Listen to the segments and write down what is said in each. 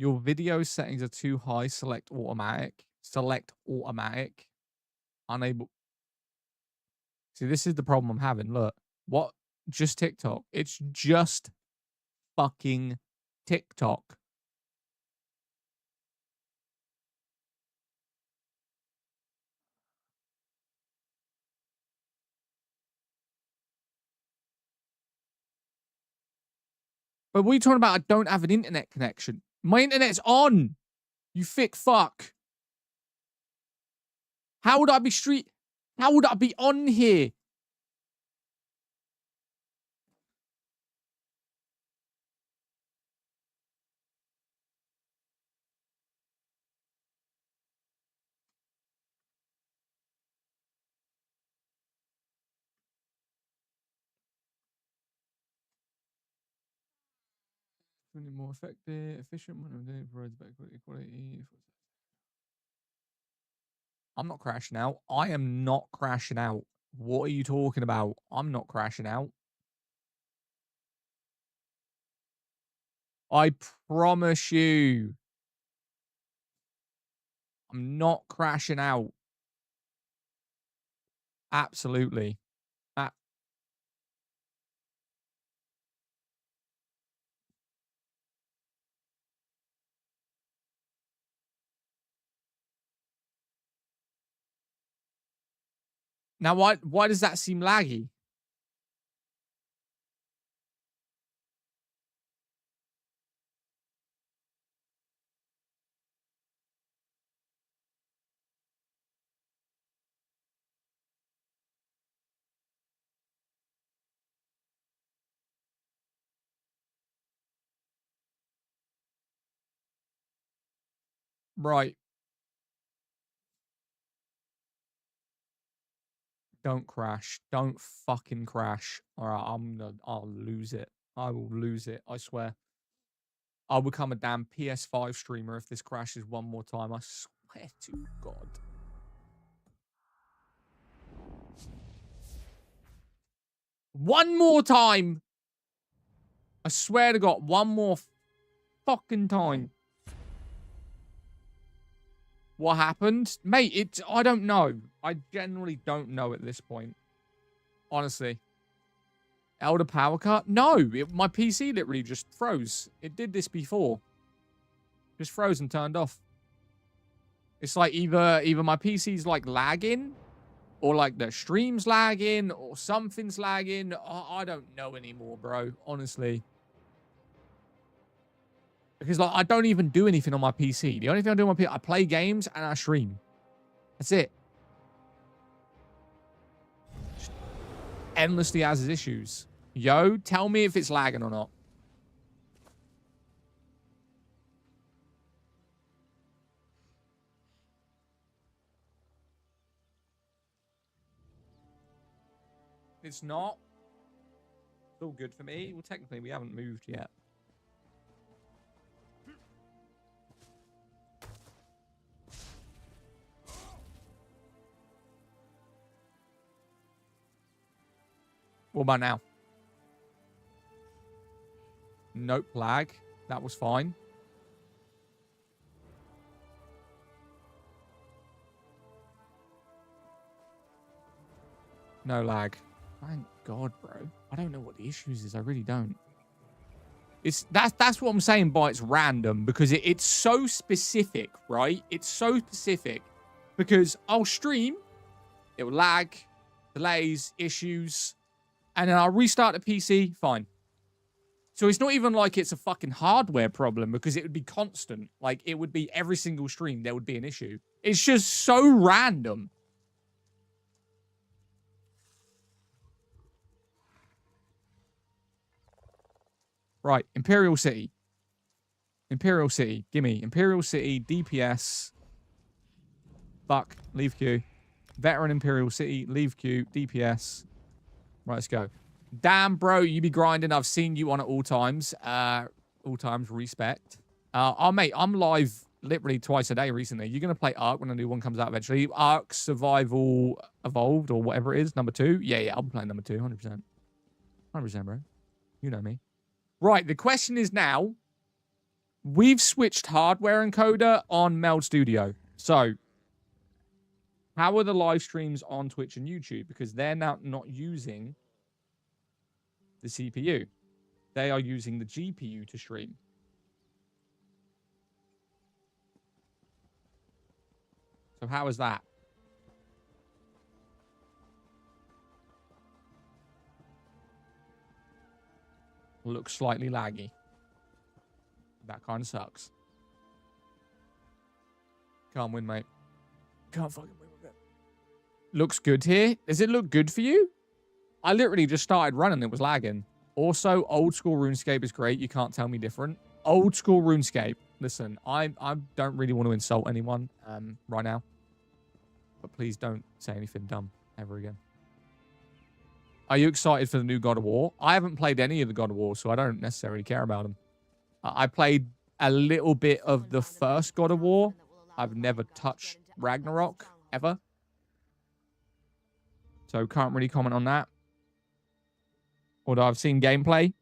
Your video settings are too high. Select automatic. Select automatic. Unable. See, this is the problem I'm having. Look. What? Just TikTok. It's just fucking TikTok. But what are you talking about? I don't have an internet connection. My internet's on. You thick fuck. How would I be How would I be on here? More effective, efficient, provides better quality. I'm not crashing out. I am not crashing out. What are you talking about? I'm not crashing out. I promise you. I'm not crashing out. Absolutely. Now, why does that seem laggy? Right. Don't crash. Don't fucking crash. All right, I'll lose it. I will lose it. I swear. I'll become a damn PS5 streamer if this crashes one more time. I swear to God. One more time. I swear to God, one more fucking time. What happened? Mate, I don't know. I generally don't know at this point. Honestly. Elder power cut? No, my PC literally just froze. It did this before. Just froze and turned off. It's like either my PC's like lagging, or like the stream's lagging, or something's lagging. I don't know anymore, bro. Honestly. Because like I don't even do anything on my PC. The only thing I do on my PC, I play games and I stream. That's it. Just endlessly has its issues. Yo, tell me if it's lagging or not. It's not. It's all good for me. Well, technically, we haven't moved yet. What about now? Nope, lag. That was fine. No lag. Thank God, bro. I don't know what the issues is. I really don't. That's what I'm saying by it's random, because it's so specific, right? It's so specific because I'll stream, it will lag, delays, issues, and then I'll restart the PC, fine. So it's not even like it's a fucking hardware problem, because it would be constant. Like, it would be every single stream there would be an issue. It's just so random. Right, Imperial City. Imperial City. Gimme. Imperial City, DPS. Fuck. Leave queue. Veteran Imperial City. Leave queue. DPS. Right, let's go. Damn, bro, you be grinding. I've seen you on at all times. All times, respect. Oh, mate, I'm live literally twice a day recently. You're going to play Ark when a new one comes out eventually. Ark Survival Evolved, or whatever it is. Number 2. Yeah, I'll be playing number 2. 100%. 100%, bro. You know me. Right, the question is now, We've switched hardware encoder on Meld Studio. So, how are the live streams on Twitch and YouTube? Because they're now not using the CPU. They are using the GPU to stream. So how is that? Looks slightly laggy. That kind of sucks. Can't win, mate. Can't fucking win with it. Looks good here. Does it look good for you? I literally just started running. It was lagging. Also, old school RuneScape is great. You can't tell me different. Old school RuneScape. Listen, I don't really want to insult anyone right now. But please don't say anything dumb ever again. Are you excited for the new God of War? I haven't played any of the God of War, so I don't necessarily care about them. I played a little bit of the first God of War. I've never touched Ragnarok, ever. So can't really comment on that. Although I've seen gameplay.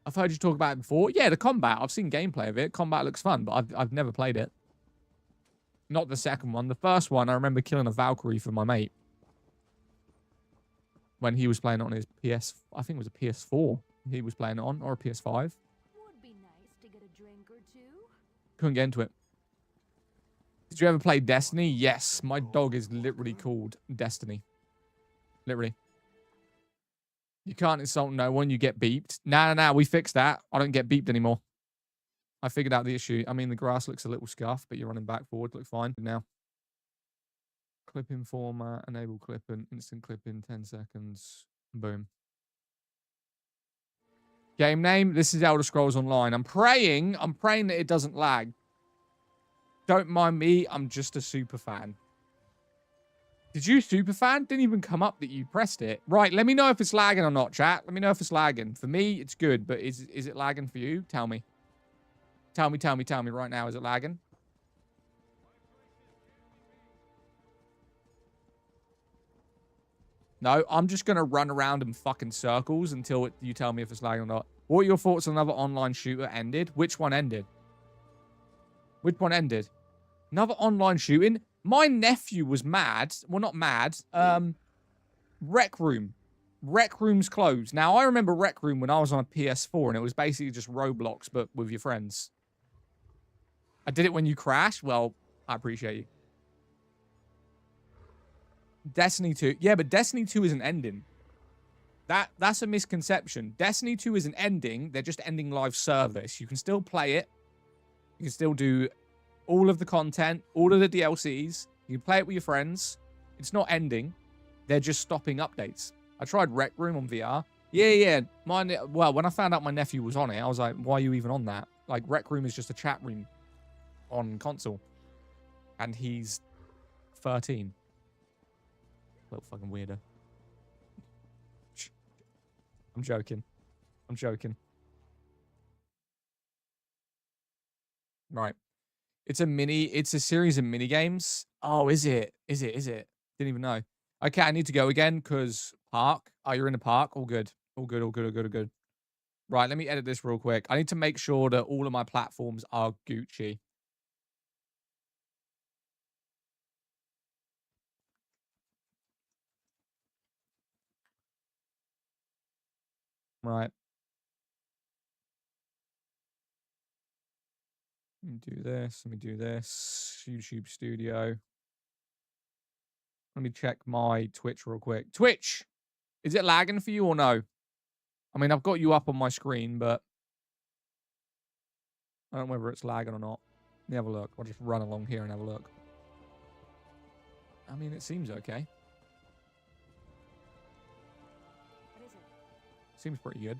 I've heard you talk about it before. Yeah, the combat. I've seen gameplay of it. Combat looks fun, but I've never played it. Not the second one. The first one, I remember killing a Valkyrie for my mate. When he was playing it on his PS... I think it was a PS4 he was playing it on, or a PS5. Would be nice to get a drink or two. Couldn't get into it. Did you ever play Destiny? Yes. My dog is literally called Destiny. Literally. You can't insult no one. You get beeped. Nah. We fixed that. I don't get beeped anymore. I figured out the issue. I mean, the grass looks a little scuffed, but you're running back forward. Look fine now. Clipping format. Enable clipping. Instant clipping. 10 seconds. Boom. Game name. This is Elder Scrolls Online. I'm praying that it doesn't lag. Don't mind me. I'm just a super fan. Did you super fan? Didn't even come up that you pressed it. Right, let me know if it's lagging or not, chat. Let me know if it's lagging. For me, it's good, but is it lagging for you? Tell me. Tell me right now. Is it lagging? No, I'm just going to run around in fucking circles until you tell me if it's lagging or not. What are your thoughts on another online shooter ended? Which one ended? Which one ended? Another online shooting? My nephew was mad. Well, not mad. Rec Room. Rec Room's closed. Now, I remember Rec Room when I was on a PS4, and it was basically just Roblox, but with your friends. I did it when you crashed. Well, I appreciate you. Destiny 2. Yeah, but Destiny 2 isn't ending. That's a misconception. Destiny 2 isn't ending. They're just ending live service. You can still play it. You can still do all of the content, all of the DLCs. You can play it with your friends. It's not ending. They're just stopping updates. I tried Rec Room on VR. Yeah. Well, when I found out my nephew was on it, I was like, why are you even on that? Like, Rec Room is just a chat room on console. And he's 13. Little fucking weirdo. I'm joking. Right. It's a series of mini games. Oh, is it? Didn't even know. Okay, I need to go again because park. Oh, you're in the park. All good. All good. Right, let me edit this real quick. I need to make sure that all of my platforms are Gucci. Right. Let me do this. YouTube Studio. Let me check my Twitch real quick. Twitch! Is it lagging for you or no? I mean, I've got you up on my screen, but I don't know whether it's lagging or not. Let me have a look. I'll just run along here and have a look. I mean, it seems okay. Seems pretty good.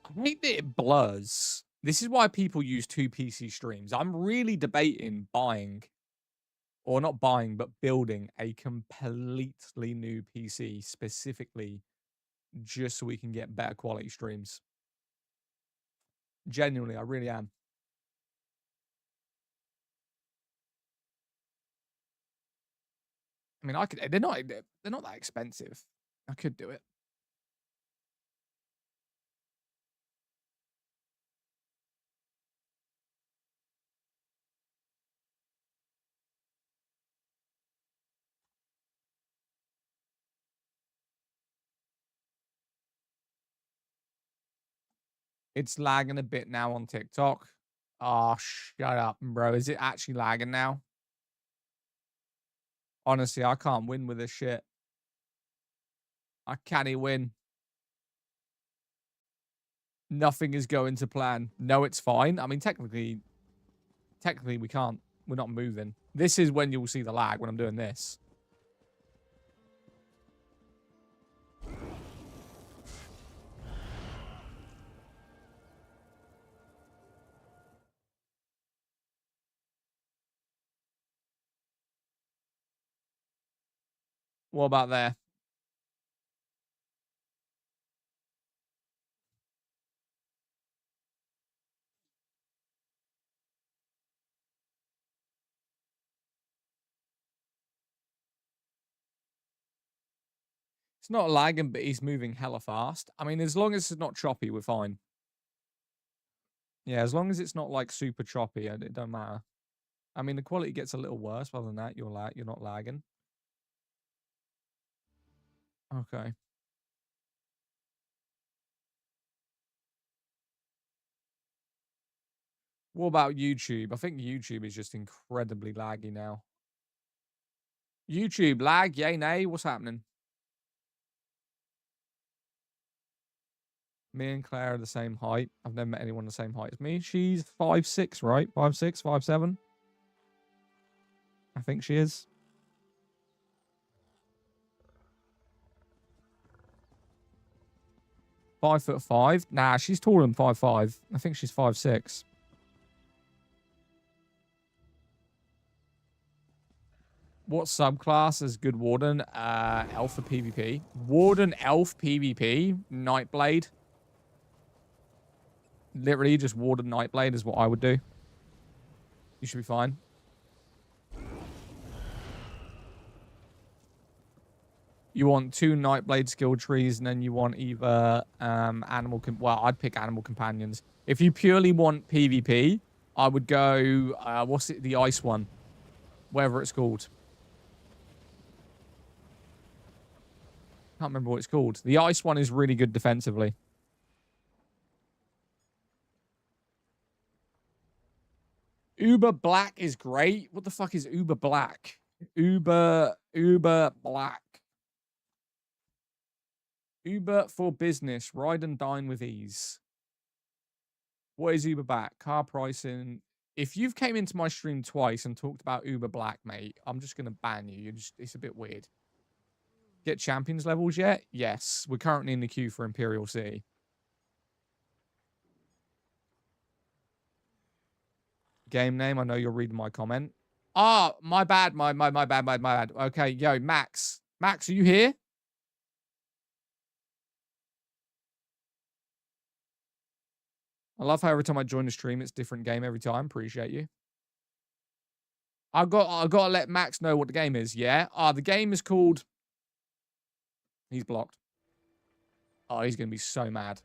I hate that it blurs. This is why people use 2 PC streams. I'm really debating buying, or not buying, but building a completely new PC specifically just so we can get better quality streams. Genuinely, I really am. I mean, I could. They're not that expensive. I could do it. It's lagging a bit now on TikTok. Oh, shut up, bro. Is it actually lagging now? Honestly, I can't win with this shit. I can't win. Nothing is going to plan. No, it's fine. I mean, technically we can't. We're not moving. This is when you'll see the lag when I'm doing this. What about there? It's not lagging, but he's moving hella fast. I mean, as long as it's not choppy, we're fine. Yeah, as long as it's not like super choppy, it don't matter. I mean, the quality gets a little worse, but other than that, you're not lagging. Okay. What about YouTube? I think YouTube is just incredibly laggy now. YouTube lag, yay, nay? What's happening? Me and Claire are the same height. I've never met anyone the same height as me. She's 5'6", right? 5'6", 5'7". I think she is. "5'5". Nah, she's taller than 5'5". I think she's 5'6". What subclass is good Warden? Elf for PvP. Warden, Elf, PvP. Nightblade. Literally just Warden, Nightblade is what I would do. You should be fine. You want 2 Nightblade skill trees, and then you want either animal... Well, I'd pick animal companions. If you purely want PvP, I would go... what's it? The ice one. Whatever it's called. Can't remember what it's called. The ice one is really good defensively. Uber Black is great. What the fuck is Uber Black? Uber Black. Uber for business. Ride and dine with ease. What is Uber Black? Car pricing. If you've came into my stream twice and talked about Uber Black, mate, I'm just going to ban you. It's a bit weird. Get champions levels yet? Yes. We're currently in the queue for Imperial City. Game name. I know you're reading my comment. Ah, my bad. My bad. Okay, yo, Max. Max, are you here? I love how every time I join the stream, it's a different game every time. Appreciate you. I got to let Max know what the game is. Yeah. The game is called. He's blocked. Oh, he's gonna be so mad.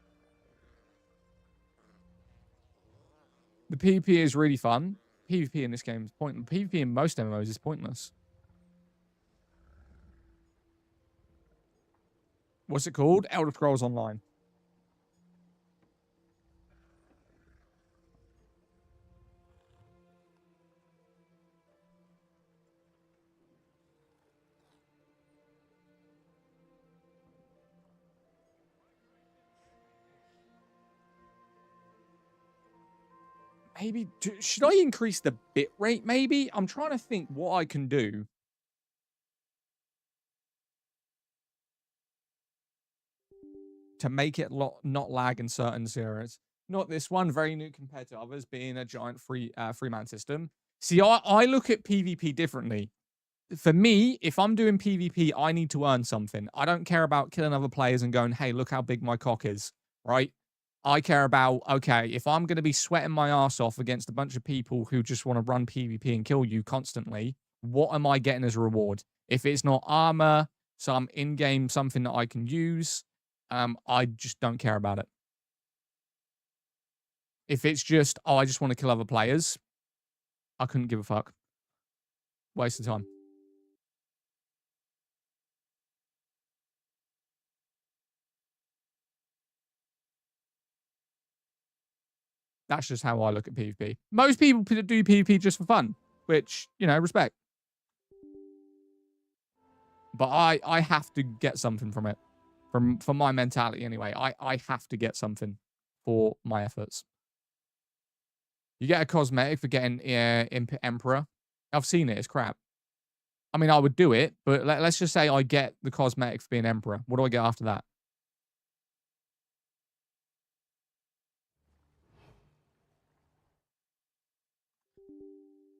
The PvP is really fun. PvP in this game is pointless. PvP in most MMOs is pointless. What's it called? Elder Scrolls Online. Maybe, should I increase the bit rate maybe? I'm trying to think what I can do. To make it not lag in certain series. Not this one, very new compared to others, being a giant free-man system. See, I look at PvP differently. For me, if I'm doing PvP, I need to earn something. I don't care about killing other players and going, hey, look how big my cock is, right? I care about, okay, if I'm going to be sweating my ass off against a bunch of people who just want to run PvP and kill you constantly, what am I getting as a reward? If it's not armor, some in-game something that I can use, I just don't care about it. If it's just, oh, I just want to kill other players, I couldn't give a fuck. Waste of time. That's just how I look at PvP. Most people do PvP just for fun, which, you know, respect. But I have to get something from it. From my mentality anyway. I have to get something for my efforts. You get a cosmetic for getting Emperor. I've seen it. It's crap. I mean, I would do it, but let's just say I get the cosmetic for being Emperor. What do I get after that?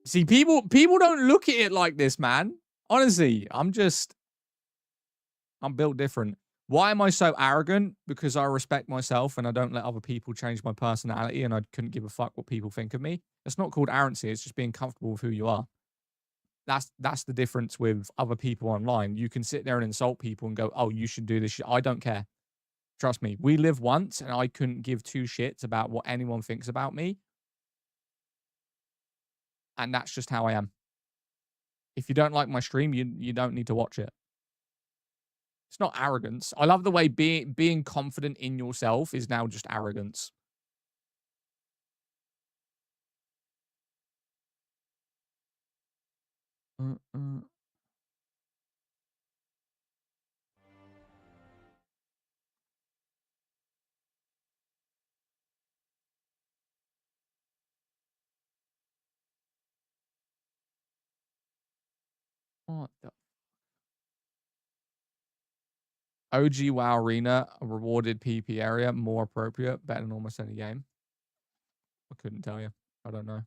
See, people don't look at it like this, man. Honestly, I'm built different. Why am I so arrogant? Because I respect myself and I don't let other people change my personality and I couldn't give a fuck what people think of me. It's not called arrogancy. It's just being comfortable with who you are. That's the difference with other people online. You can sit there and insult people and go, oh, you should do this shit. I don't care. Trust me. We live once and I couldn't give two shits about what anyone thinks about me. And that's just how I am. If you don't like my stream, you don't need to watch it. It's not arrogance. I love the way being confident in yourself is now just arrogance. What the? OG WoW Arena, a rewarded PP area, more appropriate, better than almost any game. I couldn't tell you. I don't know.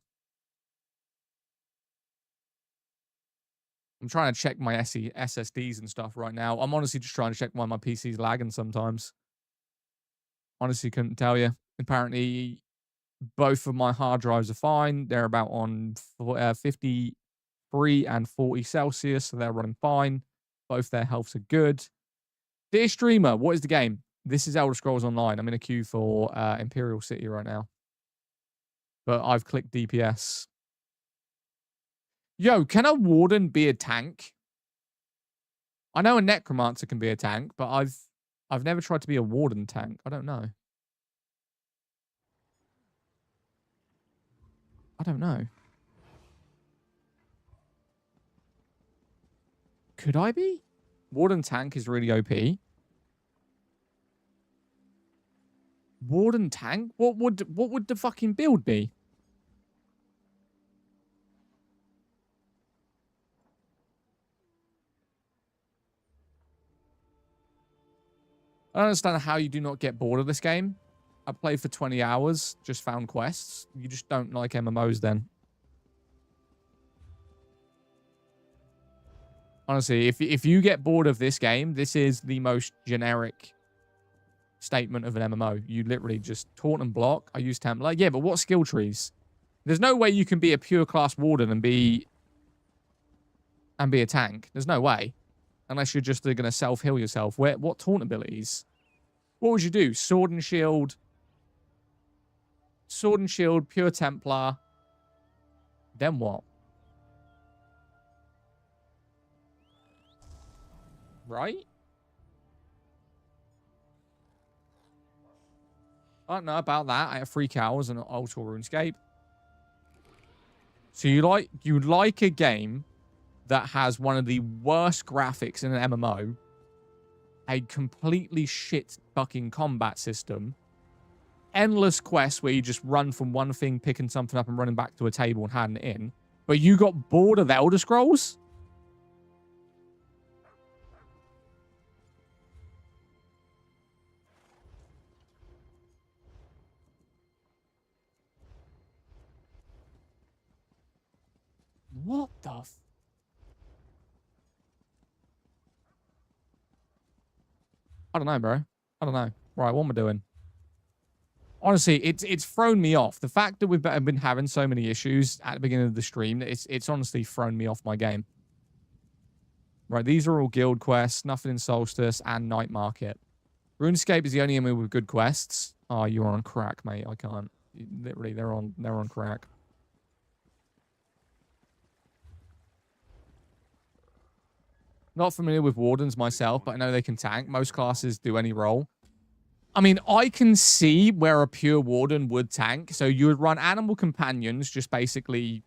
I'm trying to check my SSDs and stuff right now. I'm honestly just trying to check why my PC's lagging sometimes. Honestly, couldn't tell you. Apparently, both of my hard drives are fine. They're about on 53 and 40 Celsius, so they're running fine. Both their healths are good. Dear streamer, what is the game? This is Elder Scrolls Online. I'm in a queue for Imperial City right now. But I've clicked DPS. Yo, can a Warden be a tank? I know a Necromancer can be a tank, but I've never tried to be a Warden tank. I don't know. I don't know. Could I be? Warden tank is really OP. Warden tank? What would the fucking build be? I don't understand how you do not get bored of this game. I played for 20 hours, just found quests. You just don't like MMOs then. Honestly, if you get bored of this game, this is the most generic statement of an MMO. You literally just taunt and block. I use Templar. Yeah, but what skill trees? There's no way you can be a pure class Warden and be a tank. There's no way. Unless you're just going to self-heal yourself. What taunt abilities? What would you do? Sword and shield. Sword and shield, pure Templar. Then what? Right? I don't know about that. I have 3 cows and Ultra RuneScape. So you like a game that has one of the worst graphics in an MMO, a completely shit fucking combat system, endless quests where you just run from one thing, picking something up and running back to a table and handing it in, but you got bored of Elder Scrolls? What the I don't know, bro. I don't know. Right, what am I doing? Honestly, it's thrown me off. The fact that we've been having so many issues at the beginning of the stream, it's honestly thrown me off my game. Right, these are all guild quests, nothing in Solstice, and Night Market. RuneScape is the only MMO with good quests. Oh, you're on crack, mate. I can't. Literally, they're on crack. Not familiar with Wardens myself, but I know they can tank. Most classes do any role. I mean, I can see where a pure warden would tank. So you would run animal companions just basically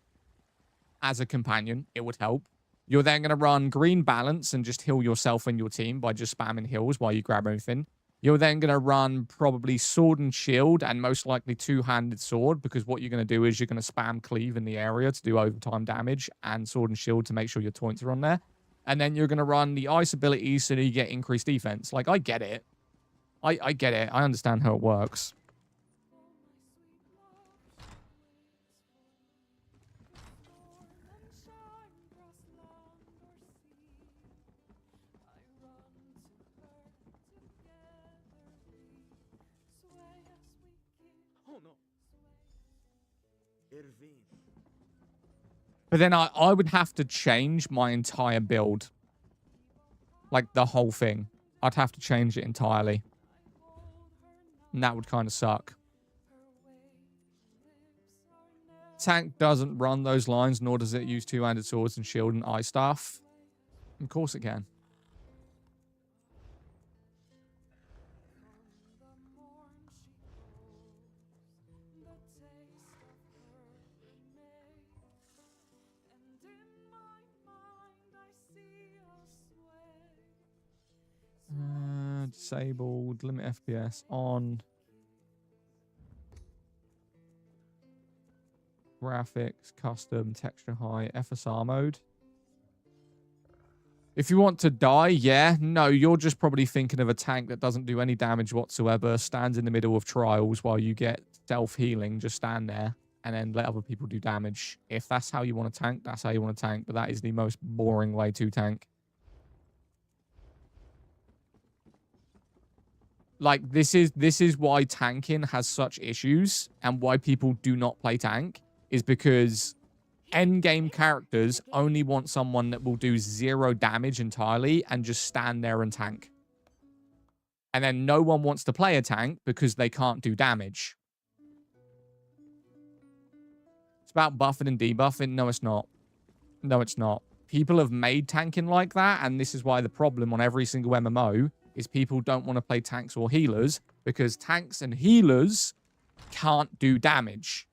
as a companion. It would help. You're then going to run green balance and just heal yourself and your team by just spamming heals while you grab everything. You're then going to run probably sword and shield and most likely two-handed sword, because what you're going to do is you're going to spam cleave in the area to do overtime damage and sword and shield to make sure your taunts are on there. And then you're going to run the ice abilities so that you get increased defense. Like, I get it. I get it. I understand how it works. But then I would have to change my entire build. Like, the whole thing. I'd have to change it entirely. And that would kind of suck. Tank doesn't run those lines, nor does it use two-handed swords and shield and ice staff. Of course it can. Disabled, limit FPS on. Graphics, custom, texture high, FSR mode. If you want to die, yeah. No, you're just probably thinking of a tank that doesn't do any damage whatsoever, stands in the middle of trials while you get self-healing, just stand there, and then let other people do damage. If that's how you want to tank, that's how you want to tank, but that is the most boring way to tank. Like, this is why tanking has such issues and why people do not play tank, is because endgame characters only want someone that will do 0 damage entirely and just stand there and tank. And then no one wants to play a tank because they can't do damage. It's about buffing and debuffing. No, it's not. No, it's not. People have made tanking like that, and this is why the problem on every single MMO is people don't want to play tanks or healers, because tanks and healers can't do damage.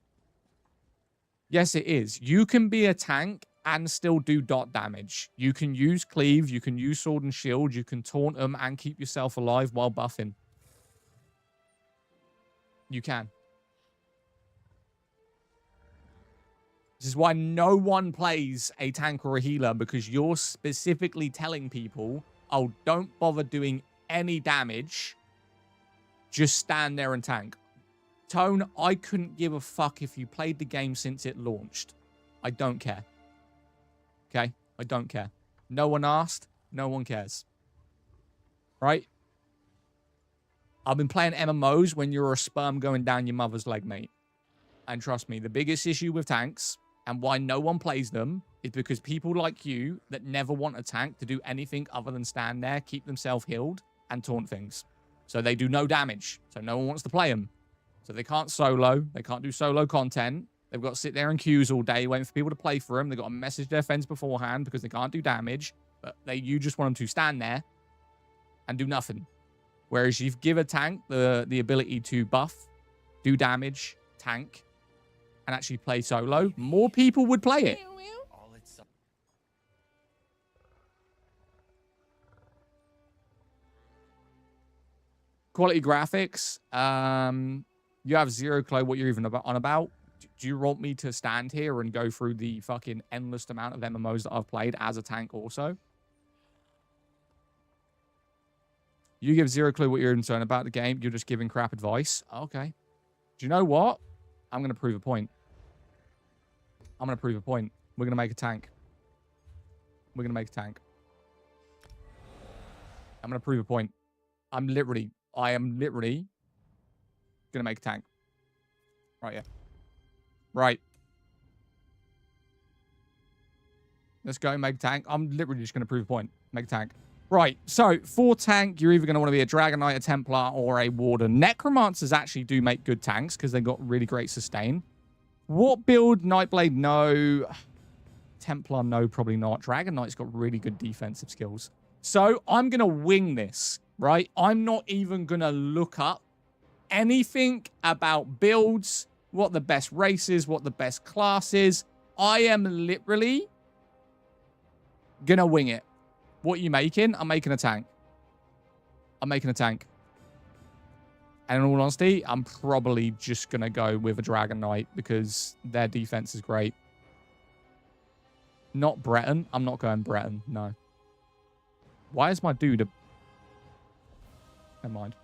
Yes, it is. You can be a tank and still do dot damage. You can use cleave, you can use sword and shield, you can taunt them and keep yourself alive while buffing. You can. This is why no one plays a tank or a healer, because you're specifically telling people, oh, don't bother doing any damage. Just stand there and tank. Tone, I couldn't give a fuck if you played the game since it launched. I don't care. Okay? I don't care. No one asked. No one cares. Right? I've been playing MMOs when you're a sperm going down your mother's leg, mate. And trust me, the biggest issue with tanks and why no one plays them is because people like you that never want a tank to do anything other than stand there, keep themselves healed, and taunt things. So they do no damage. So no one wants to play them. So they can't solo. They can't do solo content. They've got to sit there in queues all day waiting for people to play for them. They've got to message their friends beforehand because they can't do damage. But you just want them to stand there and do nothing. Whereas you give a tank the ability to buff, do damage, tank, and actually play solo, more people would play it. Quality graphics. You have zero clue what you're even on about. Do you want me to stand here and go through the fucking endless amount of MMOs that I've played as a tank also? You give zero clue what you're concerned about the game. You're just giving crap advice. Okay. Do you know what? I'm going to prove a point. I'm going to prove a point. We're going to make a tank. We're going to make a tank. I'm going to prove a point. I am literally going to make a tank. Right, yeah. Right. Let's go make a tank. I'm literally just going to prove a point. Make a tank. Right, so for tank, you're either going to want to be a Dragon Knight, a Templar, or a Warden. Necromancers actually do make good tanks because they've got really great sustain. What build? Nightblade? No. Templar? No, probably not. Dragon Knight's got really good defensive skills. So I'm going to wing this, right? I'm not even going to look up anything about builds, what the best race is, what the best class is. I am literally gonna wing it. What are you making? I'm making a tank. I'm making a tank. And in all honesty, I'm probably just going to go with a Dragon Knight because their defense is great. Not Breton. I'm not going Breton. No. Why is my dude a... Never mind.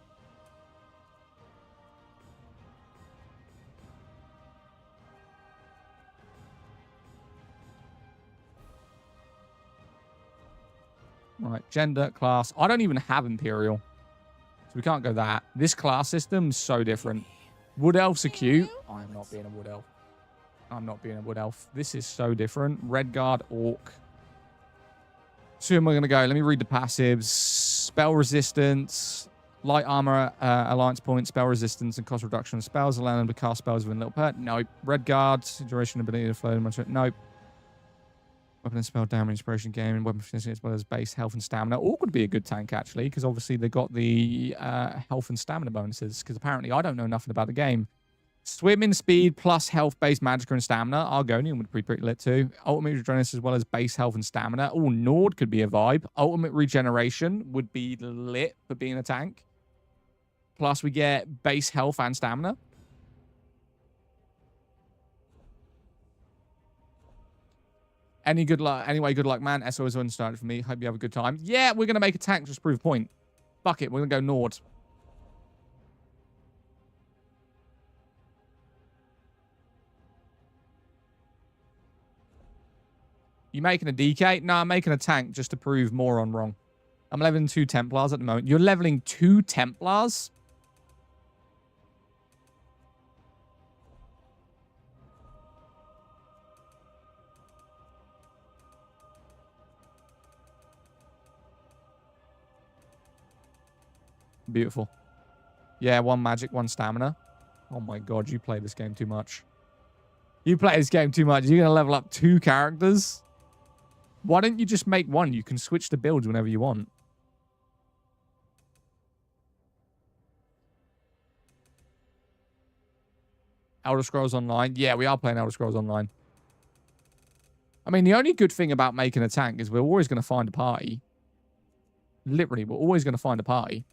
Right. Gender, class. I don't even have Imperial. So we can't go that. This class system is so different. Wood elves are cute. I'm not being a wood elf. I'm not being a wood elf. This is so different. Redguard, orc. So who am I going to go? Let me read the passives. Spell resistance, light armor, alliance points, spell resistance, and cost reduction of spells. Allow them to cast spells with a little pet. Nope. Redguard, duration, ability to flow. Nope. Weapon and spell damage, inspiration gain, weapon efficiency as well as base health and stamina. Orc would be a good tank, actually, because obviously they got the health and stamina bonuses, because apparently I don't know nothing about the game. Swimming speed plus health-based magicka and stamina. Argonian would be pretty lit too. Ultimate regeneration as well as base health and stamina. Oh, Nord could be a vibe. Ultimate regeneration would be lit for being a tank. Plus we get base health and stamina. Any good luck? Anyway, good luck, man. SO is unstarted for me. Hope you have a good time. Yeah, we're going to make a tank just to prove a point. Fuck it. We're going to go Nord. You making a DK? No, I'm making a tank just to prove Moron wrong. I'm leveling 2 Templars at the moment. You're leveling 2 Templars? Beautiful. Yeah, 1 magic, 1 stamina. Oh my god, you play this game too much. You play this game too much. You're going to level up 2 characters? Why don't you just make 1? You can switch the builds whenever you want. Elder Scrolls Online. Yeah, we are playing Elder Scrolls Online. I mean, the only good thing about making a tank is we're always going to find a party. Literally, we're always going to find a party.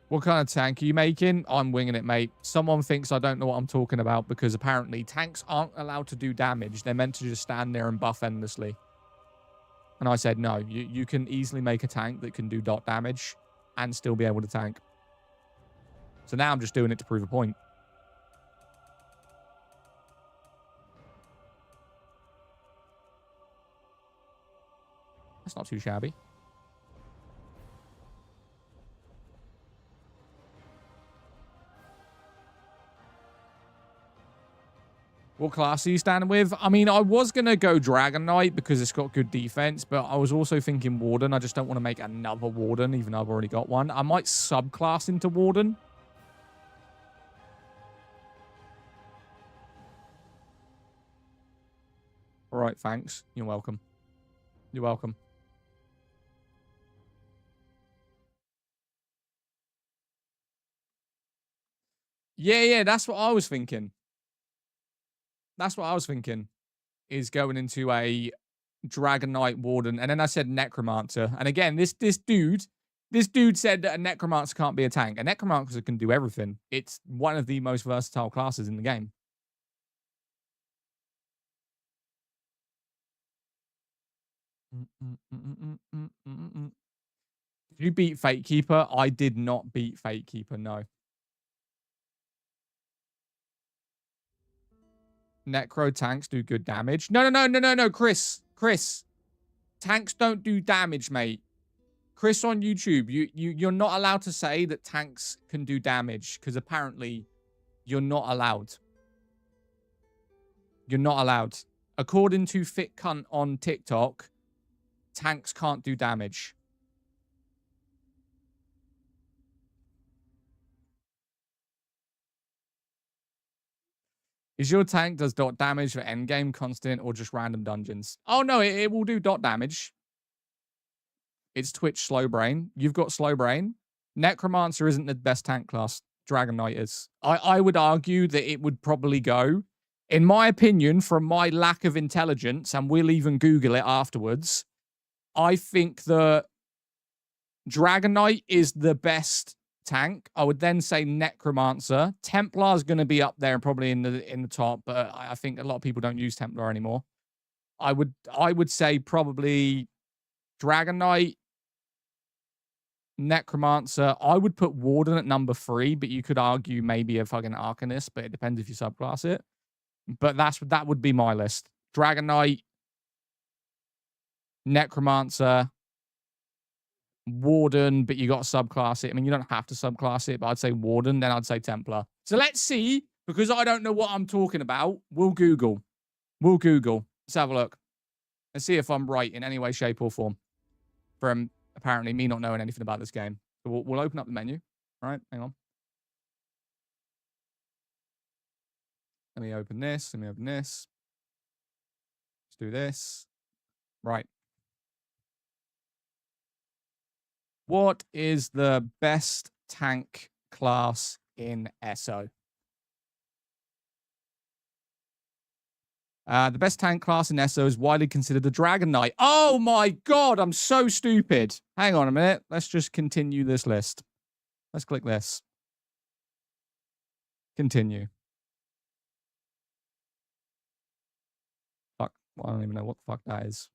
What kind of tank are you making? I'm winging it, mate. Someone thinks I don't know what I'm talking about because apparently tanks aren't allowed to do damage. They're meant to just stand there and buff endlessly. And I said, no, you can easily make a tank that can do dot damage and still be able to tank. So now I'm just doing it to prove a point. That's not too shabby. What class are you standing with? I mean, I was going to go Dragon Knight because it's got good defense, but I was also thinking Warden. I just don't want to make another Warden, even though I've already got one. I might subclass into Warden. All right, thanks. You're welcome. You're welcome. Yeah, that's what I was thinking. That's what I was thinking, is going into a Dragon Knight Warden. And then I said Necromancer. And again, this dude said that a Necromancer can't be a tank. A Necromancer can do everything. It's one of the most versatile classes in the game. Did you beat Fate Keeper? I did not beat Fate Keeper, no. Necro tanks do good damage. No, Chris. Tanks don't do damage, mate. Chris on YouTube, you're not allowed to say that tanks can do damage because apparently you're not allowed. You're not allowed. According to Fit Cunt on TikTok, tanks can't do damage. Is your tank does dot damage for endgame, constant, or just random dungeons? Oh, no, it will do dot damage. It's Twitch slow brain. You've got slow brain. Necromancer isn't the best tank class. Dragon Knight is. I would argue that it would probably go, in my opinion, from my lack of intelligence, and we'll even Google it afterwards, I think that Dragon Knight is the best tank. I would then say Necromancer. Templar's going to be up there and probably in the top, but I think a lot of people don't use Templar anymore. I would say probably Dragon Knight, Necromancer. I would put Warden at number 3, but you could argue maybe a fucking Arcanist, but it depends if you subclass it. But that would be my list. Dragon Knight, Necromancer, Warden, but you got to subclass it. I mean, you don't have to subclass it, but I'd say Warden, then I'd say Templar. So let's see, because I don't know what I'm talking about. We'll Google. Let's have a look. Let's see if I'm right in any way, shape, or form. From apparently me not knowing anything about this game. So we'll open up the menu. All right, hang on. Let me open this. Let's do this. Right. What is the best tank class in SO? The best tank class in SO is widely considered the Dragon Knight. Oh my god, I'm so stupid. Hang on a minute. Let's just continue this list. Let's click this. Continue. Fuck. Well, I don't even know what the fuck that is.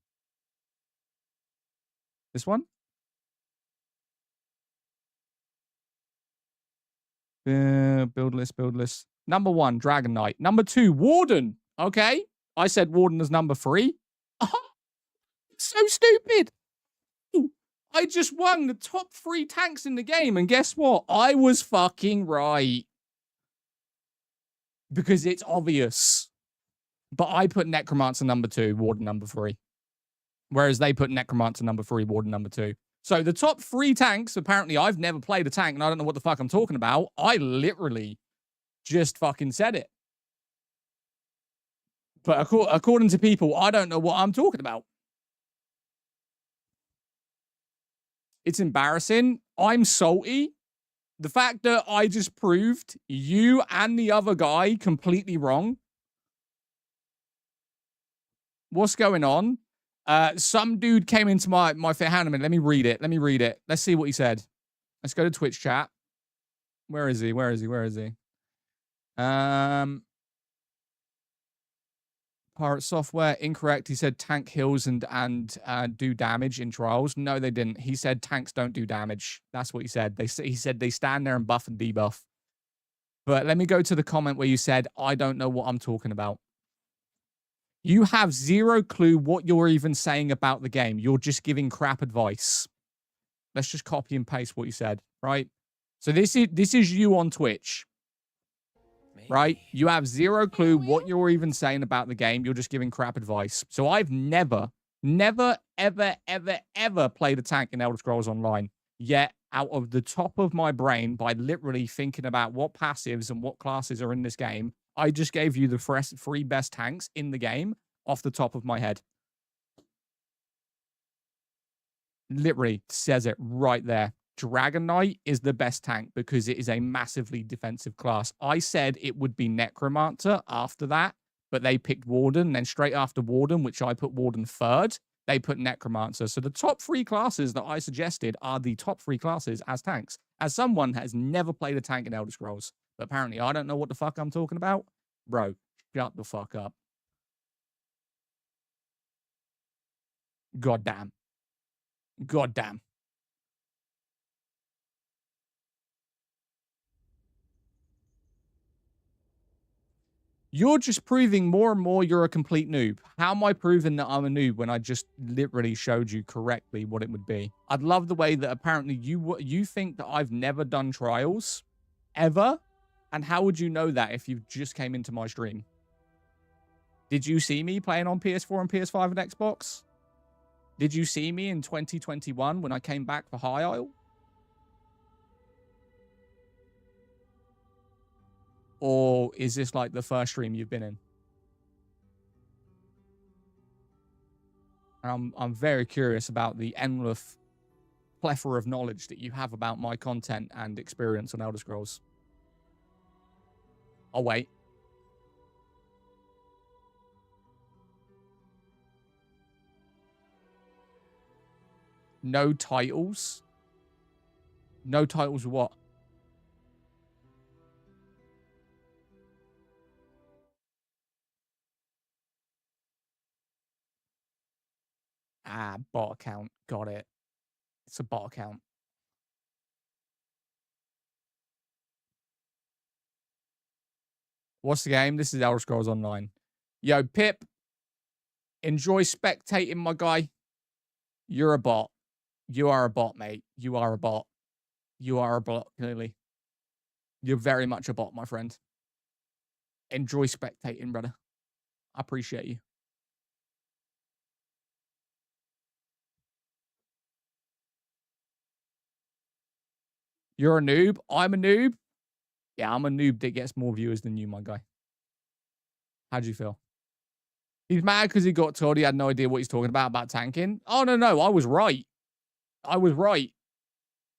This one? Build list. Number 1, Dragon Knight. Number 2, Warden. Okay. I said Warden as number 3. Oh, so stupid. I just won the top 3 tanks in the game, and guess what? I was fucking right. Because it's obvious. But I put Necromancer number 2, Warden number 3. Whereas they put Necromancer number 3, Warden number 2. So the top 3 tanks, apparently I've never played a tank, and I don't know what the fuck I'm talking about. I literally just fucking said it. But according to people, I don't know what I'm talking about. It's embarrassing. I'm salty. The fact that I just proved you and the other guy completely wrong. What's going on? Some dude came into my hang on a minute. Let me read it. Let's see what he said. Let's go to Twitch chat. Where is he? Pirate Software, incorrect. He said tank heals and do damage in trials. No, they didn't. He said tanks don't do damage. That's what he said. He said they stand there and buff and debuff. But let me go to the comment where you said, I don't know what I'm talking about. You have zero clue what you're even saying about the game. You're just giving crap advice. Let's just copy and paste what you said, right? So this is you on Twitch. Right? You have zero clue what you're even saying about the game. You're just giving crap advice. So I've never, ever played a tank in Elder Scrolls Online. Yet, out of the top of my brain, by literally thinking about what passives and what classes are in this game, I just gave you the 3 best tanks in the game off the top of my head. Literally says it right there. Dragon Knight is the best tank because it is a massively defensive class. I said it would be Necromancer after that, but they picked Warden. Then straight after Warden, which I put Warden 3rd, they put Necromancer. So the top 3 classes that I suggested are the top 3 classes as tanks. As someone has never played a tank in Elder Scrolls, but apparently I don't know what the fuck I'm talking about. Bro, shut the fuck up. Goddamn. You're just proving more and more you're a complete noob. How am I proving that I'm a noob when I just literally showed you correctly what it would be? I'd love the way that apparently you think that I've never done trials, ever? And how would you know that if you just came into my stream? Did you see me playing on PS4 and PS5 and Xbox? Did you see me in 2021 when I came back for High Isle? Or is this like the first stream you've been in? And I'm very curious about the endless plethora of knowledge that you have about my content and experience on Elder Scrolls. I'll wait. No titles? No titles what? Ah, bot account. Got it. It's a bot account. What's the game? This is Elder Scrolls Online. Yo, Pip. Enjoy spectating, my guy. You're a bot. You are a bot, mate. You are a bot. You are a bot, clearly. You're very much a bot, my friend. Enjoy spectating, brother. I appreciate you. You're a noob. I'm a noob. Yeah, I'm a noob that gets more viewers than you, my guy. How'd you feel? He's mad because he got told he had no idea what he's talking about tanking. Oh, no. I was right. I was right.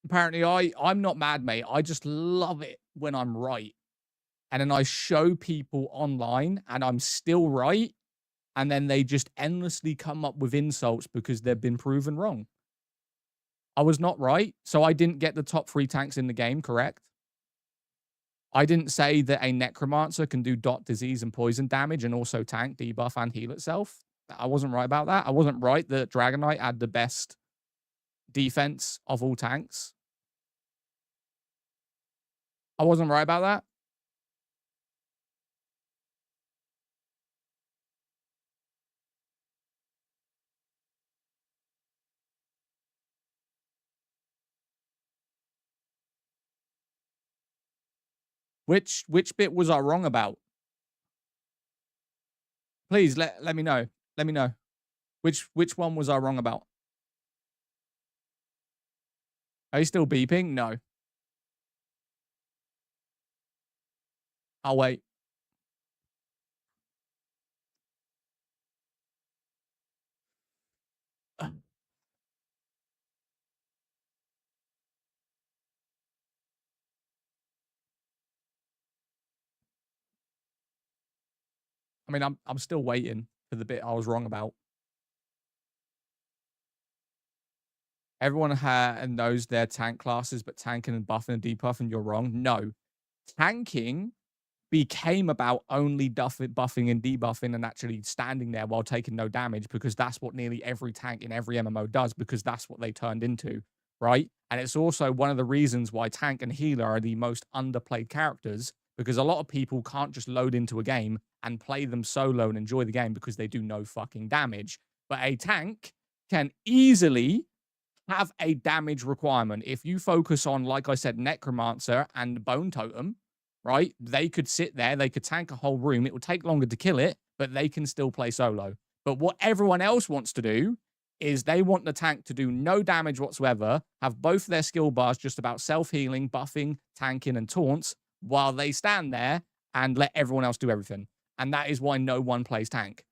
Apparently, I'm not mad, mate. I just love it when I'm right. And then I show people online and I'm still right. And then they just endlessly come up with insults because they've been proven wrong. I was not right. So I didn't get the top 3 tanks in the game, correct? I didn't say that a Necromancer can do dot, disease, and poison damage and also tank, debuff, and heal itself. I wasn't right about that. I wasn't right that Dragon Knight had the best defense of all tanks. I wasn't right about that. Which bit was I wrong about? Please let me know. Let me know. Which one was I wrong about? Are you still beeping? No. I'll wait. I mean, I'm still waiting for the bit I was wrong about. Everyone knows their tank classes, but tanking and buffing and debuffing, you're wrong. No. Tanking became about only buffing and debuffing and actually standing there while taking no damage, because that's what nearly every tank in every MMO does, because that's what they turned into, right? And it's also one of the reasons why tank and healer are the most underplayed characters, because a lot of people can't just load into a game and play them solo and enjoy the game because they do no fucking damage. But a tank can easily have a damage requirement. If you focus on, like I said, Necromancer and Bone Totem, right? They could sit there, they could tank a whole room. It will take longer to kill it, but they can still play solo. But what everyone else wants to do is they want the tank to do no damage whatsoever, have both their skill bars just about self-healing, buffing, tanking, and taunts, while they stand there and let everyone else do everything. And that is why no one plays tank.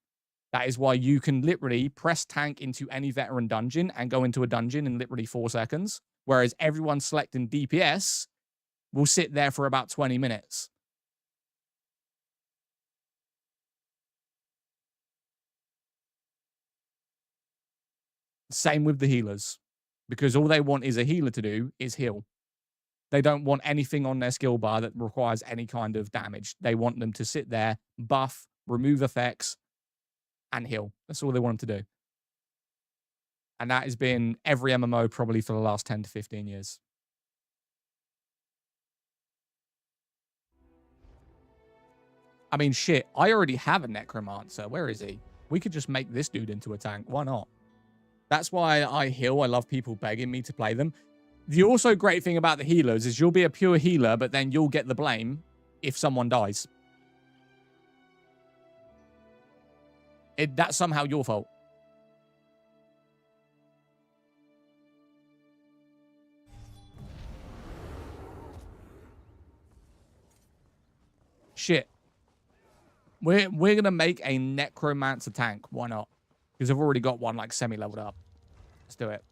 That is why you can literally press tank into any veteran dungeon and go into a dungeon in literally 4 seconds, whereas everyone selecting DPS will sit there for about 20 minutes. Same with the healers, because all they want is a healer to do is heal. They don't want anything on their skill bar that requires any kind of damage. They want them to sit there, buff, remove effects, and heal. That's all they want them to do. And that has been every MMO probably for the last 10 to 15 years. I mean, shit, I already have a Necromancer. Where is he? We could just make this dude into a tank. Why not? That's why I heal. I love people begging me to play them. The also great thing about the healers is you'll be a pure healer, but then you'll get the blame if someone dies. That's somehow your fault. Shit. We're going to make a Necromancer tank. Why not? Because I've already got one, like, semi-leveled up. Let's do it.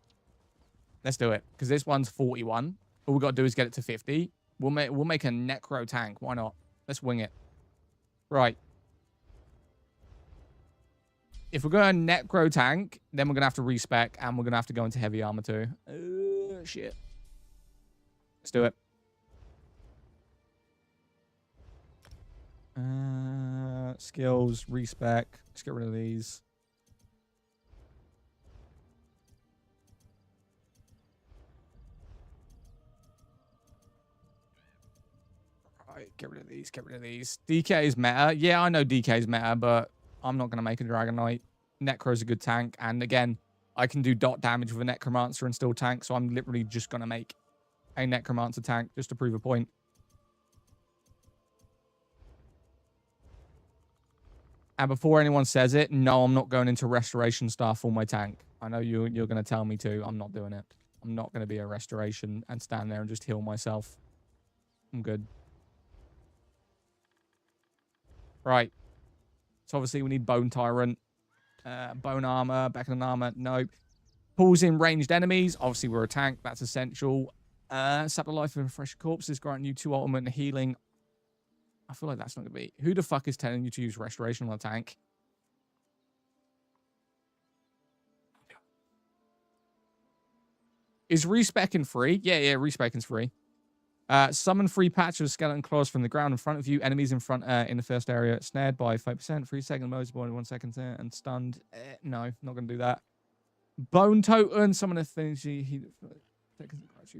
Let's do it. Because this one's 41. All we've got to do is get it to 50. We'll make a Necro tank. Why not? Let's wing it. Right. If we're going Necro tank, then we're going to have to respec, and we're going to have to go into heavy armor too. Shit. Let's do it. Skills, respec. Let's get rid of these. Right, get rid of these, get rid of these. DK is meta. Yeah, I know DK is meta, but I'm not going to make a Dragon Knight. Necro's a good tank. And again, I can do dot damage with a Necromancer and still tank, so I'm literally just going to make a Necromancer tank just to prove a point. And before anyone says it, no, I'm not going into restoration stuff for my tank. I know you're going to tell me to. I'm not doing it. I'm not going to be a restoration and stand there and just heal myself. I'm good. Right. So obviously we need Bone Tyrant. Bone Armor, Beckoning Armor, nope. Pulls in ranged enemies. Obviously we're a tank. That's essential. Sap the life of fresh corpses, grant you 2 ultimate and healing. I feel like that's not going to be... Who the fuck is telling you to use restoration on a tank? Is respecking free? Yeah, respecking's free. Summon 3 patches of skeleton claws from the ground in front of you. Enemies in front in the first area snared by 5%. 3 second modes, 1 second and stunned. No, not going to do that. Bone Totem. Summon a thing.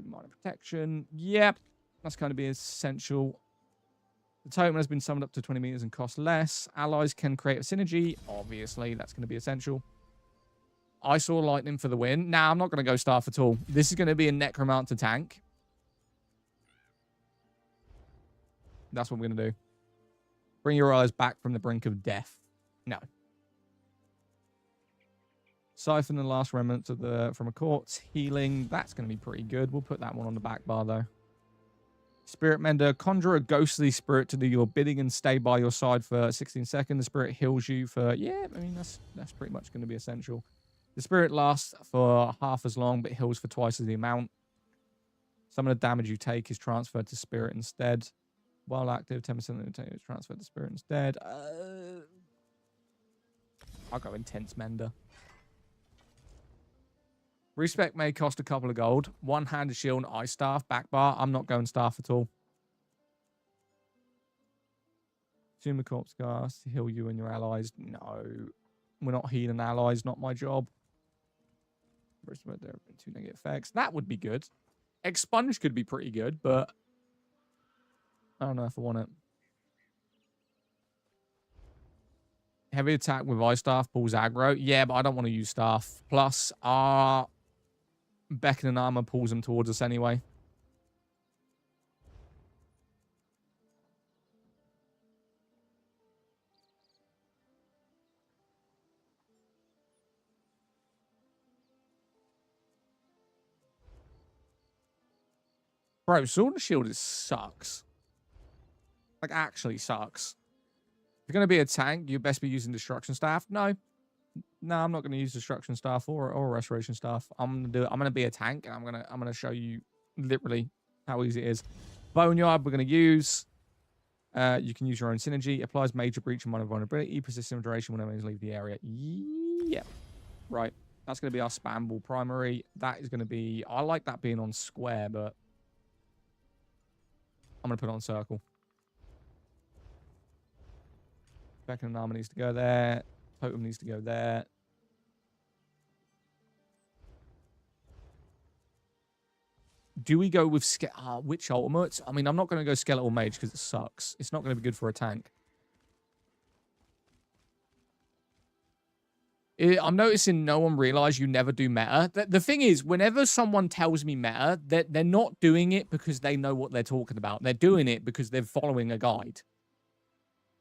Minor protection. Yep. That's going to be essential. The totem has been summoned up to 20 meters and costs less. Allies can create a synergy. Obviously, that's going to be essential. I saw lightning for the win. Nah, I'm not going to go staff at all. This is going to be a Necromancer tank. That's what we're going to do. Bring your allies back from the brink of death. No. Siphon the last remnants of from a corpse. Healing. That's going to be pretty good. We'll put that one on the back bar, though. Spirit Mender. Conjure a ghostly spirit to do your bidding and stay by your side for 16 seconds. The spirit heals you for... Yeah, I mean, that's pretty much going to be essential. The spirit lasts for half as long, but heals for twice as the amount. Some of the damage you take is transferred to spirit instead. While active, 10% of the damage is transferred to spirit instead. I'll go Intense Mender. Respec may cost a couple of gold. One-handed shield, ice staff, back bar. I'm not going staff at all. Consume the corpse gas to heal you and your allies. No. We're not healing allies. Not my job. There have been 2 negative effects. That would be good. Expunge could be pretty good, but I don't know if I want it. Heavy attack with ice staff pulls aggro. Yeah, but I don't want to use staff. Plus, Beckoning Armor pulls them towards us anyway. Bro, Sword and Shield sucks. Like, actually sucks. If you're going to be a tank, you best be using Destruction Staff. No, I'm not going to use Destruction Staff or Restoration Staff. I'm going to be a tank, and I'm going to show you literally how easy it is. Boneyard, we're going to use. You can use your own synergy. Applies major breach and minor vulnerability. Persistent duration when enemies leave the area. Yeah. Right. That's going to be our spam ball primary. That is going to be... I like that being on square, but I'm going to put it on circle. Beckoning Armor needs to go there. Totem needs to go there. Do we go with which ultimates? I mean, I'm not going to go Skeletal Mage because it sucks. It's not going to be good for a tank. I'm noticing no one realized you never do meta. The thing is, whenever someone tells me meta, they're not doing it because they know what they're talking about. They're doing it because they're following a guide.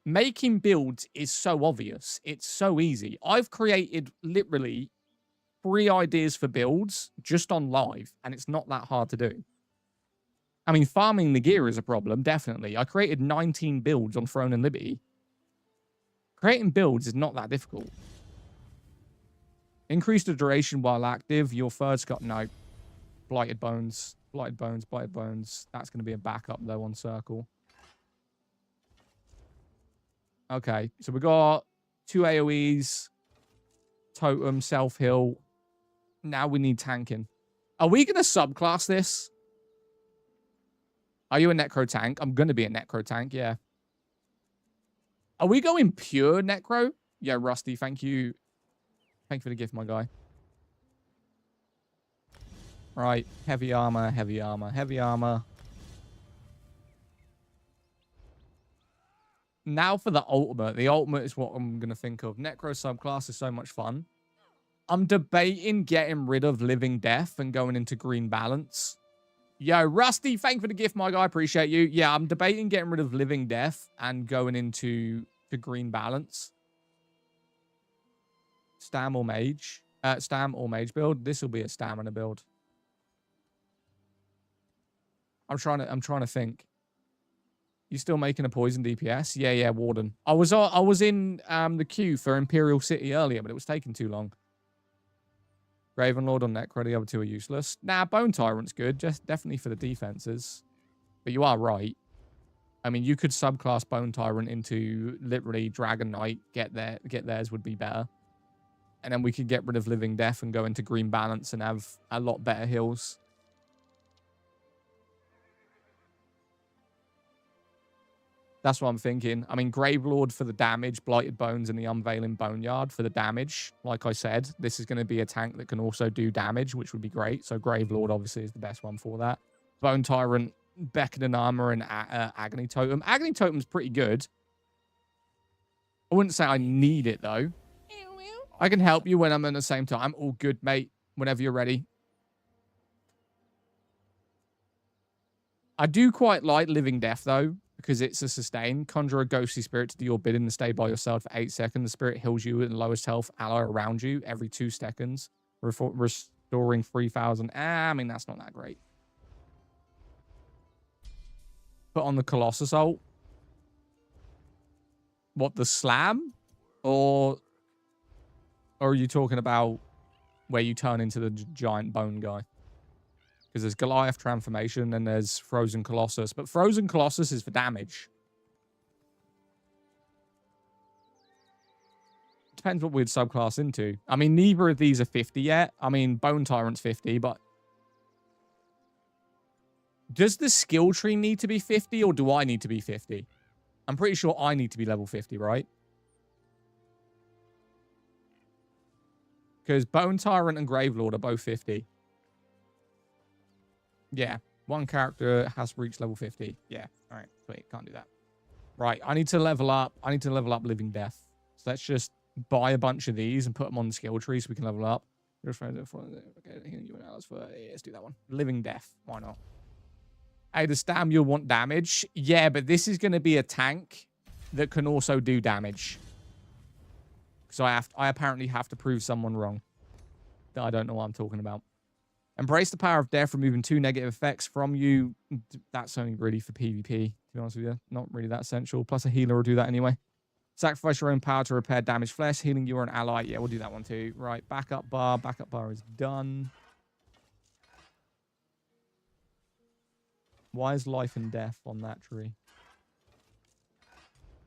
Making builds is so obvious. It's so easy. I've created literally 3 ideas for builds just on live, and it's not that hard to do. I mean, farming the gear is a problem, definitely. I created 19 builds on Throne and Liberty. Creating builds is not that difficult. Increase the duration while active. Your third's got no Blighted Bones. Blighted Bones, Blighted Bones. That's going to be a backup, though, on Circle. Okay, so we got 2 AoEs, Totem, Self-Heal. Now we need tanking. Are we going to subclass this? Are you a Necro tank? I'm going to be a Necro tank, yeah. Are we going pure Necro? Yeah, Rusty, thank you. Thank you for the gift, my guy. Right, heavy armor, heavy armor, heavy armor. Now for the ultimate. The ultimate is what I'm going to think of. Necro subclass is so much fun. I'm debating getting rid of Living Death and going into Green Balance. Yo, Rusty, thank you for the gift, my guy. Appreciate you. Yeah, I'm debating getting rid of Living Death and going into Green Balance. Stam or Mage. Stam or Mage build. This will be a Stamina build. I'm trying to think. You still making a poison DPS? Yeah, Warden. I was in the queue for Imperial City earlier, but it was taking too long. Gravenlord on Necro, the other two are useless. Nah, Bone Tyrant's good, just definitely for the defenses. But you are right. I mean, you could subclass Bone Tyrant into literally Dragon Knight, get theirs would be better. And then we could get rid of Living Death and go into Green Balance and have a lot better heals. That's what I'm thinking. I mean, Gravelord for the damage, Blighted Bones and the Unveiling Boneyard for the damage. Like I said, this is going to be a tank that can also do damage, which would be great. So Gravelord obviously is the best one for that. Bone Tyrant, Beckoning Armor, and Agony Totem. Agony Totem's pretty good. I wouldn't say I need it, though. I can help you when I'm in the same time. All good, mate. Whenever you're ready. I do quite like Living Death, though, because it's a sustain. Conjure a ghostly spirit to do your bidding and stay by your side for 8 seconds. The spirit heals you and lowest health ally around you every 2 seconds, restoring 3,000. I mean, that's not that great. Put on the Colossus ult. What, the slam? Or are you talking about where you turn into the giant bone guy? Because there's Goliath Transformation and there's Frozen Colossus. But Frozen Colossus is for damage. Depends what we'd subclass into. I mean, neither of these are 50 yet. I mean, Bone Tyrant's 50, but... Does the skill tree need to be 50 or do I need to be 50? I'm pretty sure I need to be level 50, right? Because Bone Tyrant and Gravelord are both 50. Yeah, one character has reached level 50. Yeah, all right, sweet, can't do that. Right, I need to level up. I need to level up Living Death. So let's just buy a bunch of these and put them on the skill tree so we can level up. Okay, let's do that one. Living Death, why not? Hey, the Stam, you'll want damage. Yeah, but this is going to be a tank that can also do damage. So I apparently have to prove someone wrong. I don't know what I'm talking about. Embrace the power of death, removing 2 negative effects from you. That's only really for PvP, to be honest with you. Not really that essential. Plus a healer will do that anyway. Sacrifice your own power to repair damaged flesh. Healing you or an ally. Yeah, we'll do that one too. Right, backup bar. Backup bar is done. Why is life and death on that tree?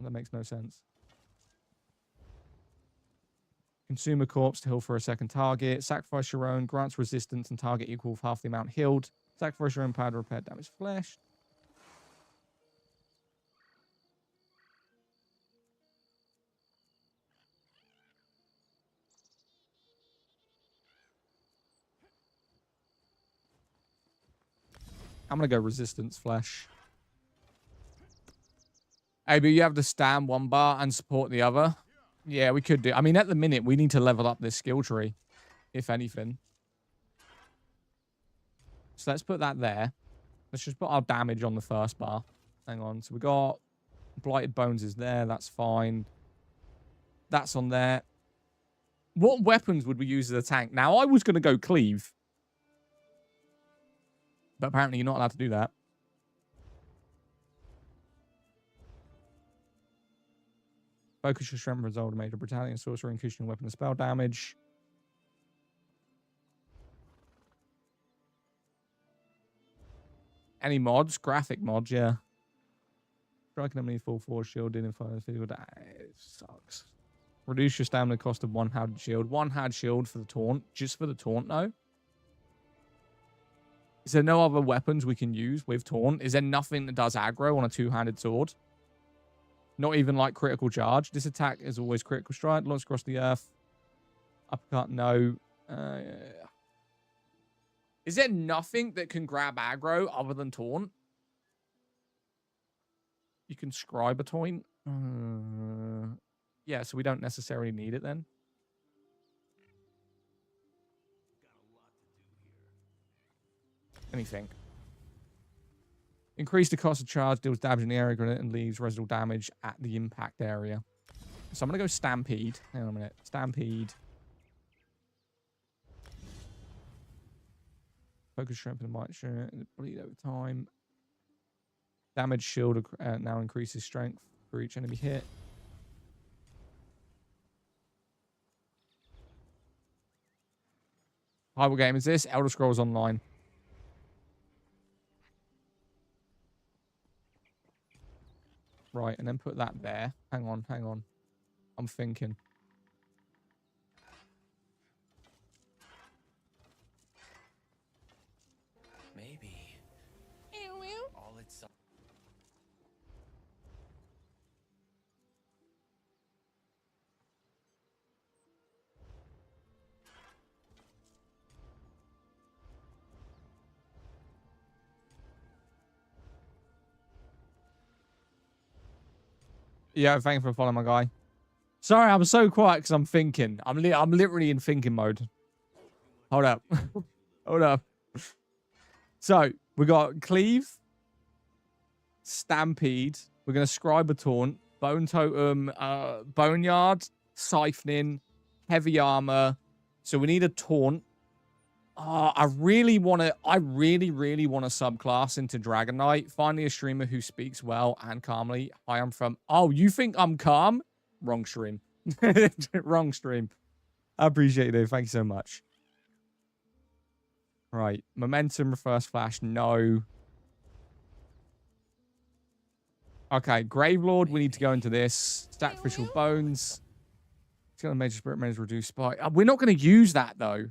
That makes no sense. Consume a corpse to heal for a second target. Sacrifice your own. Grants resistance and target equal with half the amount healed. Sacrifice your own power to repair damaged flesh. I'm going to go resistance flesh. Hey, but you have to stand one bar and support the other. Yeah, we could do. I mean, at the minute, we need to level up this skill tree, if anything. So let's put that there. Let's just put our damage on the first bar. Hang on. So we got Blighted Bones is there. That's fine. That's on there. What weapons would we use as a tank? Now, I was going to go Cleave. But apparently, you're not allowed to do that. Focus your strength, resolve a major battalion, sorcerer, increasing your weapon and spell damage. Any mods? Graphic mods, yeah. Striking enemy full force shielding and fire physical damage. It sucks. Reduce your stamina cost of one-handed shield. One-hand shield for the taunt. Just for the taunt, though. Is there no other weapons we can use with taunt? Is there nothing that does aggro on a two-handed sword? Not even like critical charge. This attack is always critical strike. Launch across the earth. Uppercut, no. Is there nothing that can grab aggro other than taunt? You can scribe a taunt. Yeah, so we don't necessarily need it then. Anything. Increase the cost of charge, deals damage in the area grenade, and leaves residual damage at the impact area. So I'm going to go Stampede. Hang on a minute. Stampede. Focus strength and might bleed over time. Damage shield now increases strength for each enemy hit. Hi, what game is this? Elder Scrolls Online. Right, and then put that there. Hang on, hang on. I'm thinking. Maybe. All it's... Yeah, thank you for following my guy. Sorry, I'm so quiet because I'm thinking. I'm literally in thinking mode. Hold up. Hold up. So, we got Cleave, Stampede. We're going to Scribe a Taunt, Bone Totem, Boneyard, Siphoning, Heavy Armor. So we need a Taunt. I really want to subclass into Dragon Knight. Finally, a streamer who speaks well and calmly. Hi, I'm from... Oh, you think I'm calm? Wrong stream. Wrong stream. I appreciate it. Thank you so much. Right. Momentum, Reverse Flash. No. Okay. Gravelord. We need to go into this. Sacrificial Bones. It's got a major spirit measure reduce spike. We're not going to use that, though.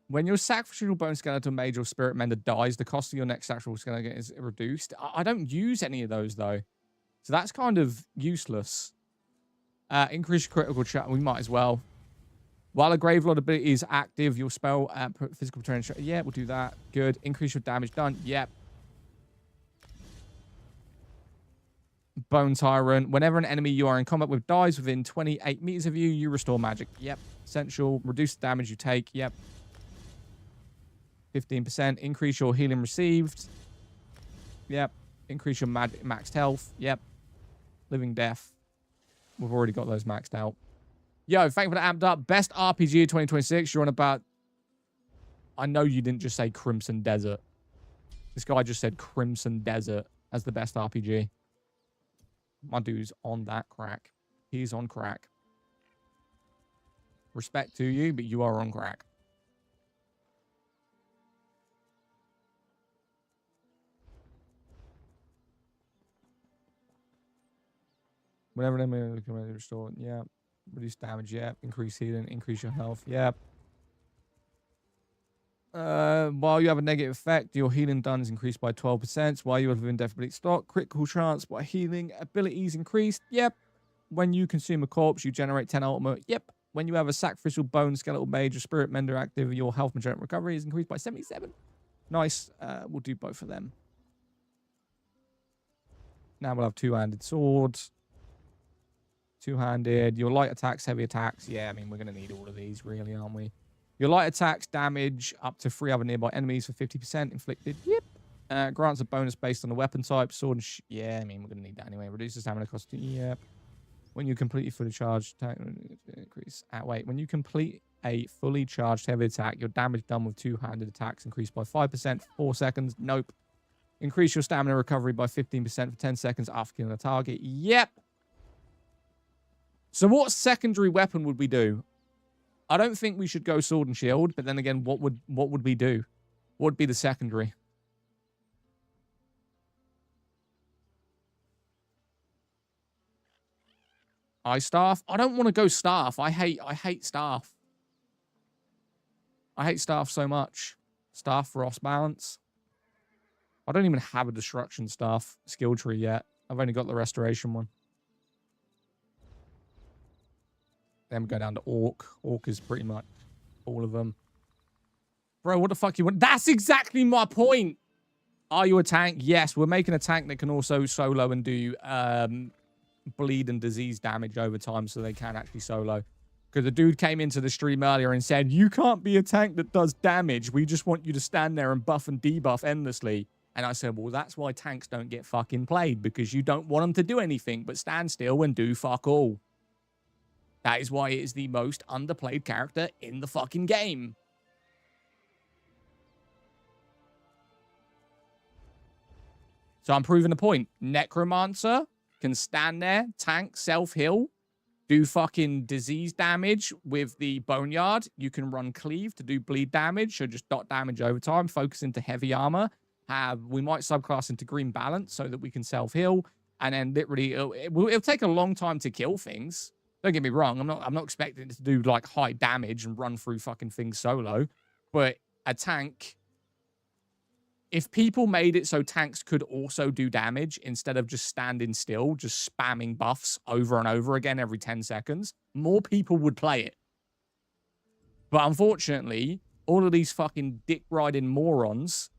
When your sacrificial bone skeleton mage or spirit mender dies, the cost of your next sacrificial skeleton is reduced. I don't use any of those, though. So that's kind of useless. Increase your critical chance. We might as well. While a Gravelord ability is active, your spell physical potential. Yeah, we'll do that. Good. Increase your damage done. Yep. Bone Tyrant. Whenever an enemy you are in combat with dies within 28 meters of you, you restore magic. Yep. Essential. Reduce the damage you take. Yep. 15%. Increase your healing received. Yep. Increase your maxed health. Yep. Living Death. We've already got those maxed out. Yo, thank you for the amped up. Best RPG of 2026. You're on about... I know you didn't just say Crimson Desert. This guy just said Crimson Desert as the best RPG. My dude's on that crack. He's on crack. Respect to you, but you are on crack. Whenever they move, restore. Yeah. Reduce damage. Yeah. Increase healing. Increase your health. Yeah. While you have a negative effect, your healing done is increased by 12%. While you have within death ability stock, critical chance by healing abilities increased. Yep. When you consume a corpse, you generate 10 ultimate. Yep. When you have a sacrificial bone, skeletal mage, or spirit mender active, your health and recovery is increased by 77. Nice. We'll do both of them. Now we'll have two-handed swords. Two-handed. Your light attacks, heavy attacks. Yeah, I mean, we're going to need all of these, really, aren't we? Your light attacks damage up to 3 other nearby enemies for 50% inflicted. Yep. Grants a bonus based on the weapon type. Sword and yeah, I mean, we're going to need that anyway. Reduces stamina cost. Yep. When you completely fully charged attack, increase. Wait. When you complete a fully charged heavy attack, your damage done with two-handed attacks increased by 5% for 4 seconds. Nope. Increase your stamina recovery by 15% for 10 seconds after killing a target. Yep. So what secondary weapon would we do? I don't think we should go sword and shield, but then again, what would we do? What would be the secondary? Ice staff? I don't want to go staff. I hate staff. I hate staff so much. Staff frost balance. I don't even have a destruction staff skill tree yet. I've only got the restoration one. Then we go down to Orc. Orc is pretty much all of them. Bro, what the fuck you want? That's exactly my point. Are you a tank? Yes, we're making a tank that can also solo and do bleed and disease damage over time, so they can actually solo. Because the dude came into the stream earlier and said, you can't be a tank that does damage. We just want you to stand there and buff and debuff endlessly. And I said, well, that's why tanks don't get fucking played, because you don't want them to do anything but stand still and do fuck all. That is why it is the most underplayed character in the fucking game. So I'm proving a point. Necromancer can stand there, tank, self-heal, do fucking disease damage with the Boneyard. You can run cleave to do bleed damage, so just dot damage over time, focus into heavy armor. We might subclass into green balance so that we can self-heal. And then literally, it'll take a long time to kill things. Don't get me wrong. I'm not expecting it to do like high damage and run through fucking things solo. But a tank, if people made it so tanks could also do damage instead of just standing still, just spamming buffs over and over again every 10 seconds, more people would play it. But unfortunately, all of these fucking dick-riding morons,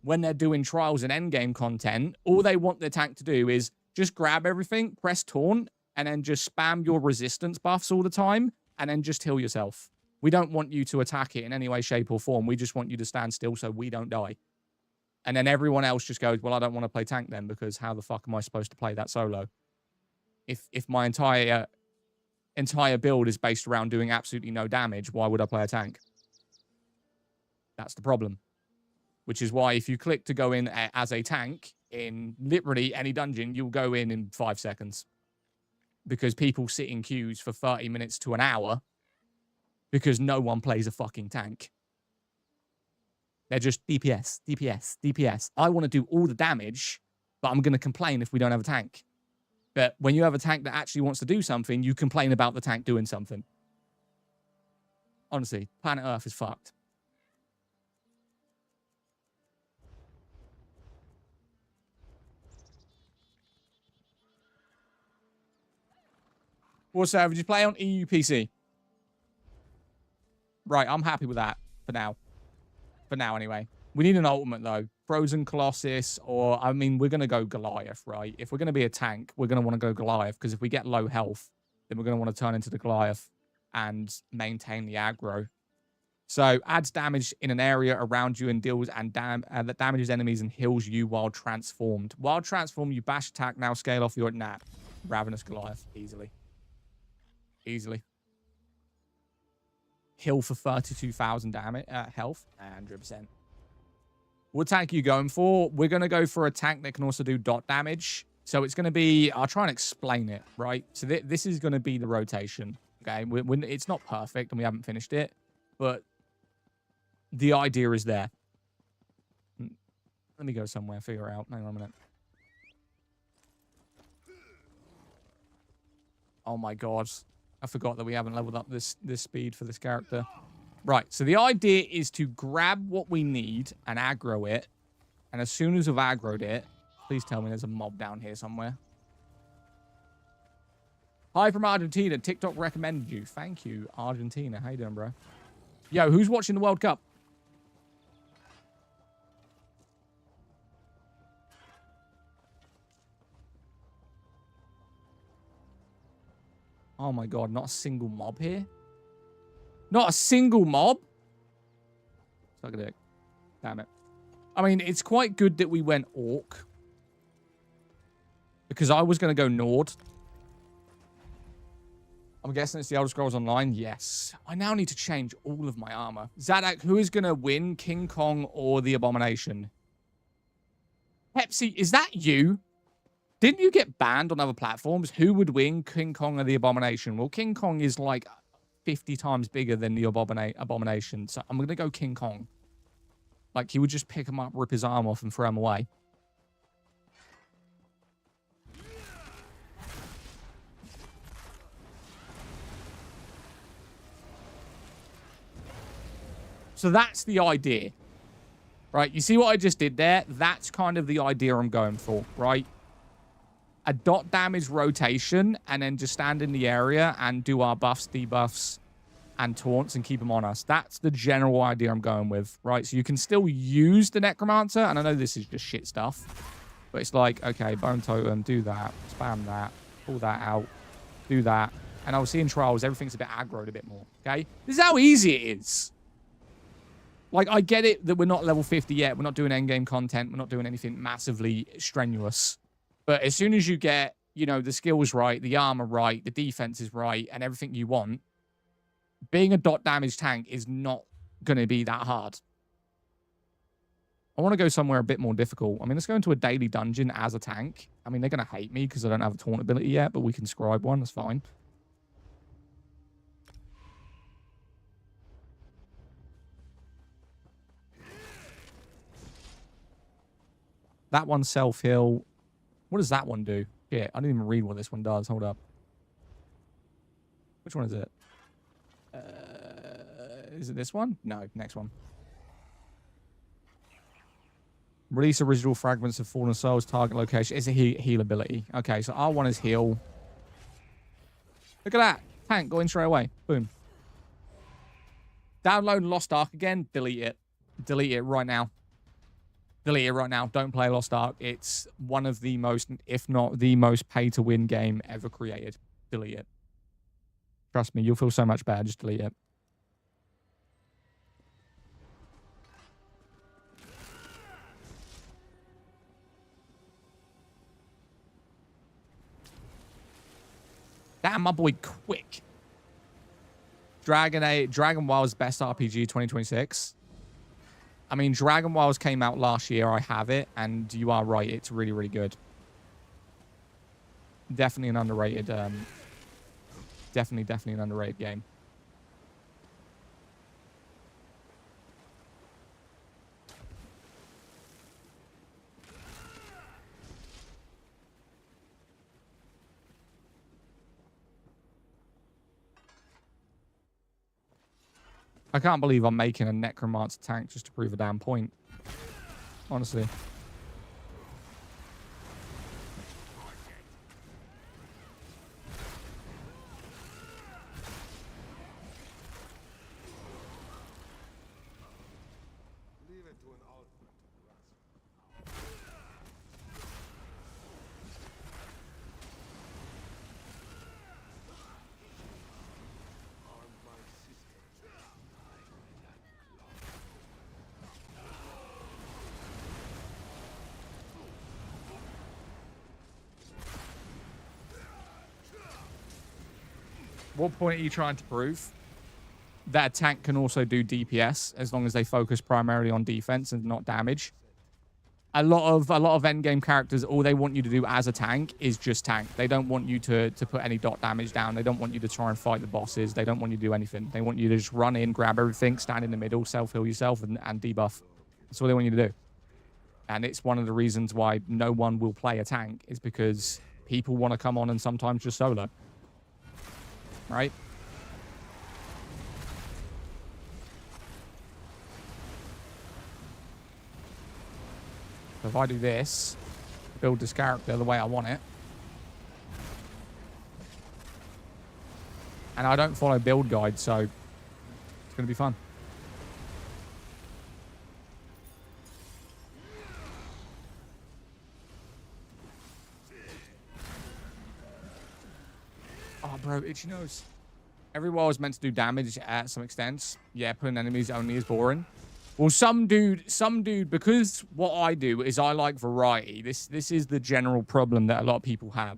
when they're doing trials and endgame content, all they want their tank to do is just grab everything, press taunt, and then just spam your resistance buffs all the time, and then just heal yourself. We don't want you to attack it in any way, shape, or form. We just want you to stand still so we don't die. And then everyone else just goes, well, I don't want to play tank then, because how the fuck am I supposed to play that solo? If my entire build is based around doing absolutely no damage, why would I play a tank? That's the problem. Which is why if you click to go in as a tank in literally any dungeon, you'll go in 5 seconds. Because people sit in queues for 30 minutes to an hour because no one plays a fucking tank. They're just DPS, DPS, DPS. I want to do all the damage, but I'm going to complain if we don't have a tank. But when you have a tank that actually wants to do something, you complain about the tank doing something. Honestly, planet Earth is fucked. Also, would you play on EU PC? Right, I'm happy with that for now. For now, anyway. We need an ultimate, though. Frozen Colossus, or, I mean, we're going to go Goliath, right? If we're going to be a tank, we're going to want to go Goliath, because if we get low health, then we're going to want to turn into the Goliath and maintain the aggro. So, adds damage in an area around you and deals that damages enemies and heals you while transformed. While transformed, you bash attack, now scale off your nap. Ravenous Goliath, easily. Easily. Heal for 32,000 damage, health, 100%. What tank are you going for? We're going to go for a tank that can also do dot damage. So it's going to be, I'll try and explain it, right? So this is going to be the rotation, okay? It's not perfect and we haven't finished it, but the idea is there. Let me go somewhere, figure it out. Hang on a minute. Oh my God. I forgot that we haven't leveled up this speed for this character. Right, so the idea is to grab what we need and aggro it. And as soon as we've aggroed it, please tell me there's a mob down here somewhere. Hi from Argentina. TikTok recommended you. Thank you, Argentina. How you doing, bro? Yo, who's watching the World Cup? Oh my God, not a single mob here? Not a single mob? Suck a dick. Damn it. I mean, it's quite good that we went Orc. Because I was going to go Nord. I'm guessing it's the Elder Scrolls Online. Yes. I now need to change all of my armor. Zadak, who is going to win? King Kong or the Abomination? Pepsi, is that you? Didn't you get banned on other platforms? Who would win, King Kong or the Abomination? Well, King Kong is like 50 times bigger than the Abomination. So I'm going to go King Kong. Like, he would just pick him up, rip his arm off, and throw him away. So that's the idea, right? You see what I just did there? That's kind of the idea I'm going for, right? A dot damage rotation, and then just stand in the area and do our buffs, debuffs, and taunts and keep them on us. That's the general idea I'm going with, right? So you can still use the Necromancer, and I know this is just shit stuff, but it's like, okay, Bone Totem, do that, spam that, pull that out, do that. And obviously in Trials, everything's a bit aggroed a bit more, okay? This is how easy it is. Like, I get it that we're not level 50 yet. We're not doing endgame content. We're not doing anything massively strenuous. But as soon as you get, you know, the skills right, the armor right, the defense is right, and everything you want, being a dot damage tank is not going to be that hard. I want to go somewhere a bit more difficult. I mean, let's go into a daily dungeon as a tank. I mean, they're going to hate me because I don't have a taunt ability yet, but we can scribe one. That's fine. That one's self-heal. What does that one do? Yeah, I didn't even read what this one does. Hold up. Which one is it? Is it this one? No, next one. Release original fragments of fallen souls. Target location. It's a heal ability. Okay, so R1 is heal. Look at that. Tank going straight away. Boom. Download Lost Ark again. Delete it. Delete it right now. Delete it right now. Don't play Lost Ark. It's one of the most, if not the most pay-to-win game ever created. Delete it. Trust me, you'll feel so much better. Just delete it. Damn, my boy, quick. Dragon Wild's best RPG 2026. I mean, Dragon Wilds came out last year. I have it, and you are right. It's really, really good. Definitely an underrated, definitely an underrated game. I can't believe I'm making a Necromancer tank just to prove a damn point. Honestly. What point are you trying to prove? That a tank can also do DPS as long as they focus primarily on defense and not damage. A lot of endgame characters, all they want you to do as a tank is just tank. They don't want you to put any dot damage down. They don't want you to try and fight the bosses. They don't want you to do anything. They want you to just run in, grab everything, stand in the middle, self-heal yourself, and debuff. That's all they want you to do. And it's one of the reasons why no one will play a tank, is because people want to come on and sometimes just solo. Right? So if I do this, build this character the way I want it, and I don't follow build guides, so it's going to be fun. Oh, bro, itchy nose. Every wall is meant to do damage at some extent. Yeah, putting enemies only is boring. Well, some dude, because what I do is I like variety. This is the general problem that a lot of people have.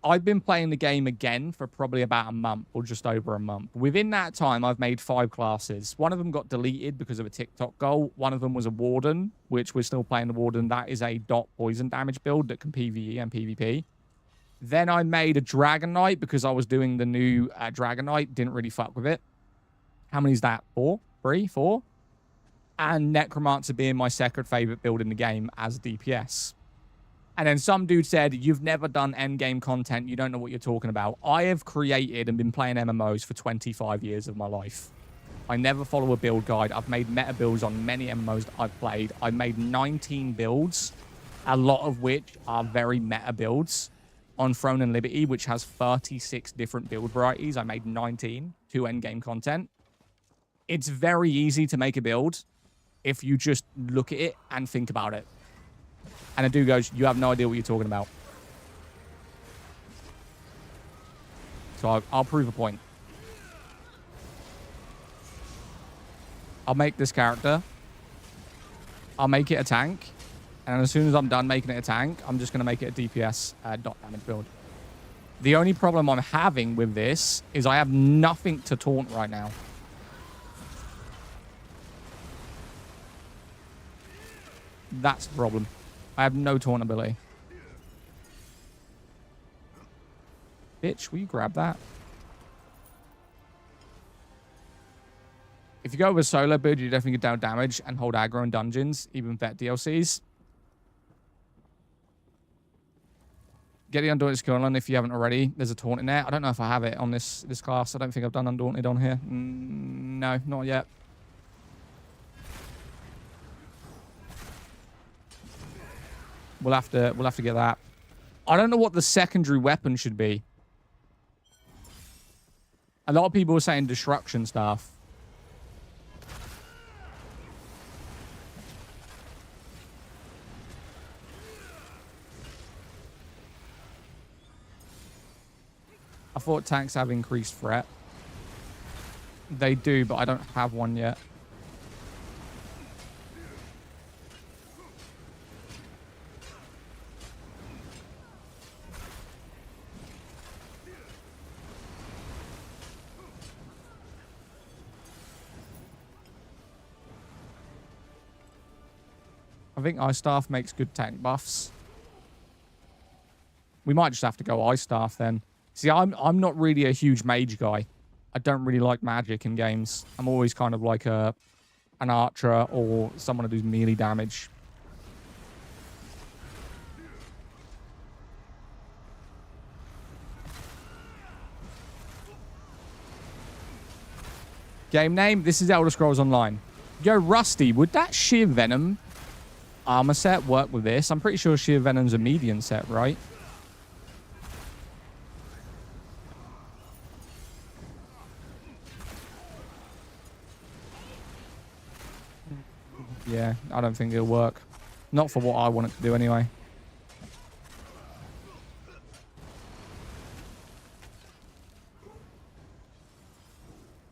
I've been playing the game again for probably about a month or just over a month. Within that time, I've made 5 classes. One of them got deleted because of a TikTok goal. One of them was a Warden, which we're still playing the Warden. That is a dot poison damage build that can PvE and PvP. Then I made a Dragon Knight because I was doing the new Dragon Knight. Didn't really fuck with it. How many is that? 4? 3? 4? And Necromancer being my second favorite build in the game as DPS. And then some dude said, you've never done endgame content. You don't know what you're talking about. I have created and been playing MMOs for 25 years of my life. I never follow a build guide. I've made meta builds on many MMOs that I've played. I've made 19 builds, a lot of which are very meta builds. On Throne and Liberty, which has 36 different build varieties, I made 19 to endgame content. It's very easy to make a build if you just look at it and think about it. And a dude goes, you have no idea what you're talking about. So I'll prove a point. I'll make this character. I'll make it a tank. And as soon as I'm done making it a tank, I'm just going to make it a DPS dot damage build. The only problem I'm having with this is I have nothing to taunt right now. That's the problem. I have no taunt ability. Bitch, will you grab that? If you go with a solo build, you definitely get down damage and hold aggro in dungeons, even vet DLCs. Get the Undaunted skill on if you haven't already. There's a taunt in there. I don't know if I have it on this class. I don't think I've done Undaunted on here. No, not yet. We'll have to get that. I don't know what the secondary weapon should be. A lot of people are saying destruction stuff. I thought tanks have increased threat. They do, but I don't have one yet. I think Ice Staff makes good tank buffs. We might just have to go Ice Staff then. See, I'm not really a huge mage guy. I don't really like magic in games. I'm always kind of like an archer or someone who does melee damage. Game name, this is Elder Scrolls Online. Yo, Rusty, would that Sheer Venom armor set work with this? I'm pretty sure Sheer Venom's a median set, right? Yeah, I don't think it'll work. Not for what I want it to do anyway.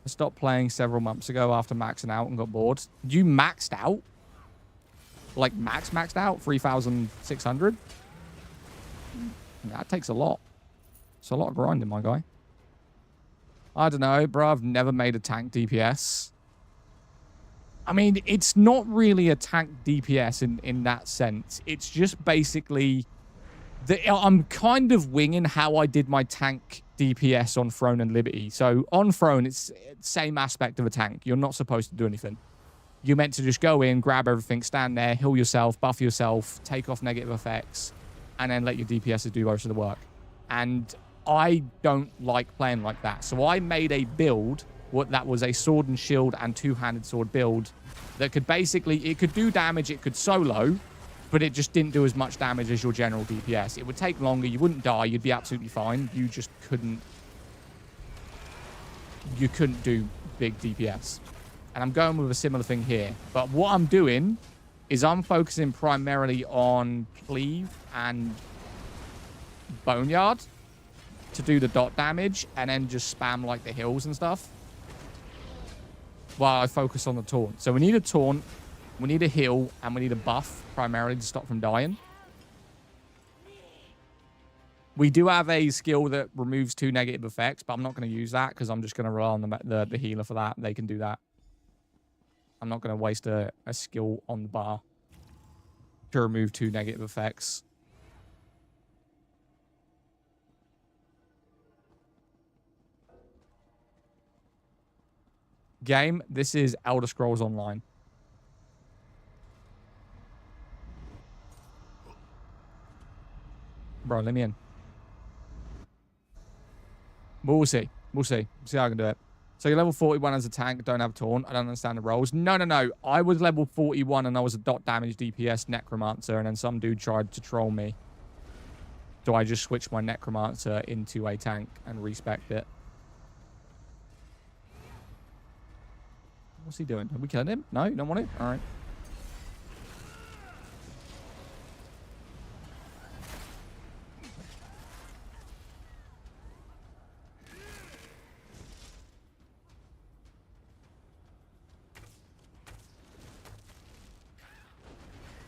I stopped playing several months ago after maxing out and got bored. You maxed out? Like maxed out? 3,600? That takes a lot. It's a lot of grinding, my guy. I don't know, bro. I've never made a tank DPS. I mean, it's not really a tank DPS in that sense. It's just basically... I'm kind of winging how I did my tank DPS on Throne and Liberty. So on Throne, it's the same aspect of a tank. You're not supposed to do anything. You're meant to just go in, grab everything, stand there, heal yourself, buff yourself, take off negative effects, and then let your DPSs do most of the work. And I don't like playing like that. So I made a build that was a sword and shield and two-handed sword build that could basically, it could do damage, it could solo, but it just didn't do as much damage as your general DPS. It would take longer, you wouldn't die, you'd be absolutely fine. You just couldn't do big DPS. And I'm going with a similar thing here. But what I'm doing is I'm focusing primarily on Cleave and Boneyard to do the dot damage and then just spam like the heals and stuff while I focus on the taunt. So we need a taunt, we need a heal, and we need a buff primarily to stop from dying. We do have a skill that removes 2 negative effects, but I'm not going to use that because I'm just going to rely on the healer for that. They can do that. I'm not going to waste a skill on the bar to remove 2 negative effects. Game, this is Elder Scrolls Online. Bro, let me in. But we'll see. We'll see. See how I can do it. So you're level 41 as a tank, don't have taunt. I don't understand the roles. No, no, no. I was level 41 and I was a dot damage DPS necromancer, and then some dude tried to troll me. So I just switched my necromancer into a tank and respec'd it. What's he doing? Are we killing him? No, you don't want to? All right.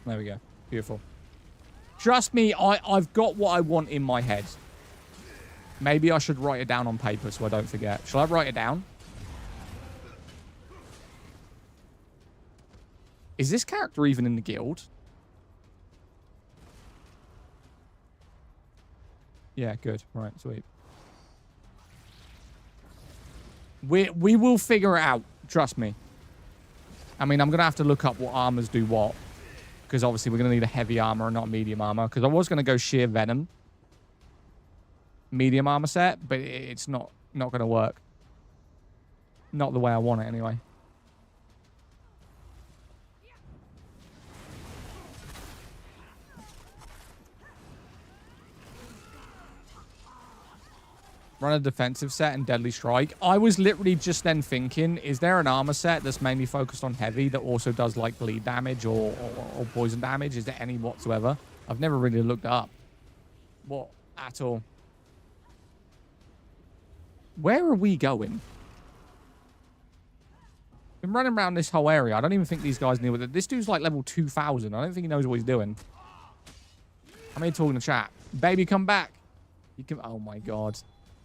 There we go. Beautiful. Trust me, I've got what I want in my head. Maybe I should write it down on paper so I don't forget. Shall I write it down? Is this character even in the guild? Yeah, good. Right, sweet. We will figure it out. Trust me. I mean, I'm going to have to look up what armors do what. Because obviously we're going to need a heavy armor and not a medium armor. Because I was going to go sheer venom. Medium armor set. But it's not going to work. Not the way I want it anyway. Run a defensive set and deadly strike. I was literally just then thinking, is there an armor set that's mainly focused on heavy that also does like bleed damage or poison damage? Is there any whatsoever? I've never really looked up. What? At all. Where are we going? Been running around this whole area. I don't even think these guys knew it. This dude's like level 2000. I don't think he knows what he's doing. I'm here talking to chat. Baby, come back. You can. Oh my god.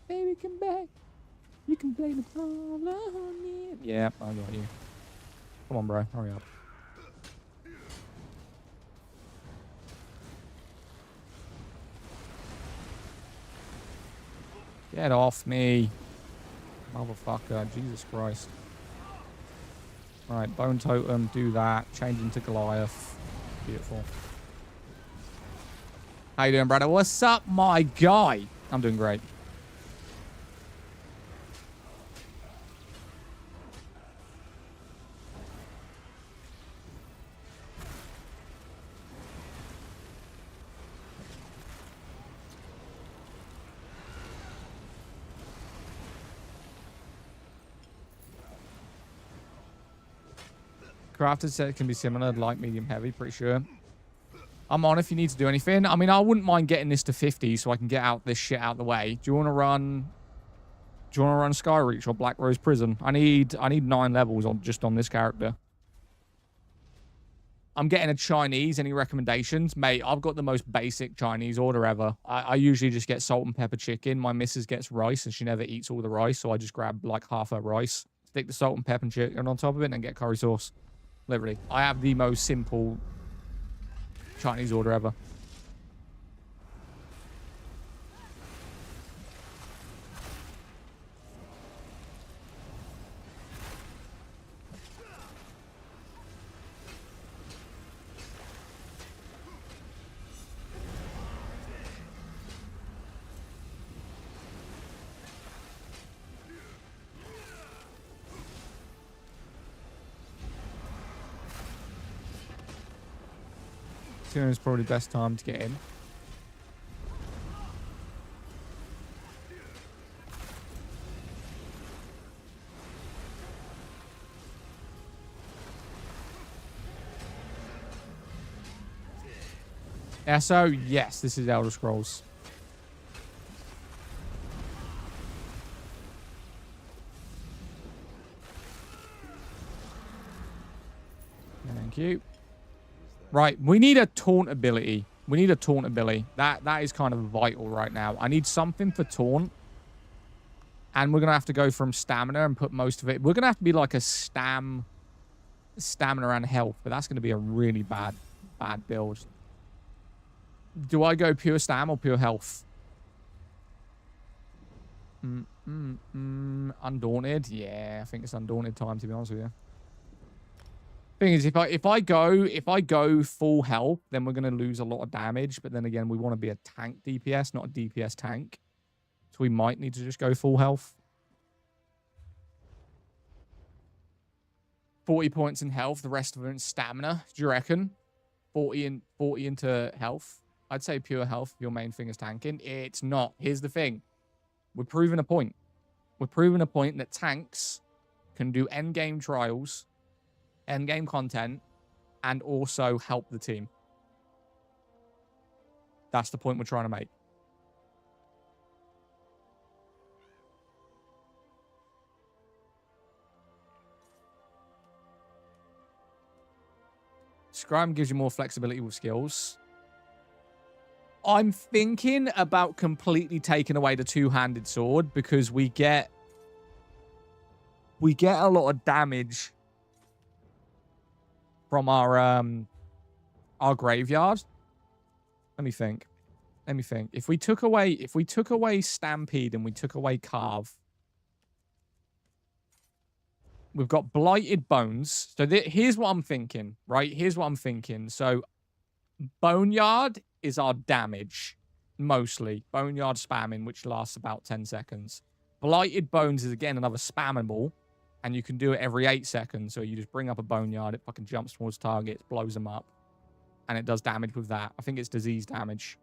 Baby, come back. You can blame it all on me. Yeah, I got you. Come on, bro. Hurry up. Get off me. Motherfucker. Jesus Christ. Alright, Bone Totem. Do that. Change into Goliath. Beautiful. How you doing, brother? What's up, my guy? I'm doing great. Crafted set can be similar, light, medium, heavy, pretty sure. I'm on if you need to do anything. I mean, I wouldn't mind getting this to 50 so I can get out this shit out the way. Do you want to run Skyreach or Black Rose Prison? I need 9 levels just on this character. I'm getting a Chinese. Any recommendations? Mate, I've got the most basic Chinese order ever. I usually just get salt and pepper chicken. My missus gets rice and she never eats all the rice, so I just grab like half her rice, stick the salt and pepper chicken on top of it, and get curry sauce. Literally. I have the most simple Chinese order ever. Is probably the best time to get in. Yeah, so yes, this is Elder Scrolls. Thank you. Right, we need a taunt ability. We need a taunt ability. That is kind of vital right now. I need something for taunt. And we're going to have to go from stamina and put most of it. We're going to have to be like a stamina and health. But that's going to be a really bad build. Do I go pure stam or pure health? Undaunted? Yeah, I think it's undaunted time, to be honest with you. Thing is, if I go full health, then we're going to lose a lot of damage. But then again, we want to be a tank DPS, not a DPS tank. So we might need to just go full health. 40 points in health, the rest of it in stamina. Do you reckon? 40 into health. I'd say pure health if your main thing is tanking. It's not. Here's the thing. We're proving a point. We're proving a point that tanks can do endgame trials, endgame content, and also help the team. That's the point we're trying to make. Scrim gives you more flexibility with skills. I'm thinking about completely taking away the two-handed sword because we get a lot of damage from our graveyard. Let me think. If we took away Stampede and we took away Carve, we've got Blighted Bones. So here's what I'm thinking, right? Here's what I'm thinking. So Boneyard is our damage, mostly. Boneyard spamming, which lasts about 10 seconds. Blighted Bones is, again, another spammable, and you can do it every 8 seconds. So you just bring up a Boneyard, it fucking jumps towards targets, blows them up, and it does damage with that. I think it's disease damage.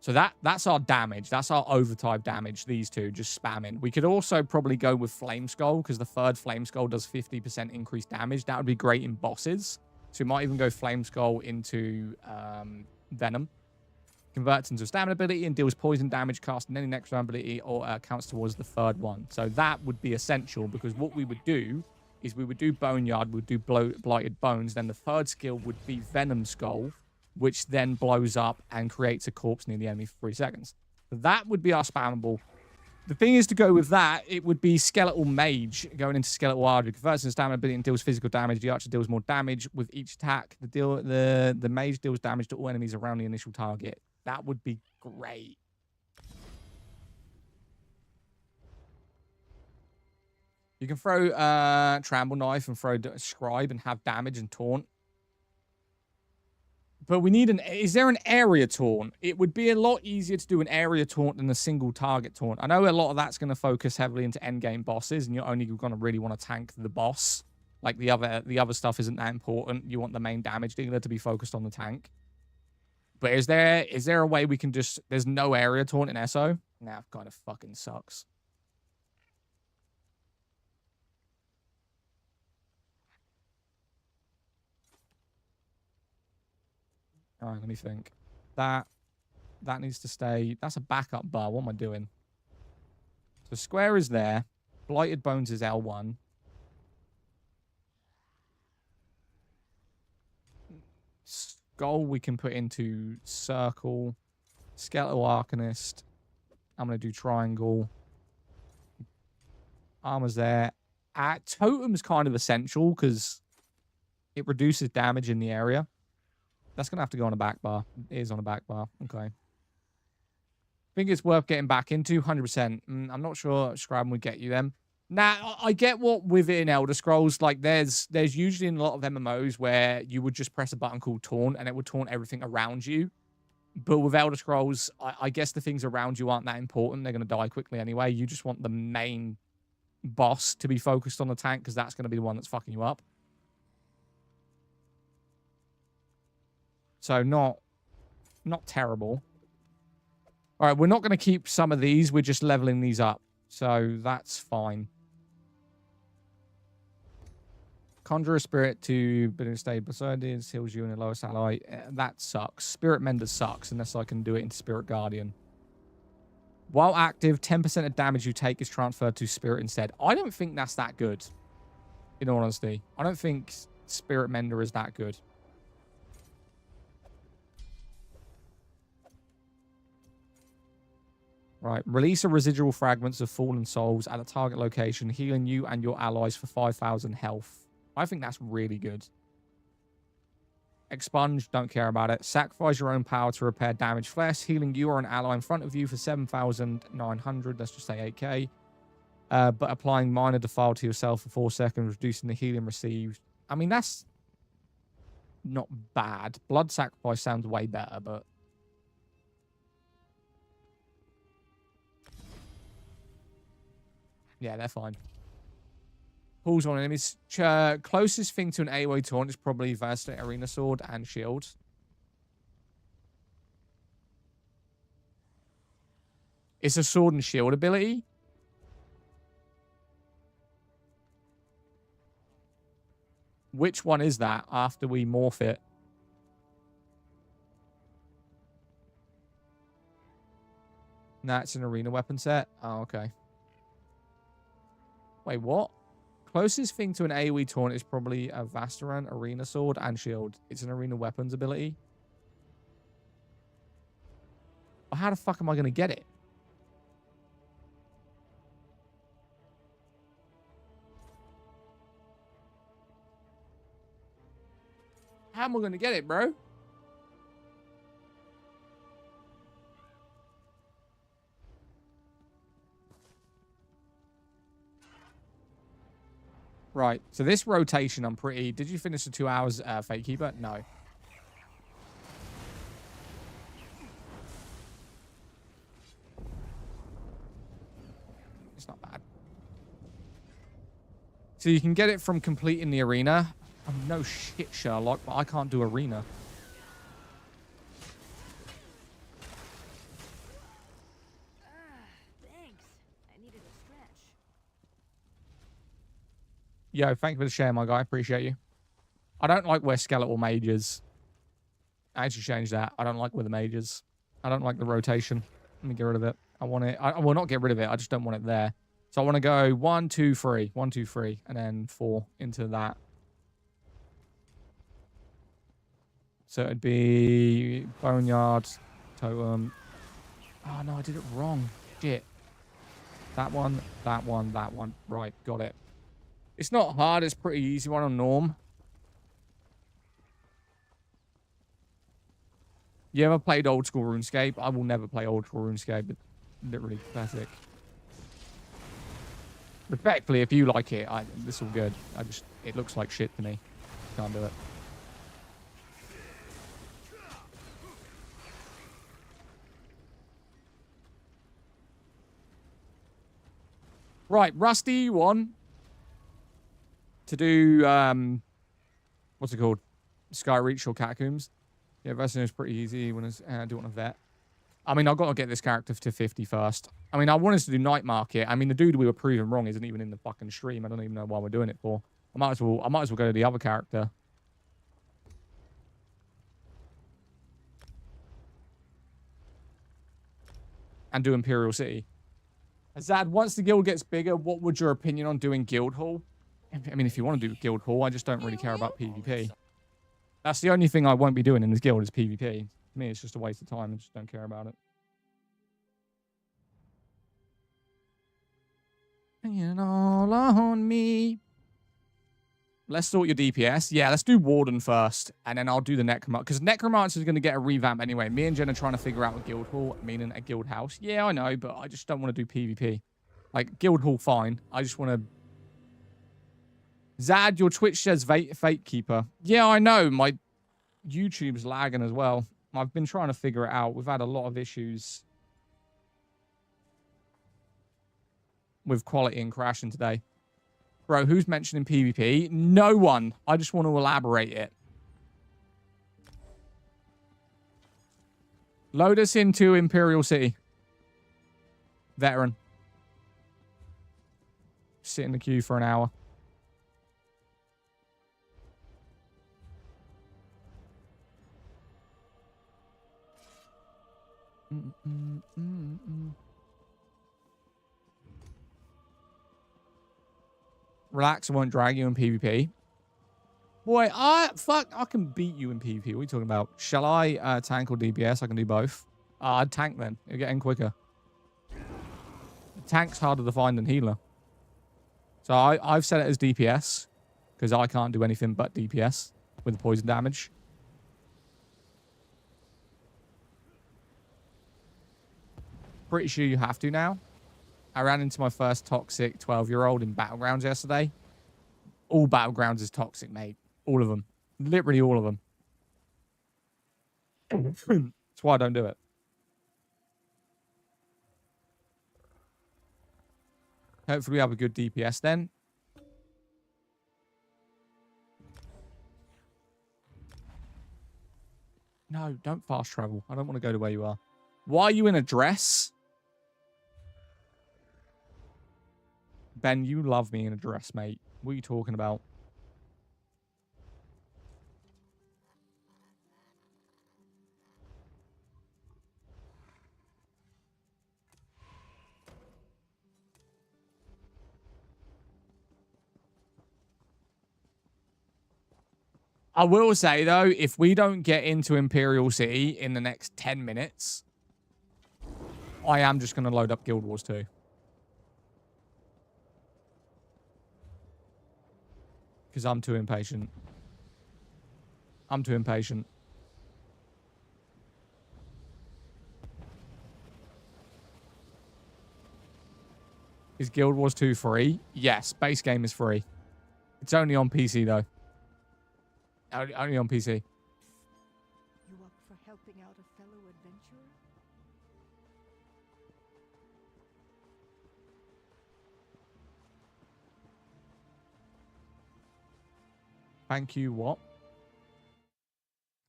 So that's our damage. That's our overtime damage, these two, just spamming. We could also probably go with Flame Skull, because the third Flame Skull does 50% increased damage. That would be great in bosses. So we might even go Flame Skull into Venom. Converts into a stamina ability and deals poison damage cast in any next round ability or counts towards the third one. So that would be essential, because what we would do is we would do Boneyard, we'd do Blighted Bones, then the third skill would be Venom Skull, which then blows up and creates a corpse near the enemy for 3 seconds. So that would be our spammable. The thing is, to go with that, it would be Skeletal Mage going into Skeletal Archer. Converts into stamina ability and deals physical damage. The Archer deals more damage with each attack. The Mage deals damage to all enemies around the initial target. That would be great. You can throw Trample Knife and throw Scribe and have damage and taunt. But we need is there an area taunt? It would be a lot easier to do an area taunt than a single target taunt. I know a lot of that's going to focus heavily into endgame bosses, and you're only going to really want to tank the boss. Like the other stuff isn't that important. You want the main damage dealer to be focused on the tank. But is there a way we can just... There's no area taunt in SO? Nah, kind of fucking sucks. All right, let me think. That needs to stay. That's a backup bar. What am I doing? So square is there. Blighted Bones is L1. Skull we can put into circle. Skeletal Arcanist. I'm going to do triangle. Armor's there. Totem's kind of essential because it reduces damage in the area. That's going to have to go on a back bar. It is on a back bar. Okay. Think it's worth getting back into? 100%. I'm not sure Scram would get you them. Nah, I get what with it in Elder Scrolls. Like, there's usually in a lot of MMOs where you would just press a button called Taunt and it would taunt everything around you. But with Elder Scrolls, I guess the things around you aren't that important. They're going to die quickly anyway. You just want the main boss to be focused on the tank because that's going to be the one that's fucking you up. So not terrible. All right, we're not going to keep some of these. We're just leveling these up. So that's fine. Conjure a spirit to Bitter State Beside heals you in the lowest ally. That sucks. Spirit Mender sucks unless I can do it into Spirit Guardian. While active, 10% of damage you take is transferred to Spirit instead. I don't think that's that good. In all honesty. I don't think Spirit Mender is that good. Right. Release a residual fragments of fallen souls at a target location, healing you and your allies for 5,000 health. I think that's really good. Expunge, don't care about it. Sacrifice your own power to repair damaged flesh, healing you or an ally in front of you for 7,900. Let's just say 8k. But applying minor defile to yourself for 4 seconds, reducing the healing received. I mean, that's not bad. Blood sacrifice sounds way better, but... yeah, they're fine. Pulls on enemies. Closest thing to an AoE taunt is probably Versatile Arena Sword and Shield. It's a sword and shield ability. Which one is that after we morph it? Nah, it's an arena weapon set. Oh, okay. Wait, what? Closest thing to an AoE taunt is probably a Vastaran Arena Sword and Shield. It's an arena weapons ability. Well, how the fuck am I going to get it? How am I going to get it, bro? Right, so this rotation, I'm pretty... Did you finish the 2 hours, Fate Keeper? No. It's not bad. So you can get it from completing the arena. Oh, no shit, Sherlock, but I can't do arena. Thanks. I needed a stretch. Yo, thank you for the share, my guy. Appreciate you. I don't like where Skeletal Mage is. I actually changed that. I don't like where the Mage is. I don't like the rotation. Let me get rid of it. I want it... I will not get rid of it. I just don't want it there. So I want to go 1, 2, 3. 1, 2, 3. And then 4 into that. So it'd be Boneyard, Totem. Oh, no, I did it wrong. Shit. That one, that one, that one. Right, got it. It's not hard. It's pretty easy one on Norm. You ever played old school RuneScape? I will never play old school RuneScape. It's literally pathetic. Respectfully, if you like it, this is all good. It looks like shit to me. Can't do it. Right, Rusty won. To do, what's it called? Skyreach or Catacombs. Yeah, Vesino is pretty easy when I do want a vet. I mean, I've got to get this character to 50 first. I mean, I wanted to do Night Market. I mean, the dude we were proving wrong isn't even in the fucking stream. I don't even know why we're doing it for. I might as well go to the other character. And do Imperial City. Azad, once the guild gets bigger, what would your opinion on doing Guildhall? I mean, if you want to do Guildhall, I just don't really care about PvP. That's the only thing I won't be doing in this guild is PvP. To me, it's just a waste of time. I just don't care about it. Hanging all on me. Let's sort your DPS. Yeah, let's do Warden first. And then I'll do the Necromancer. Because Necromancer is going to get a revamp anyway. Me and Jen are trying to figure out a Guildhall, meaning a guild house. Yeah, I know, but I just don't want to do PvP. Like, Guildhall, fine. I just want to... Zad, your Twitch says Fate Keeper. Yeah, I know. My YouTube's lagging as well. I've been trying to figure it out. We've had a lot of issues with quality and crashing today. Bro, who's mentioning PvP? No one. I just want to elaborate it. Load us into Imperial City. Veteran. Sit in the queue for an hour. Relax, I won't drag you in PvP. Boy, I can beat you in PvP. What are you talking about? Shall I tank or DPS? I can do both. I'd tank then. You're getting quicker. tank's harder to find than healer. So I've set it as DPS because I can't do anything but DPS with poison damage. Pretty sure you have to now. I ran into my first toxic 12-year-old in Battlegrounds yesterday. All Battlegrounds is toxic, mate. All of them. Literally all of them. That's why I don't do it. Hopefully we have a good DPS then. No, don't fast travel. I don't want to go to where you are. Why are you in a dress? Ben, you love me in a dress, mate. What are you talking about? I will say, though, if we don't get into Imperial City in the next 10 minutes, I am just going to load up Guild Wars 2. Because I'm too impatient. I'm too impatient. Is Guild Wars 2 free? Yes, base game is free. It's only on PC, though. Only on PC. You up for helping out a fellow adventurer? Thank you, what?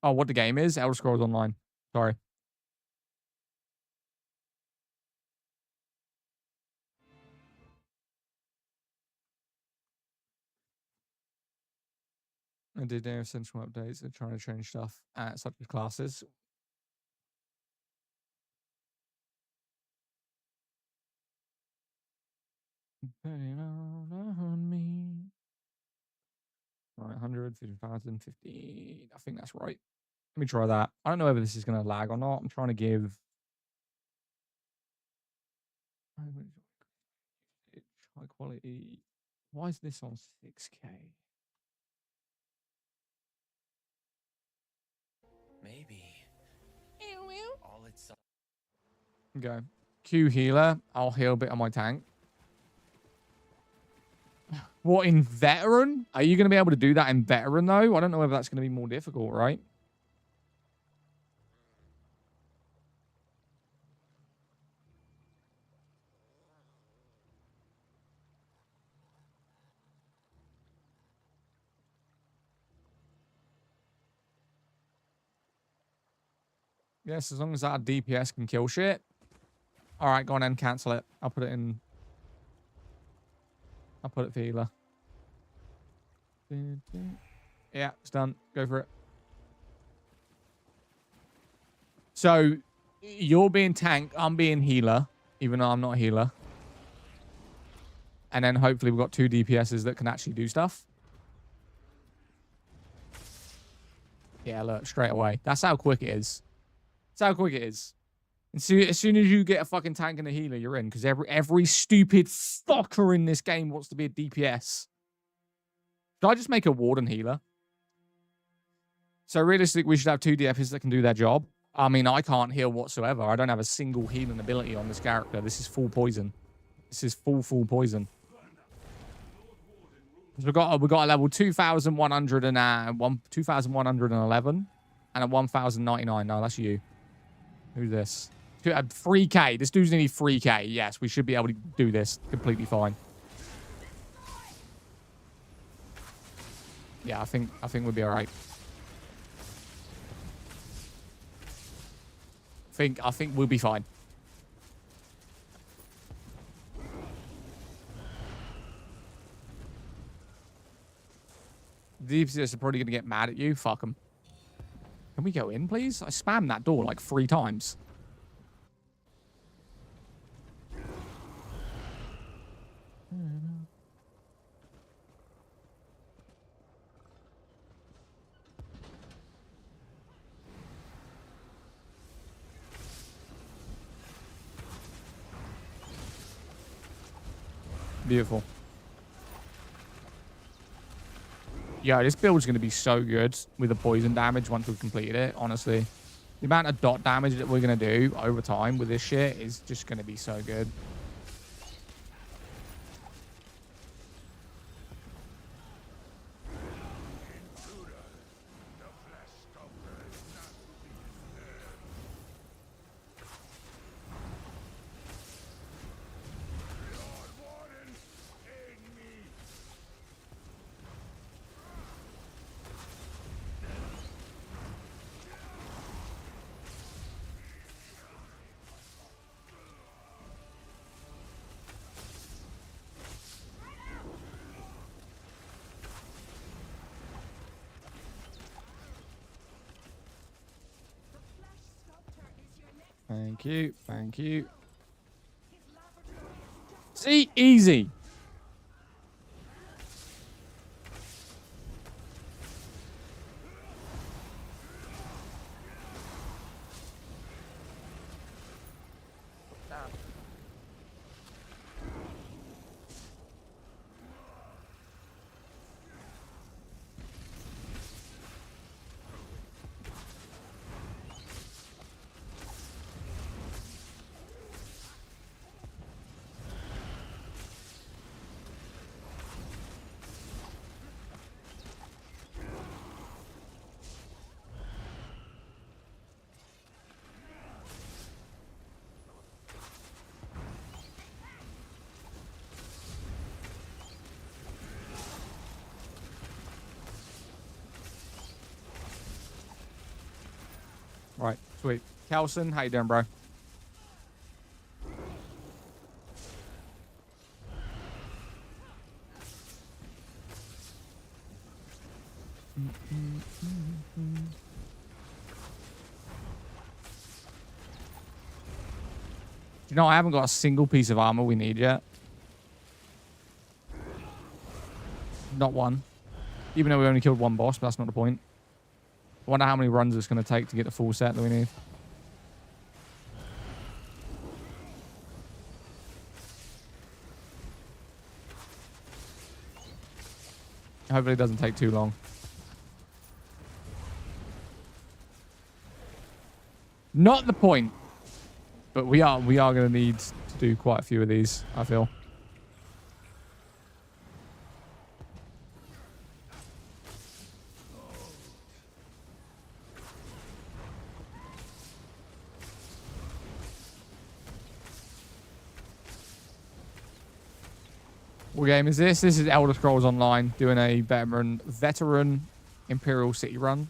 Oh, what the game is? Elder Scrolls Online. Sorry. I did their essential updates. They're trying to change stuff, such as classes. On me. Right, 100, 50,000, 15. I think that's right. Let me try that. I don't know whether this is going to lag or not. I'm trying to give... high quality. Why is this on 6K? Maybe. All it's Okay. Q healer. I'll heal a bit on my tank. What, in veteran? Are you going to be able to do that in veteran, though? I don't know whether that's going to be more difficult, right? Yes, as long as that DPS can kill shit. All right, go on and cancel it. I'll put it in. I'll put it for healer. Yeah, it's done. Go for it. So, you're being tank. I'm being healer, even though I'm not a healer. And then hopefully we've got 2 DPSs that can actually do stuff. Yeah, look, straight away. That's how quick it is. That's how quick it is. And so, as soon as you get a fucking tank and a healer, you're in. Because every stupid fucker in this game wants to be a DPS. Should I just make a warden healer? So realistically, we should have 2 DPS that can do their job. I mean, I can't heal whatsoever. I don't have a single healing ability on this character. This is full poison. This is full poison. So we got a level 2,111 and a 1,099. No, that's you. Who's this? 3K. This dude's nearly 3K. Yes, we should be able to do this completely fine. Yeah, I think we'll be all right. I think we'll be fine. The DPS are probably going to get mad at you. Fuck them. Can we go in, please? I spammed that door like 3 times. Beautiful. Yeah, this build's going to be so good with the poison damage once we've completed it, honestly. The amount of dot damage that we're going to do over time with this shit is just going to be so good. Thank you. Thank you. See? Easy. Right, sweet. Kelson, how you doing, bro? You know, I haven't got a single piece of armor we need yet. Not one. Even though we only killed one boss, but that's not the point. I wonder how many runs it's going to take to get the full set that we need. Hopefully it doesn't take too long. Not the point. But we are going to need to do quite a few of these, I feel. What game is this? This is Elder Scrolls Online, doing a veteran Imperial City run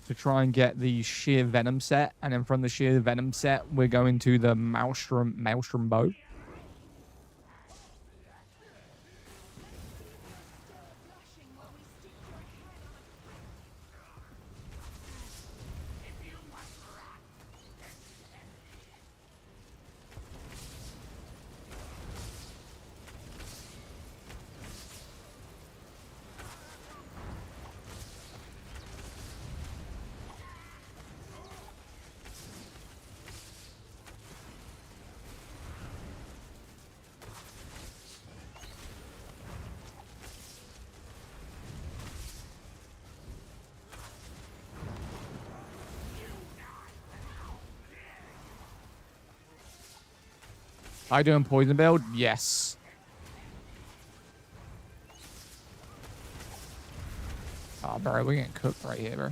to try and get the Sheer Venom set. And then from the Sheer Venom set, we're going to the Maelstrom bow. Are you doing poison build? Yes. Oh, bro, we're getting cooked right here, bro.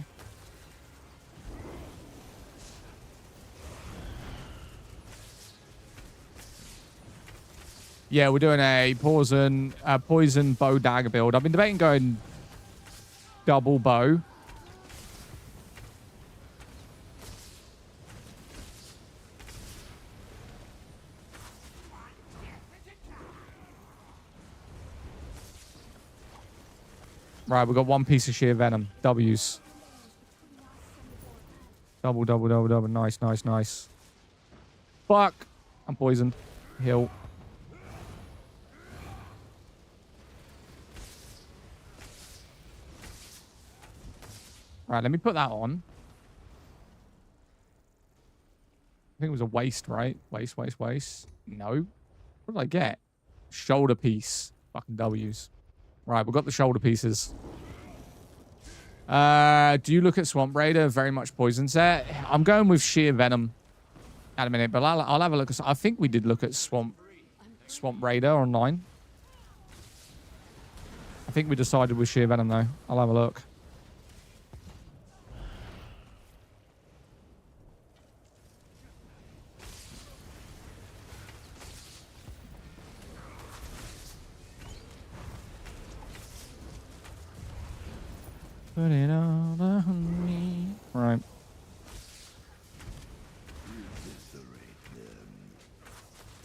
Yeah, we're doing a poison bow dagger build. I've been debating going double bow. Right, we've got one piece of sheer venom. W's. Double, double, double, double. Nice, nice, nice. Fuck. I'm poisoned. Heal. Right, let me put that on. I think it was a waste, right? Waste, waste, waste. No. What did I get? Shoulder piece. Fucking W's. Right, we've got the shoulder pieces. Do you look at Swamp Raider? Very much poison set. I'm going with Sheer Venom at a minute, but I'll have a look. I think we did look at Swamp Raider online. I think we decided with Sheer Venom, though. I'll have a look. Put it all on me. Right.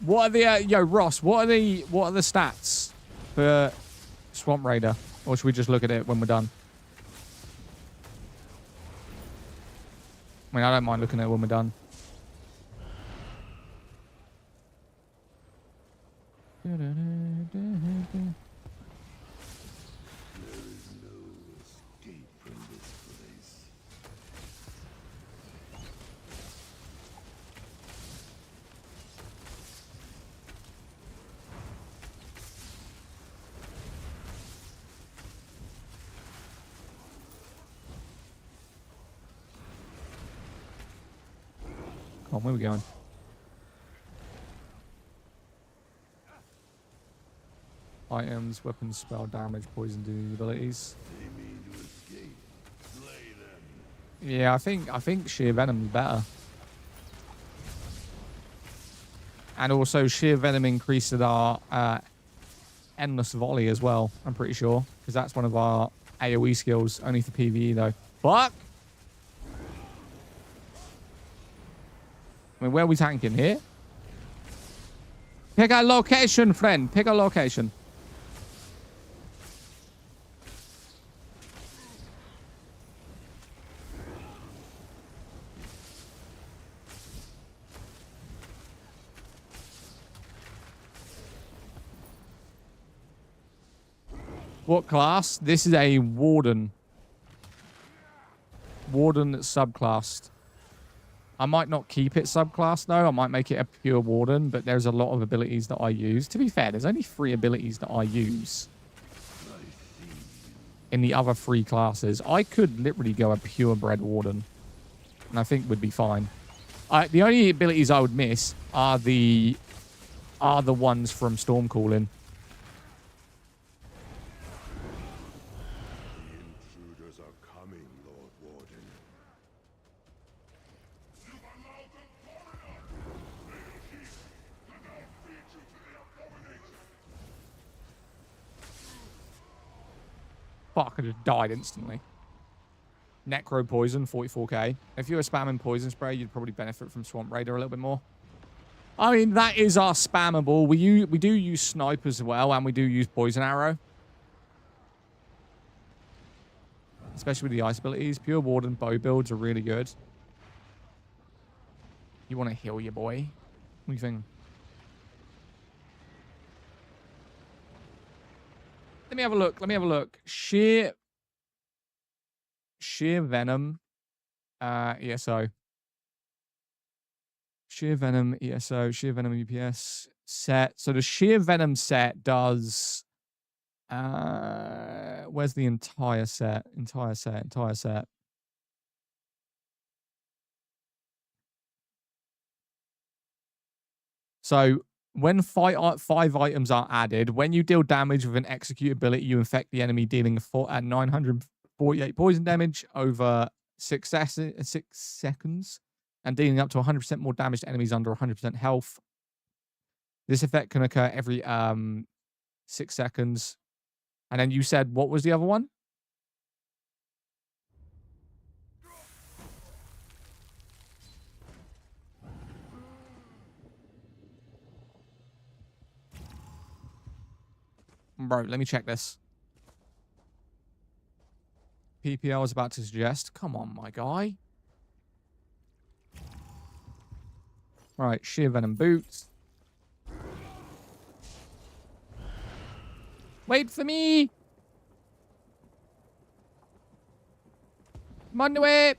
What are the yo Ross? What are the stats for Swamp Raider? Or should we just look at it when we're done? I mean, I don't mind looking at it when we're done. Come on, where are we going? Items, weapons, spell damage, poison, doing abilities. Yeah, I think Sheer Venom's better. And also Sheer Venom increases our Endless Volley as well, I'm pretty sure. Because that's one of our AoE skills, only for PvE though. Fuck! I mean, where are we tanking? Here? Pick a location, friend. Pick a location. What class? This is a Warden. Warden subclassed. I might not keep it subclass though. I might make it a pure Warden, but there's a lot of abilities that I use. To be fair, there's only 3 abilities that I use in the other 3 classes. I could literally go a purebred Warden, and I think would be fine. The only abilities I would miss are the ones from Stormcalling. Fuck, I just died instantly. Necro Poison, 44k. If you were spamming Poison Spray, you'd probably benefit from Swamp Raider a little bit more. I mean, that is our spammable. We do use Snipe as well, and we do use Poison Arrow. Especially with the ice abilities. Pure Warden bow builds are really good. You want to heal your boy? What do you think? Let me have a look. Let me have a look. Sheer Venom, ESO. Sheer Venom, ESO. Sheer Venom, UPS set. So the Sheer Venom set does. Where's the entire set? Entire set. So when 5 items are added, when you deal damage with an execute ability, you infect the enemy, dealing 948 poison damage over 6 seconds, and dealing up to 100% more damage to enemies under 100% health. This effect can occur every 6 seconds. And then you said, what was the other one? Bro, let me check this. PPL is about to suggest. Come on, my guy. Right, Sheer Venom boots. Wait for me! I'm on the way!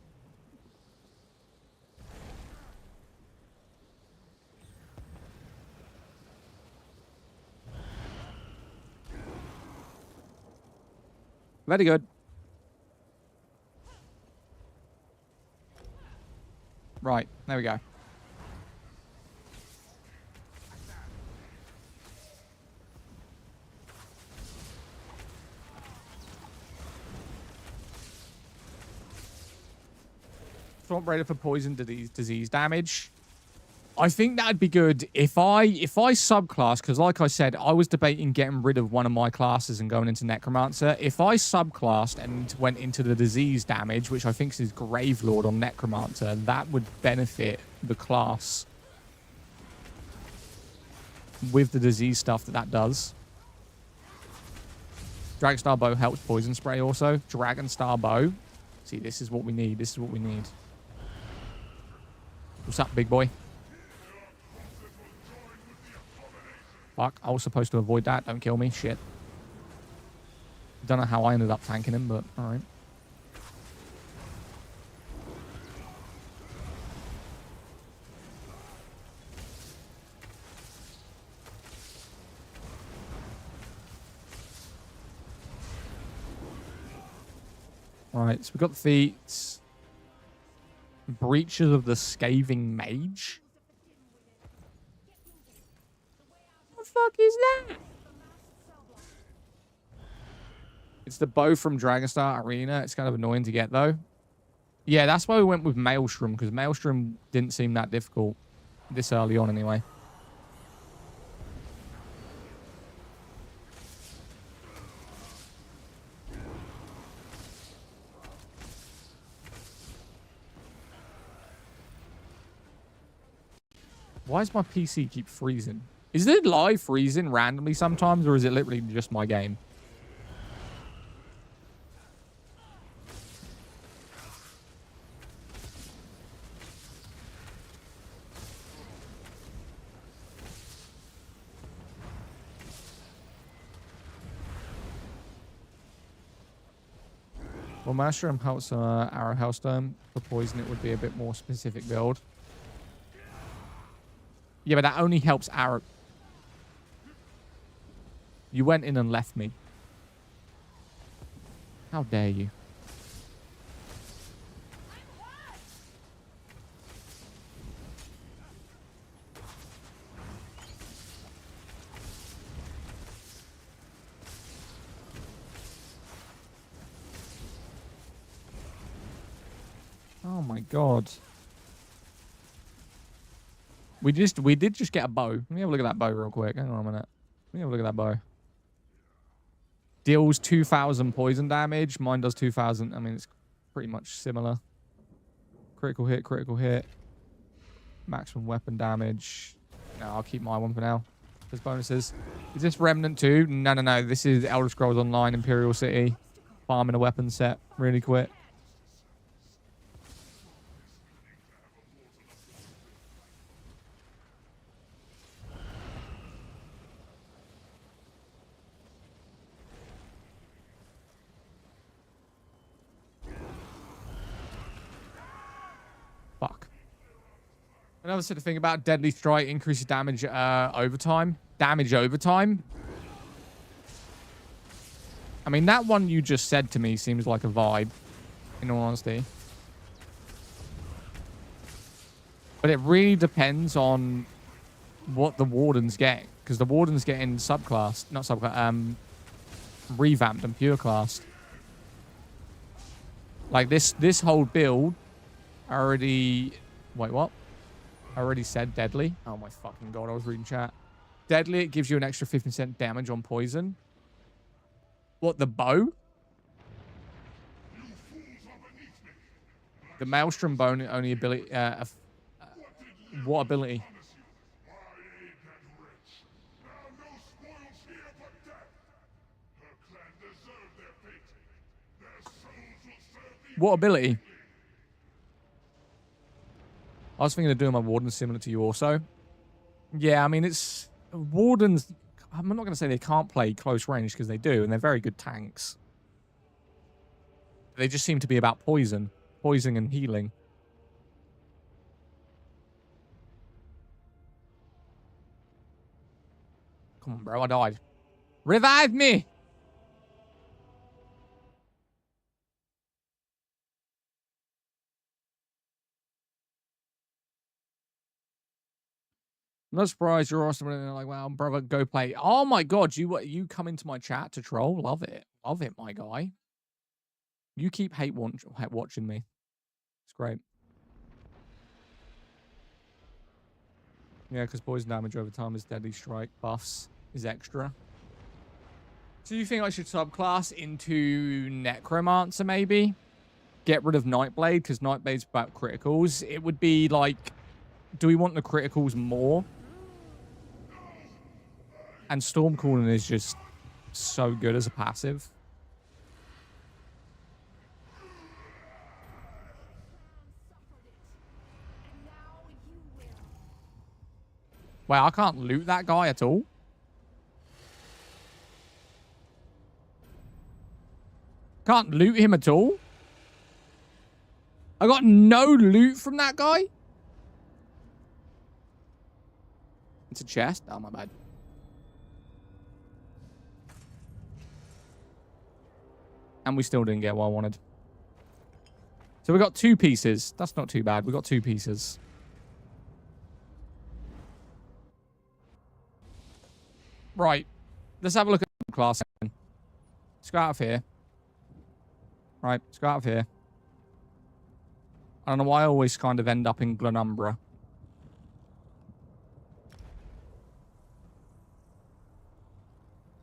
Very good. Right, there we go. Swamp Raider for poison disease damage. I think that'd be good if I subclass, because like I said, I was debating getting rid of one of my classes and going into Necromancer. If I subclassed and went into the disease damage, which I think is Gravelord on Necromancer, that would benefit the class with the disease stuff that does. Dragonstar Bow helps poison spray also. Dragonstar Bow. See, this is what we need. This is what we need. What's up, big boy? Fuck, I was supposed to avoid that. Don't kill me. Shit. Don't know how I ended up tanking him, but alright. Alright, so we've got the feats. Breaches of the Scathing Mage. What the fuck is that? It's the bow from Dragonstar Arena. It's kind of annoying to get, though. Yeah, that's why we went with Maelstrom, because Maelstrom didn't seem that difficult this early on, anyway. Why does my PC keep freezing? Is it live freezing randomly sometimes, or is it literally just my game? Well, Mushroom helps Arrow Hellstone. For poison, it would be a bit more specific build. Yeah, but that only helps Arrow. You went in and left me. How dare you? Oh my god. We did just get a bow. Let me have a look at that bow real quick. Hang on a minute. Let me have a look at that bow. Deals 2,000 poison damage. Mine does 2,000. I mean, it's pretty much similar. Critical hit. Maximum weapon damage. No, I'll keep my one for now. There's bonuses. Is this Remnant 2? No. This is Elder Scrolls Online, Imperial City. Farming a weapon set. Really quick. Fuck. Another sort of thing about Deadly Strike increases damage overtime. Damage overtime? I mean, that one you just said to me seems like a vibe, in all honesty. But it really depends on what the Warden's getting. Because the Warden's getting subclass, not subclass, revamped and pure classed. Like this whole build already... Wait, what? I already said deadly. Oh my fucking god, I was reading chat. Deadly, it gives you an extra 50% damage on poison. What, the bow? The Maelstrom bow only ability... what ability? What ability? I was thinking of doing my Warden similar to you also. Yeah, I mean, it's... Wardens... I'm not going to say they can't play close range, because they do, and they're very good tanks. They just seem to be about poison. Poison and healing. Come on, bro, I died. Revive me! not surprised you're awesome. And they're like, wow, brother, go play. Oh my god, you come into my chat to troll? Love it. Love it, my guy. You keep hate watching me. It's great. Yeah, because poison damage over time is deadly strike. Buffs is extra. So you think I should subclass into Necromancer, maybe? Get rid of Nightblade, because Nightblade's about criticals. It would be like, do we want the criticals more? And Stormcalling is just so good as a passive. Well, I can't loot that guy at all. Can't loot him at all. I got no loot from that guy. It's a chest. Oh, my bad. And we still didn't get what I wanted. So we got 2 pieces. That's not too bad. We got 2 pieces. Right. Let's have a look at the class. Let's go out of here. Right. Let's go out of here. I don't know why I always kind of end up in Glenumbra.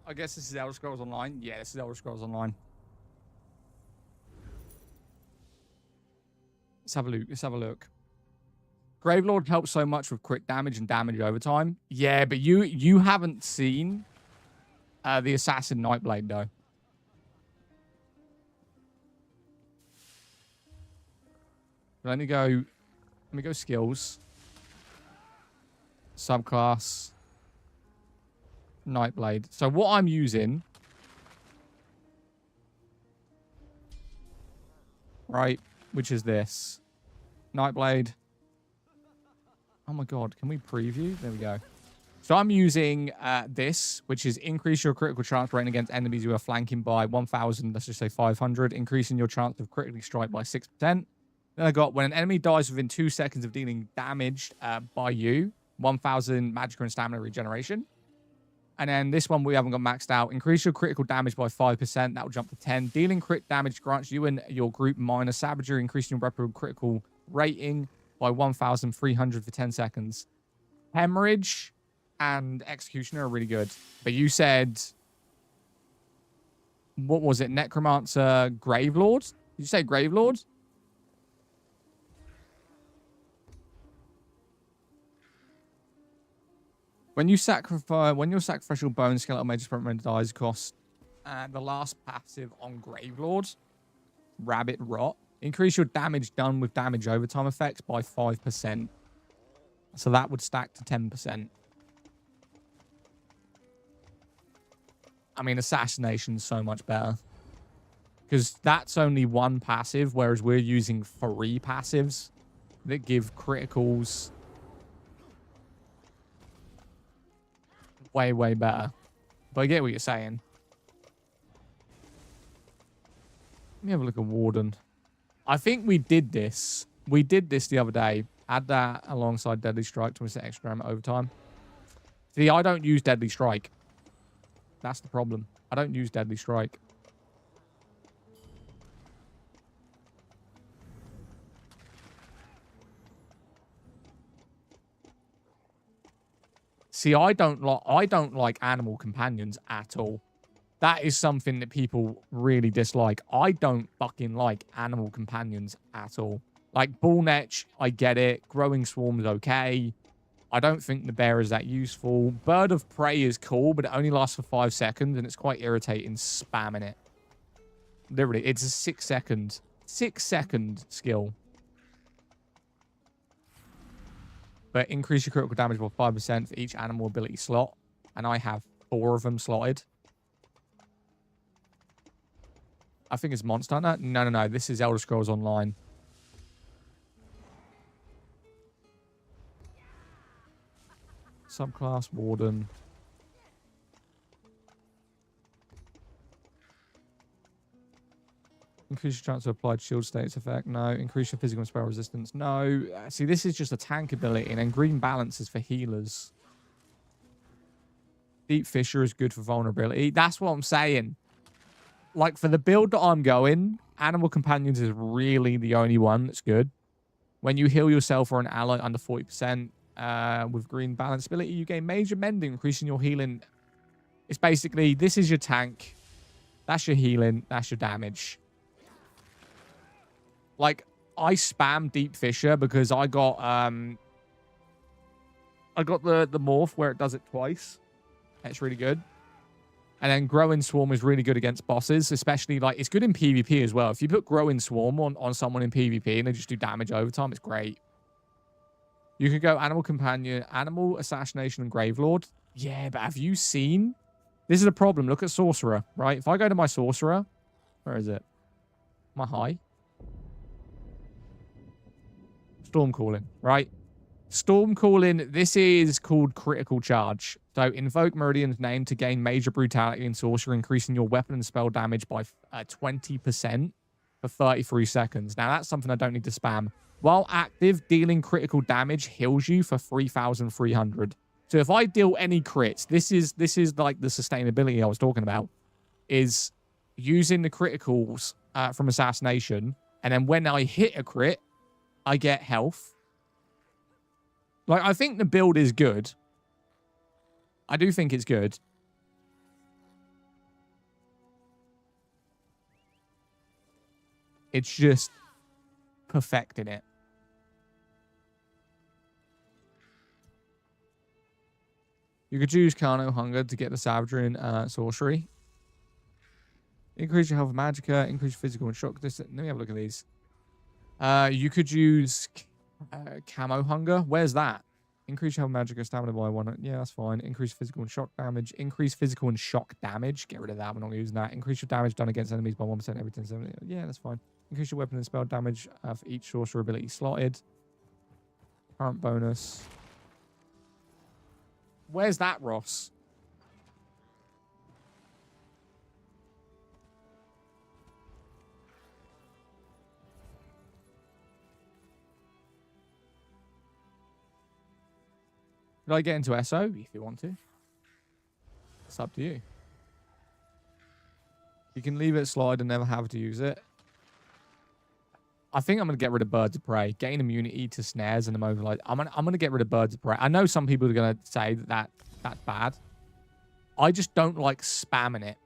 I guess this is Elder Scrolls Online. Yeah, this is Elder Scrolls Online. Let's have a look. Let's have a look. Gravelord helps so much with quick damage and damage over time. Yeah, but you haven't seen the Assassin Nightblade, though. Let me go skills. Subclass. Nightblade. So what I'm using, right, which is this. Nightblade. Oh my god, can we preview? There we go. So I'm using this, which is increase your critical chance rating against enemies you are flanking by 1,000, let's just say 500, increasing your chance of critically strike by 6%. Then I got, when an enemy dies within 2 seconds of dealing damage by you, 1,000 magic and stamina regeneration. And then this one we haven't got maxed out. Increase your critical damage by 5%. That will jump to 10. Dealing crit damage grants you and your group minor savagery, increasing your weapon critical rating by 1,300 for 10 seconds. Hemorrhage and Executioner are really good. But you said, what was it? Necromancer, Gravelord? Did you say Gravelord? When your sacrificial bone skeletal mage sprint dies, cost the last passive on Gravelord, Rabbit Rot. Increase your damage done with damage overtime effects by 5%. So that would stack to 10%. I mean, Assassination's so much better. Because that's only 1 passive, whereas we're using 3 passives that give criticals way, way better. But I get what you're saying. Let me have a look at Warden. I think we did this. We did this the other day. Add that alongside Deadly Strike to set extra ammo overtime. See, I don't use Deadly Strike. That's the problem. I don't use Deadly Strike. See, I don't like animal companions at all. That is something that people really dislike. I don't fucking like animal companions at all. Like Bullnetch, I get it. Growing Swarm's okay. I don't think the bear is that useful. Bird of Prey is cool, but it only lasts for 5 seconds, and it's quite irritating spamming it. Literally, it's a 6-second skill. But increase your critical damage by 5% for each animal ability slot. And I have 4 of them slotted. I think it's Monster Hunter. No. This is Elder Scrolls Online. Subclass Warden. Increase your chance to apply shield status effect. No. Increase your physical and spell resistance. No. See, this is just a tank ability. And then green balance is for healers. Deep Fissure is good for vulnerability. That's what I'm saying. Like, for the build that I'm going, Animal Companions is really the only one that's good. When you heal yourself or an ally under 40% with green balance ability, you gain major mending, increasing your healing. It's basically, this is your tank. That's your healing. That's your damage. Like, I spam Deep Fissure because I got the morph where it does it twice. That's really good. And then Growing Swarm is really good against bosses, especially, like, it's good in PvP as well. If you put Growing Swarm on someone in PvP and they just do damage over time, it's great. You could go Animal Companion, Animal Assassination, and Gravelord. Yeah, but have you seen? This is a problem. Look at Sorcerer, right? If I go to my Sorcerer, where is it? Am I high? Storm Calling, right? Storm Calling, this is called Critical Charge. So invoke Meridian's name to gain major brutality and sorcerer, increasing your weapon and spell damage by 20% for 33 seconds. Now, that's something I don't need to spam. While active, dealing critical damage heals you for 3,300. So if I deal any crits, this is like the sustainability I was talking about, is using the criticals from Assassination, and then when I hit a crit, I get health. Like, I think the build is good. I do think it's good. It's just perfecting it. You could choose Carno Hunger to get the Savagery and Sorcery. Increase your health and magicka, increase your physical and shock distance. Let me have a look at these. You could use Camo Hunger. Where's that? Increase your health and magicka, stamina by 1. Yeah, that's fine. Increase physical and shock damage. Increase physical and shock damage. Get rid of that. We're not using that. Increase your damage done against enemies by 1% every 10 seconds. Yeah, that's fine. Increase your weapon and spell damage for each sorcerer ability slotted. Current bonus. Where's that, Ross? Could I get into SO if you want to? It's up to you. You can leave it slide and never have to use it. I think I'm going to get rid of Birds of Prey. Gain immunity to snares and immobilize. I'm going to get rid of Birds of Prey. I know some people are going to say that that's bad. I just don't like spamming it.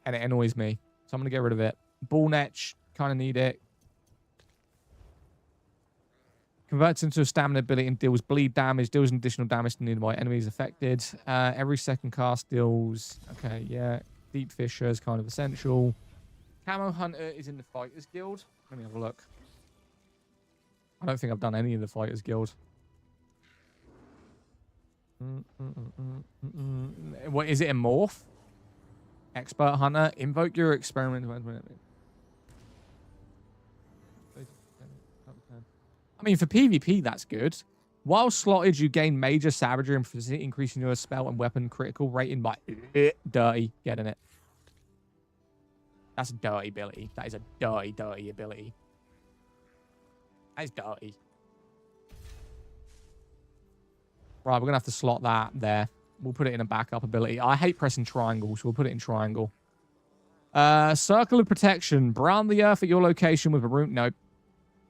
And it annoys me. So I'm going to get rid of it. Ball Netch. Kind of need it. Converts into a stamina ability and deals bleed damage. Deals additional damage to nearby enemies affected. Every second cast deals... Okay, yeah. Deep Fissure is kind of essential. Camo Hunter is in the Fighters Guild. Let me have a look. I don't think I've done any of the Fighters Guild. What is it? A morph? Expert Hunter. Invoke your experiment. I mean, for PvP, that's good. While slotted, you gain major savagery and physicality, increasing your spell and weapon critical rating by dirty. Getting it. That's a dirty ability. That is a dirty, dirty ability. That is dirty. Right, we're going to have to slot that there. We'll put it in a backup ability. I hate pressing triangle, so we'll put it in triangle. Circle of Protection. Brand the earth at your location with a rune. Nope.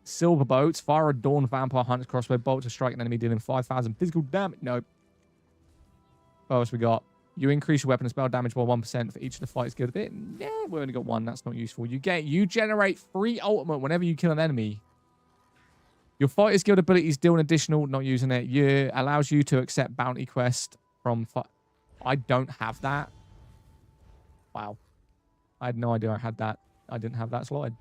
Silver Boats. Fire a Dawn Vampire Hunter's crossbow bolt to strike an enemy dealing 5,000 physical damage. Nope. What else we got? You increase your weapon and spell damage by 1% for each of the fights guild. Yeah, we only got one. That's not useful. You generate free ultimate whenever you kill an enemy. Your Fighters Guild abilities deal an additional, not using it. You allows you to accept bounty quest from... I don't have that. Wow. I had no idea I had that. I didn't have that slide.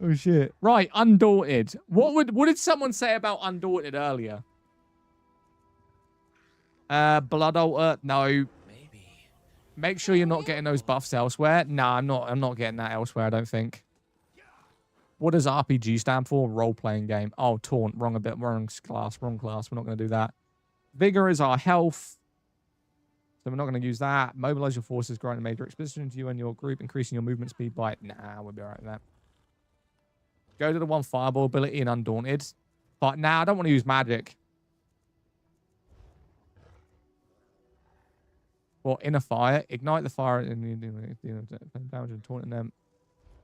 Oh, shit. Right, Undaunted. What did someone say about Undaunted earlier? Blood Altar? No. Maybe. Make sure you're not getting those buffs elsewhere. Nah, I'm not getting that elsewhere, I don't think. What does RPG stand for? Role-playing game. Oh, Taunt. Wrong class. We're not going to do that. Vigor is our health. So we're not going to use that. Mobilize your forces, grant a major exposition to you and your group, increasing your movement speed by... Nah, we'll be alright with that. Go to the one Fireball ability in Undaunted. But nah, I don't want to use magic. Well, inner fire, ignite the fire and damage and taunting them.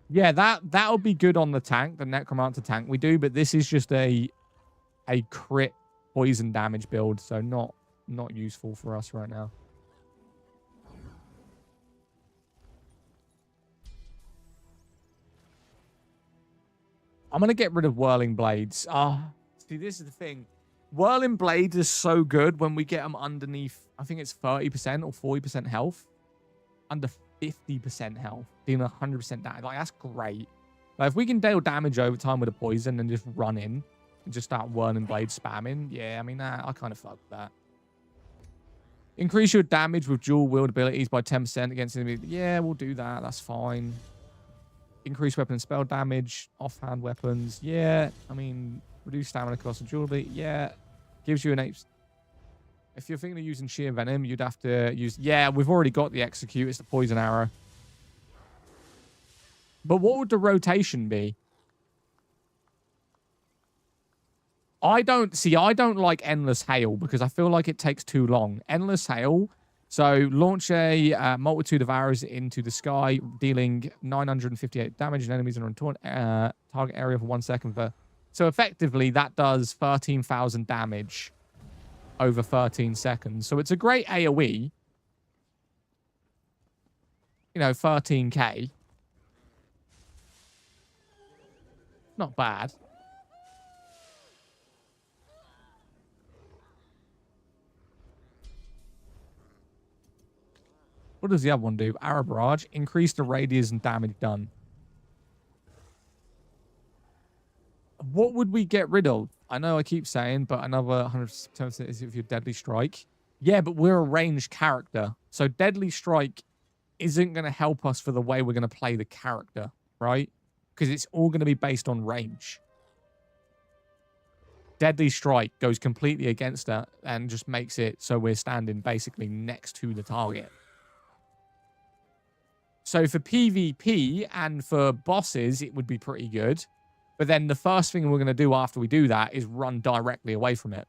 Yeah, that'll be good on the tank, the necromancer tank we do, but this is just a crit poison damage build, so not useful for us right now. I'm going to get rid of Whirling Blades. See, this is the thing. Whirling Blades is so good when we get them underneath, I think it's 30% or 40% health. Under 50% health. Dealing 100% damage. Like, that's great. Like, if we can deal damage over time with a poison and just run in and just start Whirling Blades spamming, yeah, I mean, I kind of fuck with that. Increase your damage with dual wield abilities by 10% against enemy. Yeah, we'll do that. That's fine. Increase weapon and spell damage. Offhand weapons. Yeah. I mean, reduce stamina cost of dual ability. Yeah. Gives you an 8. If you're thinking of using sheer venom, you'd have to use... Yeah, we've already got the execute. It's the poison arrow. But what would the rotation be? I don't like Endless Hail because I feel like it takes too long. Endless Hail... So, launch a multitude of arrows into the sky, dealing 958 damage and enemies are on target area for 1 second. So, effectively, that does 13,000 damage over 13 seconds. So, it's a great AoE. You know, 13k. Not bad. What does the other one do? Arrow Barrage. Increase the radius and damage done. What would we get rid of? I know I keep saying, but another 100% is if you're Deadly Strike. Yeah, but we're a ranged character. So Deadly Strike isn't going to help us for the way we're going to play the character, right? Because it's all going to be based on range. Deadly Strike goes completely against that and just makes it so we're standing basically next to the target. So for PvP and for bosses, it would be pretty good. But then the first thing we're going to do after we do that is run directly away from it.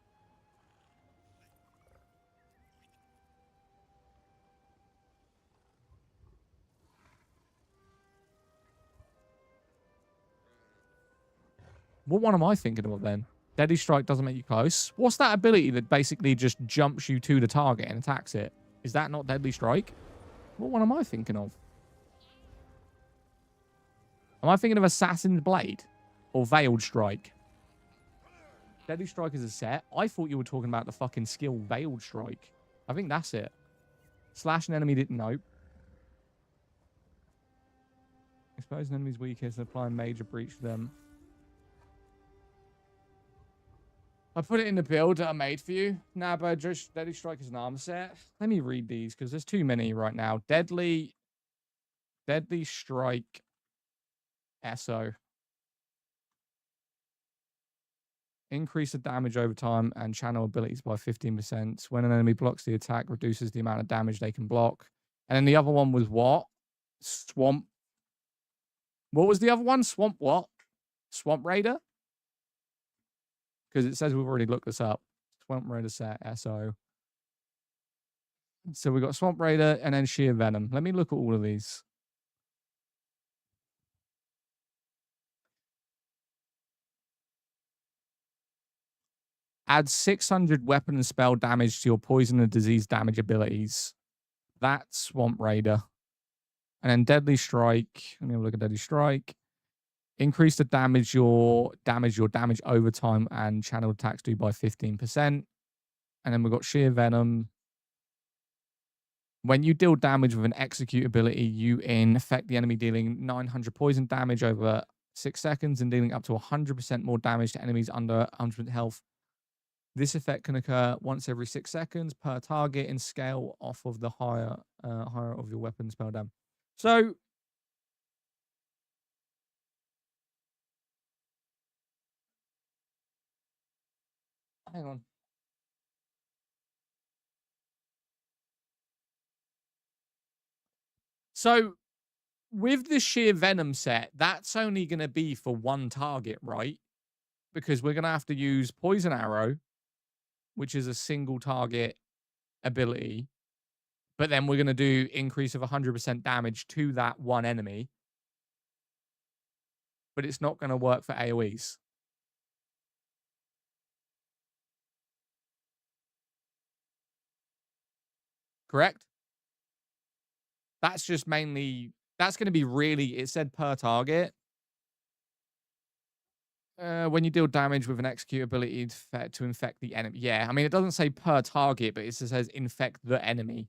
What one am I thinking of then? Deadly Strike doesn't make you close. What's that ability that basically just jumps you to the target and attacks it? Is that not Deadly Strike? What one am I thinking of? Am I thinking of Assassin's Blade? Or Veiled Strike? Deadly Strike is a set. I thought you were talking about the fucking skill Veiled Strike. I think that's it. Slash an enemy didn't know. Expose an enemy's weakest and apply major breach to them. I put it in the build that I made for you. Nah, but just Deadly Strike is an armor set. Let me read these because there's too many right now. Deadly Strike SO. Increase the damage over time and channel abilities by 15%. When an enemy blocks the attack, reduces the amount of damage they can block. And then the other one was what? Swamp. What was the other one? Swamp what? Swamp Raider? Because it says we've already looked this up. Swamp Raider set, SO. So we got Swamp Raider and then Sheer Venom. Let me look at all of these. Add 600 weapon and spell damage to your poison and disease damage abilities. That's Swamp Raider. And then Deadly Strike. Let me have a look at Deadly Strike. Increase the damage your damage over time and channel attacks do by 15%. And then we've got Sheer Venom. When you deal damage with an execute ability, you infect the enemy, dealing 900 poison damage over 6 seconds and dealing up to 100% more damage to enemies under 100% health. This effect can occur once every 6 seconds per target and scale off of the higher of your weapon spell damage. So hang on. So with the Sheer Venom set, that's only going to be for one target, right? Because we're going to have to use Poison Arrow, which is a single target ability. But then we're going to do increase of 100% damage to that one enemy. But it's not going to work for AoEs. Correct? That's just mainly... That's going to be really... It said per target. When you deal damage with an execute ability to infect the enemy. Yeah, I mean, it doesn't say per target, but it just says infect the enemy.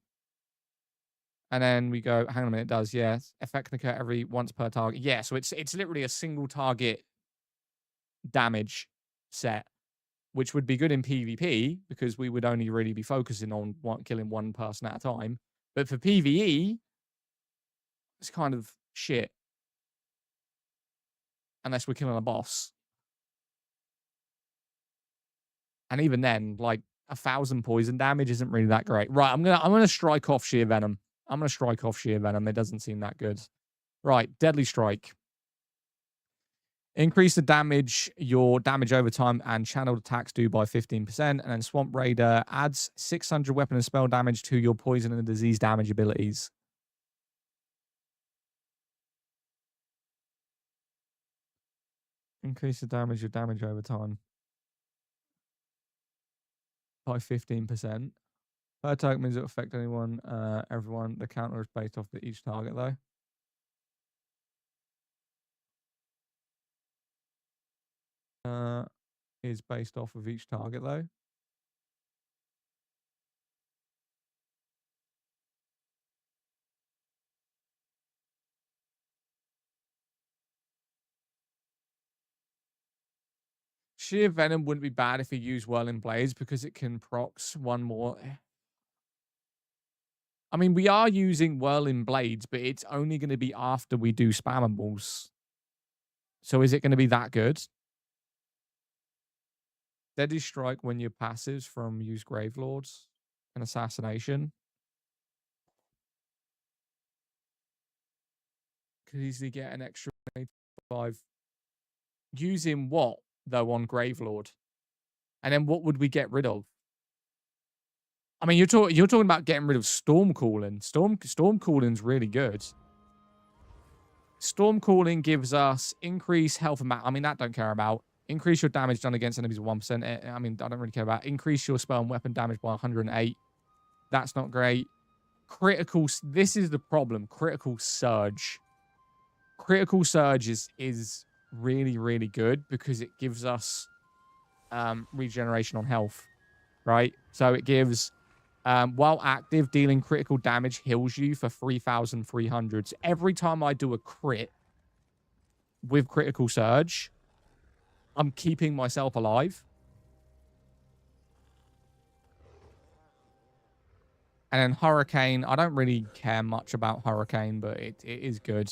And then we go, hang on a minute, it does, yeah. Effect can occur every once per target. Yeah, so it's literally a single target damage set, which would be good in PvP because we would only really be focusing on killing one person at a time. But for PvE, it's kind of shit. Unless we're killing a boss. And even then, like 1,000 poison damage isn't really that great. Right, I'm gonna strike off Sheer Venom. I'm gonna strike off Sheer Venom. It doesn't seem that good. Right, Deadly Strike. Increase the damage your damage over time and channeled attacks do by 15%. And then Swamp Raider adds 600 weapon and spell damage to your poison and disease damage abilities. Increase the damage your damage over time by 15%. Per target means it will affect anyone, everyone. The counter is based off each target, though. Is based off of each target, though. Sheer Venom wouldn't be bad if you use Whirling Blades because it can procs one more. I mean, we are using Whirling Blades, but it's only going to be after we do Spammables. So is it going to be that good? Deadly Strike when your passives from use Gravelords and Assassination. Could easily get an extra 85. Using what, though, on Gravelord? And then what would we get rid of? I mean, you're talking about getting rid of Storm Calling. Storm Calling's really good. Storm Calling gives us increased health and I mean, that don't care about. Increase your damage done against enemies by 1%. I mean, I don't really care about. Increase your spell and weapon damage by 108. That's not great. Critical. This is the problem. Critical Surge. Critical Surge is really, really good because it gives us regeneration on health, right? So it gives, while active, dealing critical damage heals you for 3,300. So every time I do a crit with Critical Surge, I'm keeping myself alive. And then Hurricane, I don't really care much about Hurricane, but it is good.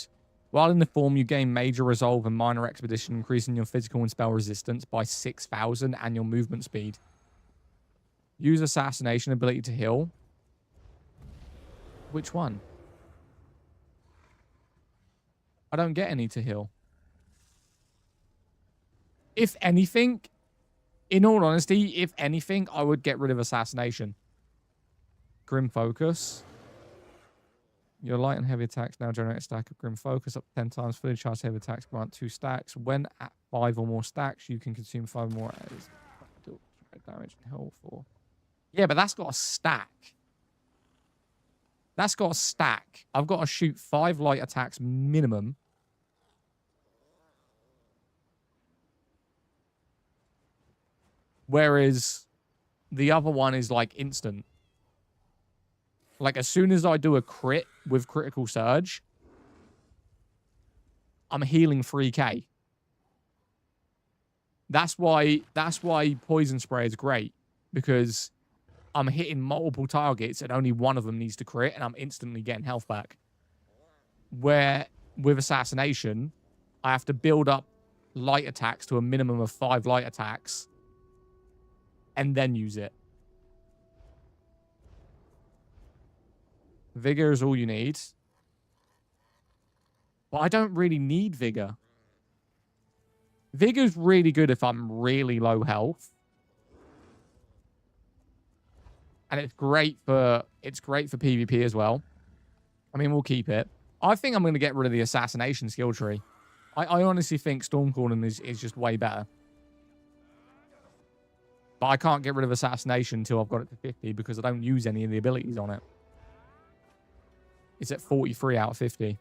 While in the form, you gain Major Resolve and Minor Expedition, increasing your physical and spell resistance by 6,000 and your movement speed. Use Assassination ability to heal. Which one? I don't get any to heal. If anything, in all honesty, if anything, I would get rid of Assassination. Grim Focus. Your light and heavy attacks now generate a stack of Grim Focus up to 10 times. Fully charged heavy attacks grant 2 stacks. When at 5 or more stacks, you can consume 5 more damage and heal for. Yeah, but that's got a stack. That's got a stack. I've got to shoot 5 light attacks minimum. Whereas the other one is like instant. Like, as soon as I do a crit with Critical Surge, I'm healing 3k. That's why Poison Spray is great, because I'm hitting multiple targets and only one of them needs to crit, and I'm instantly getting health back. Where with Assassination, I have to build up light attacks to a minimum of 5 light attacks and then use it. Vigor is all you need. But I don't really need Vigor. Vigor's really good if I'm really low health. And it's great for PvP as well. I mean, we'll keep it. I think I'm going to get rid of the assassination skill tree. I honestly think Stormcalling is just way better. But I can't get rid of assassination until I've got it to 50 because I don't use any of the abilities on it. It's at 43 out of 50.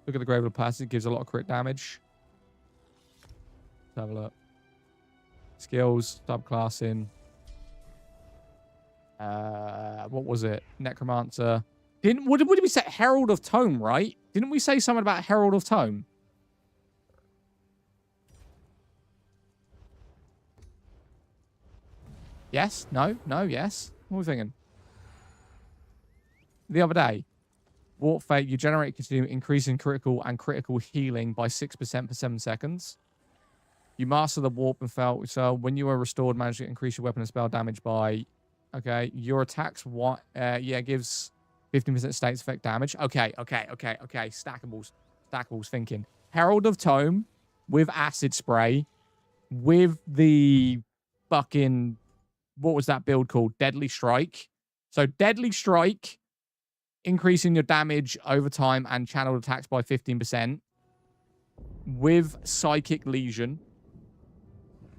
Look at the Grave of the Past. It gives a lot of crit damage. Let's have a look. Skills, subclassing. What was it? Necromancer. What did we say? Herald of Tome, right? Didn't we say something about Herald of Tome? Yes? No? No? Yes? What are we thinking? The other day, Warp Fate, you generate continue increasing critical and critical healing by 6% per 7 seconds. You master the Warp and Felt, so when you are restored, manage to increase your weapon and spell damage by... Okay, your attacks, gives 15% status effect damage. Okay. Stackables thinking. Herald of Tome with Acid Spray with the fucking... What was that build called? Deadly Strike. So Deadly Strike, increasing your damage over time and channeled attacks by 15%. With Psychic Lesion.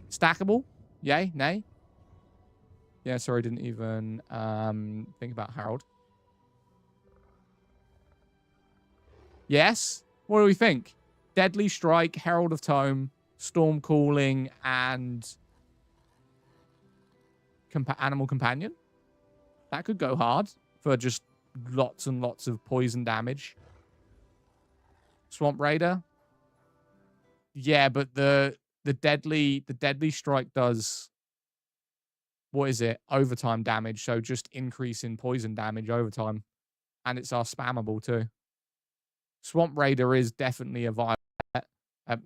Stackable? Yay? Nay? Yeah, sorry, didn't even think about Herald. Yes? What do we think? Deadly Strike, Herald of Tome, Stormcalling, and Animal Companion. That could go hard for just lots and lots of poison damage. Swamp Raider. Yeah, but the deadly strike does, what is it? Overtime damage. So just increase in poison damage over time. And it's our spammable too. Swamp Raider is definitely a viable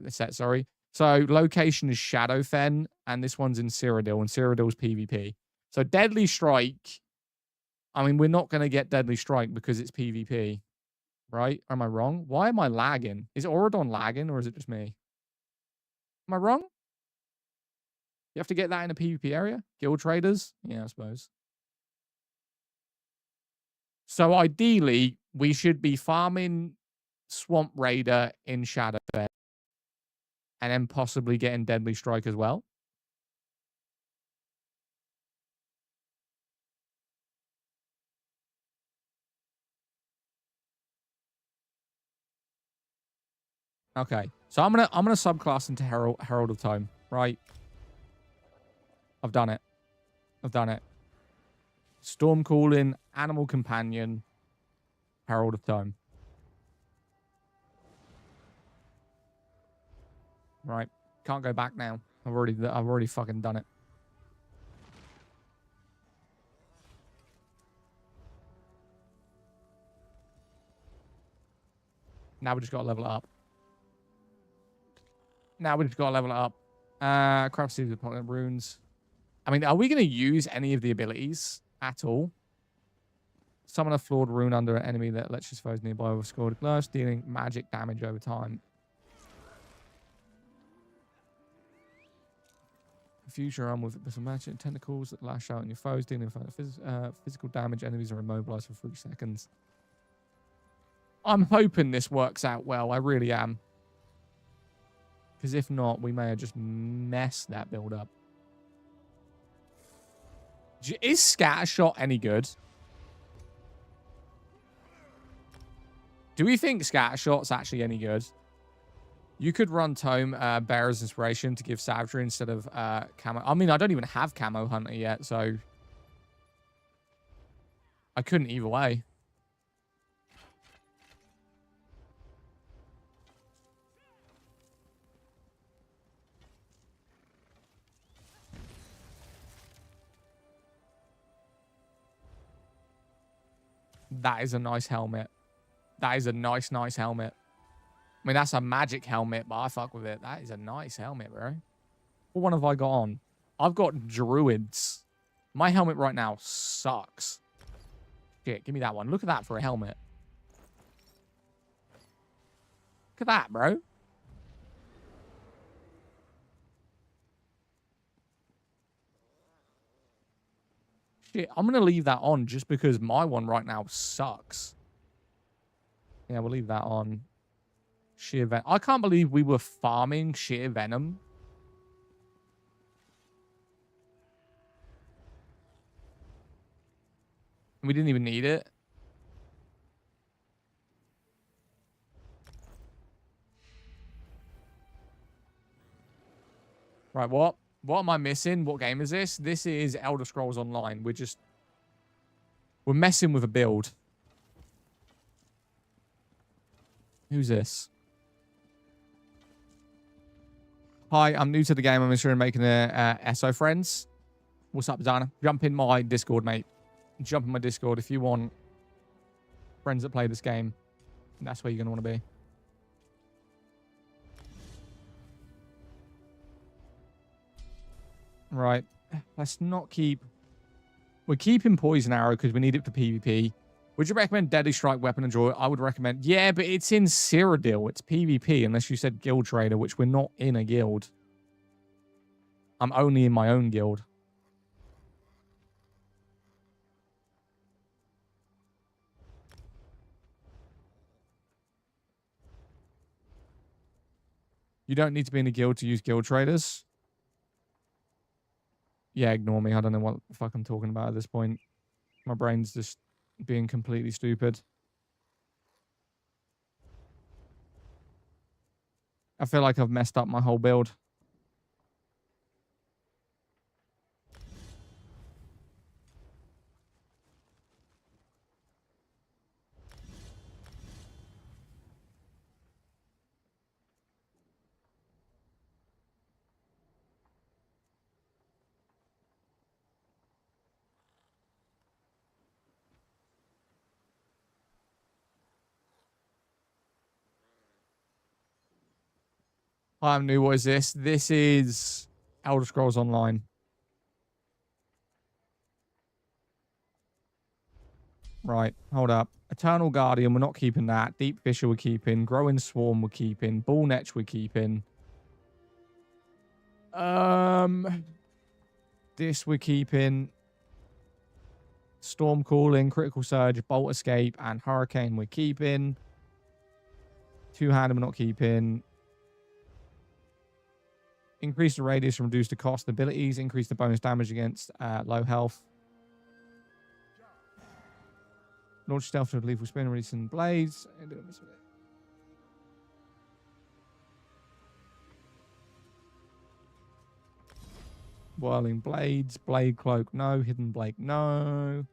set, sorry. So location is Shadowfen, and this one's in Cyrodiil, and Cyrodiil's PvP. So Deadly Strike, I mean, we're not going to get Deadly Strike because it's PvP, right? Am I wrong? Why am I lagging? Is Auradon lagging, or is it just me? Am I wrong? You have to get that in a PvP area? Guild Traders? Yeah, I suppose. So ideally, we should be farming Swamp Raider in Shadowfen, and then possibly getting Deadly Strike as well. Okay, so I'm gonna subclass into Herald of Tome, right? I've done it. Stormcalling, Animal Companion, Herald of Tome. Right, can't go back now. I've already fucking done it. Now we just gotta level it up. Craft seeds with potent runes. I mean, are we going to use any of the abilities at all? Summon a flawed rune under an enemy that lets your foes nearby with scored gloves, dealing magic damage over time. Infuse your arm with some magic tentacles that lash out on your foes, dealing physical damage. Enemies are immobilized for 3 seconds. I'm hoping this works out well. I really am. Because if not, we may have just messed that build up. Is Scattershot any good? Do we think Scattershot's actually any good? You could run Tome Bearer's Inspiration to give Savagery instead of Camo. I mean, I don't even have Camo Hunter yet, so I couldn't either way. That is a nice helmet. That is a nice helmet. I mean, that's a magic helmet, but I fuck with it. That is a nice helmet, bro. What one have I got on? I've got Druids. My helmet right now sucks. Shit, give me that one. Look at that for a helmet. Look at that, bro. Shit, I'm going to leave that on just because my one right now sucks. Yeah, we'll leave that on. Sheer Venom. I can't believe we were farming Sheer Venom. We didn't even need it. Right, what? What am I missing? What game is this? This is Elder Scrolls Online. We're messing with a build. Who's this? Hi, I'm new to the game. I'm interested in making a SO friends. What's up, Dana? Jump in my Discord, mate. Jump in my Discord if you want friends that play this game. That's where you're going to want to be. Right. Let's not keep... We're keeping Poison Arrow because we need it for PvP. Would you recommend Deadly Strike, Weapon and Draw? I would recommend... Yeah, but it's in Cyrodiil. It's PvP unless you said Guild Trader, which we're not in a guild. I'm only in my own guild. You don't need to be in a guild to use Guild Traders. Yeah, ignore me. I don't know what the fuck I'm talking about at this point. My brain's just being completely stupid. I feel like I've messed up my whole build. Hi, I'm new. What is this? This is Elder Scrolls Online. Right, hold up. Eternal Guardian, we're not keeping that. Deep Fissure, we're keeping. Growing Swarm, we're keeping. Bull Netch, we're keeping. This we're keeping. Storm Calling, Critical Surge, Bolt Escape, and Hurricane we're keeping. Two-handed we're not keeping. Increase the radius and reduce the cost. Abilities, increase the bonus damage against low health. Launch stealth with lethal spin, releasing blades. Whirling blades, blade cloak, no. Hidden blade, no.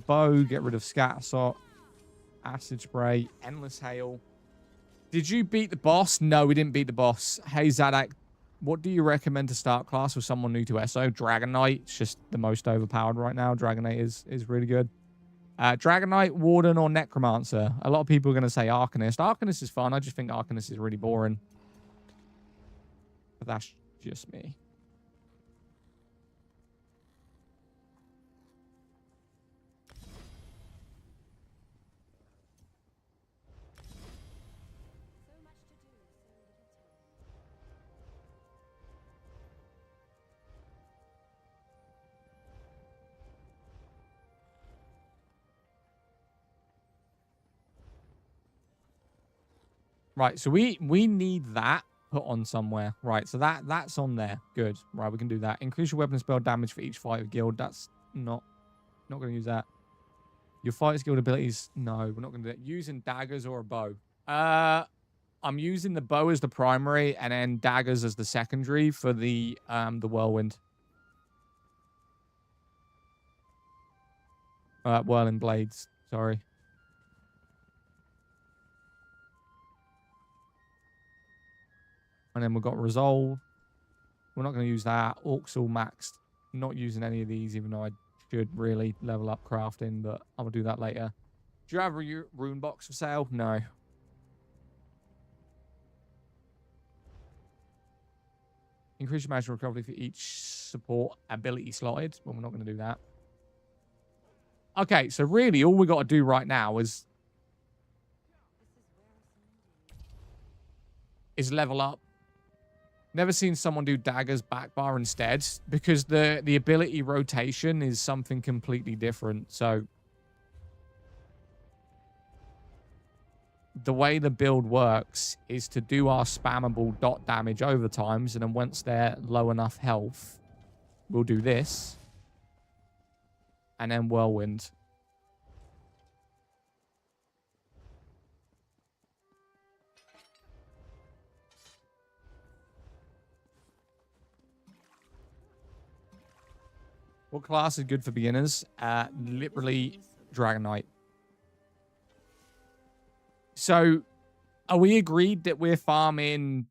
Bow, get rid of scatter acid spray, endless hail. Did you beat the boss? No, we didn't beat the boss. Hey, Zadak, what do you recommend to start class with someone new to SO? Dragon Knight, it's just the most overpowered right now. Dragon Knight is really good. Dragon Knight, Warden, or Necromancer. A lot of people are going to say Arcanist. Arcanist is fun. I just think Arcanist is really boring. But that's just me. Right, so we need that put on somewhere. Right, so that's on there. Good. Right, we can do that. Increase your weapon and spell damage for each fighter guild. That's not going to use that. Your fighter skill abilities. No, we're not going to do that. Using daggers or a bow. I'm using the bow as the primary and then daggers as the secondary for the whirlwind. Whirling blades. Sorry. And then we've got Resolve. We're not going to use that. Orcs all maxed. Not using any of these, even though I should really level up crafting, but I'm going to do that later. Do you have a rune box for sale? No. Increase your magic recovery for each support ability slotted. Well, we're not going to do that. Okay, so really all we got to do right now is level up Never seen someone do daggers back bar instead because the ability rotation is something completely different. So the way the build works is to do our spammable dot damage over times, and then once they're low enough health, we'll do this. And then whirlwind. What class is good for beginners? Literally Dragon Knight. So, are we agreed that we're farming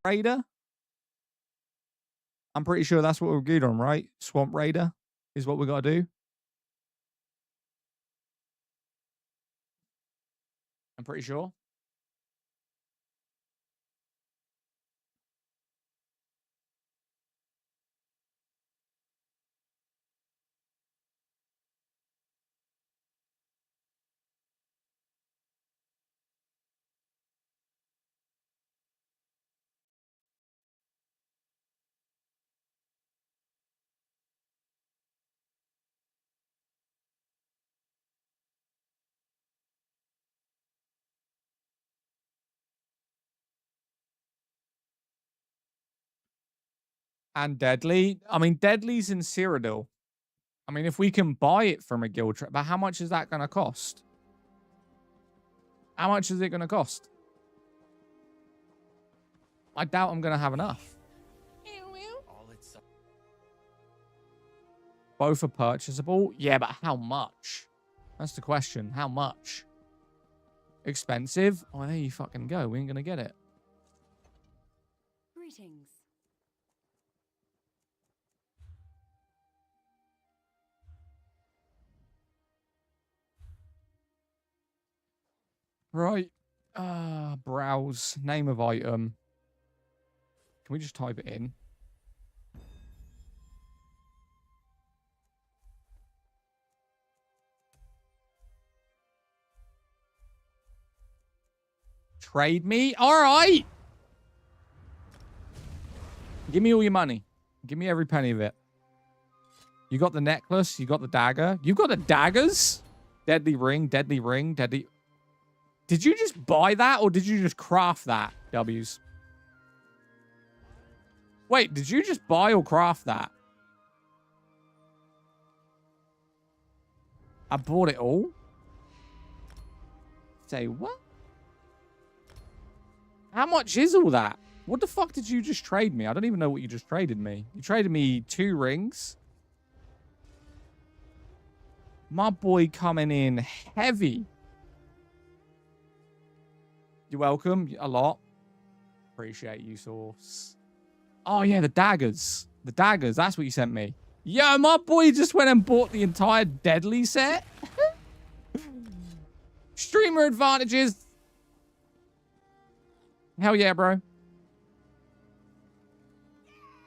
Raider? I'm pretty sure that's what we're agreed on, right? Swamp Raider is what we got to do. I'm pretty sure. And Deadly. I mean, Deadly's in Cyrodiil. I mean, if we can buy it from a guild trip, but how much is that going to cost? How much is it going to cost? I doubt I'm going to have enough. Both are purchasable? Yeah, but how much? That's the question. How much? Expensive? Oh, there you fucking go. We ain't going to get it. Greetings. Right. Browse. Name of item. Can we just type it in? Trade me? All right. Give me all your money. Give me every penny of it. You got the necklace. You got the dagger. You got the daggers? Deadly ring. Deadly ring. Deadly... Did you just buy that or did you just craft that, W's? Wait, did you just buy or craft that? I bought it all? Say what? How much is all that? What the fuck did you just trade me? I don't even know what you just traded me. You traded me 2 rings. My boy coming in heavy. You're welcome. A lot. Appreciate you, Source. Oh, yeah, the daggers. The daggers. That's what you sent me. Yo, my boy just went and bought the entire Deadly set. Streamer advantages. Hell yeah, bro.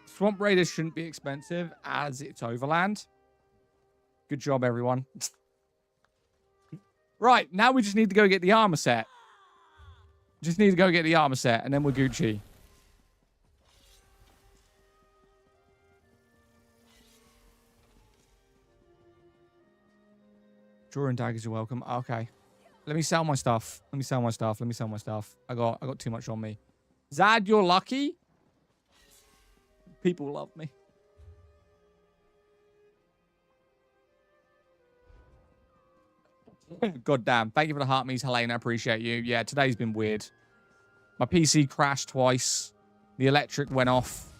Swamp Raiders shouldn't be expensive as it's overland. Good job, everyone. Right, now we just need to go get the armor set. Just need to go get the armor set, and then we're Gucci. Drawing daggers, you're welcome. Okay. Let me sell my stuff. Let me sell my stuff. Let me sell my stuff. I got too much on me. Zad, you're lucky. People love me. God damn. Thank you for the heart me's, Helena. I appreciate you. Yeah, today's been weird. My PC crashed twice. The electric went off.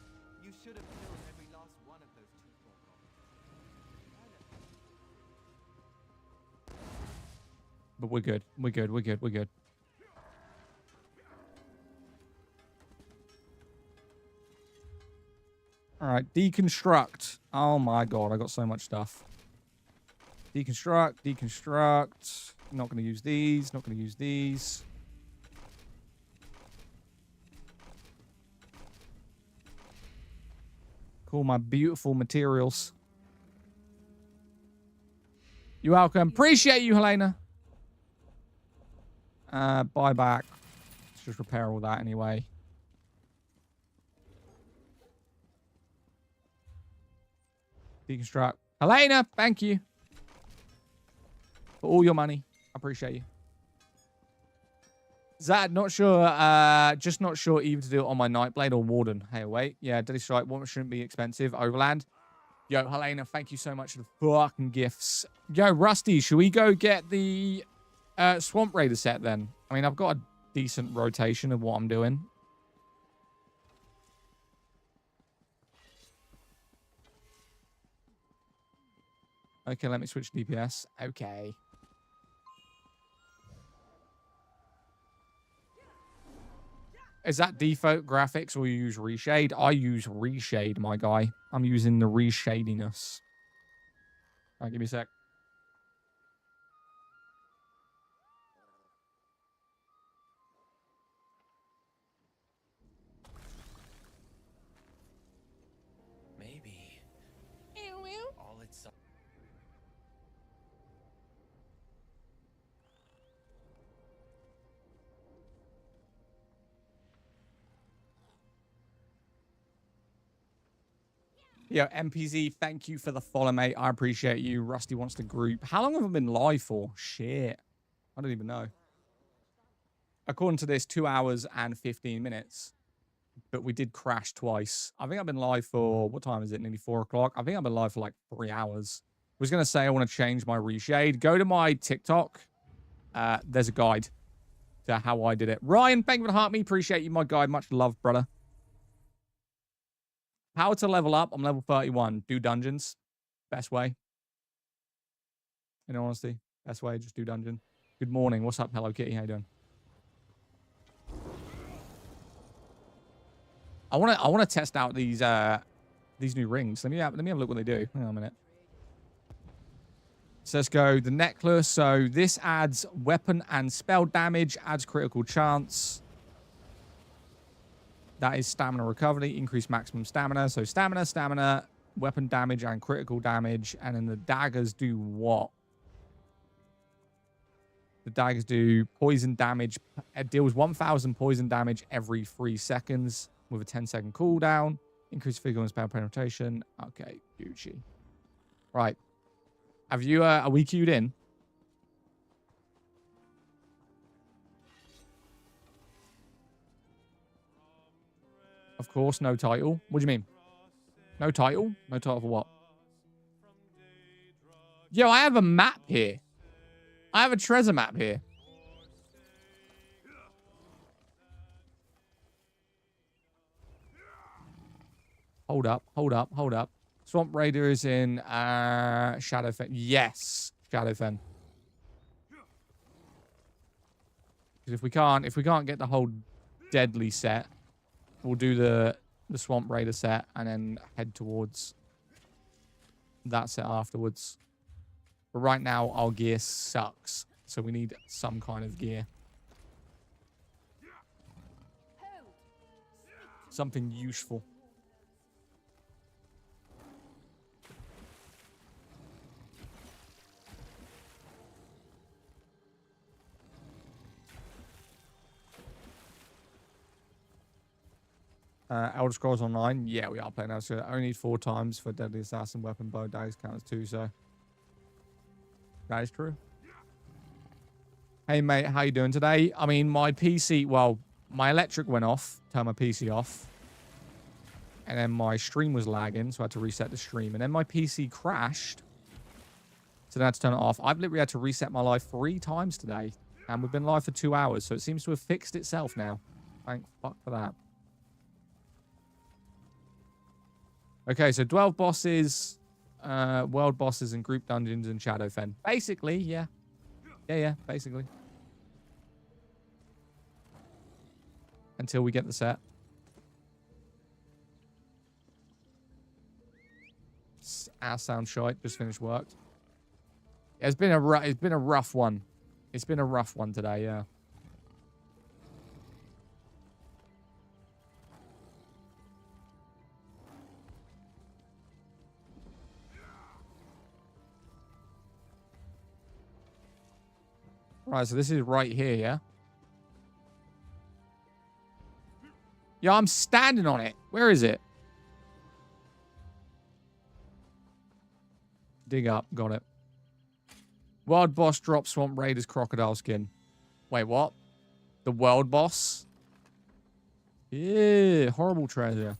You should have killed every last one of those two But we're good. We're good. We're good. We're good. All right. Deconstruct. Oh my God. I got so much stuff. Deconstruct. Deconstruct. Not going to use these. Not going to use these. Cool. My beautiful materials. You're welcome. Appreciate you, Helena. Buy back. just repair all that anyway. Deconstruct. Helena, thank you for all your money. I appreciate you. Zad, not sure. Just not sure either to do it on my Nightblade or Warden. Hey, wait. Yeah, Deadly Strike. What shouldn't be expensive? Overland. Yo, Helena, thank you so much for the fucking gifts. Yo, Rusty, should we go get the Swamp Raider set then? I mean, I've got a decent rotation of what I'm doing. Okay, let me switch DPS. Okay. Is that default graphics or you use reshade? I use reshade, my guy. I'm using the reshadiness. All right, give me a sec. Maybe. All it's. Yo, MPZ, thank you for the follow, mate. I appreciate you. Rusty wants to group. How long have I been live for? Shit. I don't even know. According to this, 2 hours and 15 minutes. But we did crash twice. I think I've been live for, what time is it? Nearly 4 o'clock. I think I've been live for like 3 hours. I was going to say I want to change my reshade. Go to my TikTok. There's a guide to how I did it. Ryan, thank you for the heart me. Appreciate you, my guy. Much love, brother. How to level up? I'm level 31. Do dungeons. Best way. In honesty. Best way. Just do dungeon. Good morning. What's up, Hello Kitty? How you doing? I want to test out these new rings. Let me have a look what they do. Hang on a minute. So let's go the necklace. So this adds weapon and spell damage, adds critical chance. That is stamina recovery, increase maximum stamina. So stamina, weapon damage, and critical damage. And then the daggers do what? The daggers do poison damage. It deals 1,000 poison damage every 3 seconds with a 10-second cooldown. Increase physical and spell penetration. Okay, Gucci. Right. Have you, are we queued in? Of course, no title. What do you mean? No title? No title for what? Yo, I have a map here. I have a treasure map here. Hold up, hold up, hold up. Swamp Raider is in Shadowfen. Yes, Shadowfen. Because if we can't get the whole deadly set, we'll do the Swamp Raider set and then head towards that set afterwards. But right now, our gear sucks. So we need some kind of gear. Something useful. Elder Scrolls Online. Yeah, we are playing that. So I only need 4 times for Deadly Assassin, Weapon, Bow, Daggers count as 2, so that is true. Hey, mate, how you doing today? I mean, my PC, well, my electric went off, turned my PC off, and then my stream was lagging, so I had to reset the stream, and then my PC crashed, so then I had to turn it off. I've literally had to reset my live 3 times today, and we've been live for 2 hours, so it seems to have fixed itself now. Thank fuck for that. Okay, so 12 bosses, world bosses, and group dungeons and Shadowfen. Basically, yeah. Yeah, basically. Until we get the set. Our sound shite. Just finished work. Yeah, it's been a rough one. It's been a rough one today, yeah. Right, so this is right here, yeah? Yeah, I'm standing on it. Where is it? Dig up. Got it. World boss drop Swamp Raiders crocodile skin. Wait, what? The world boss? Yeah, horrible treasure.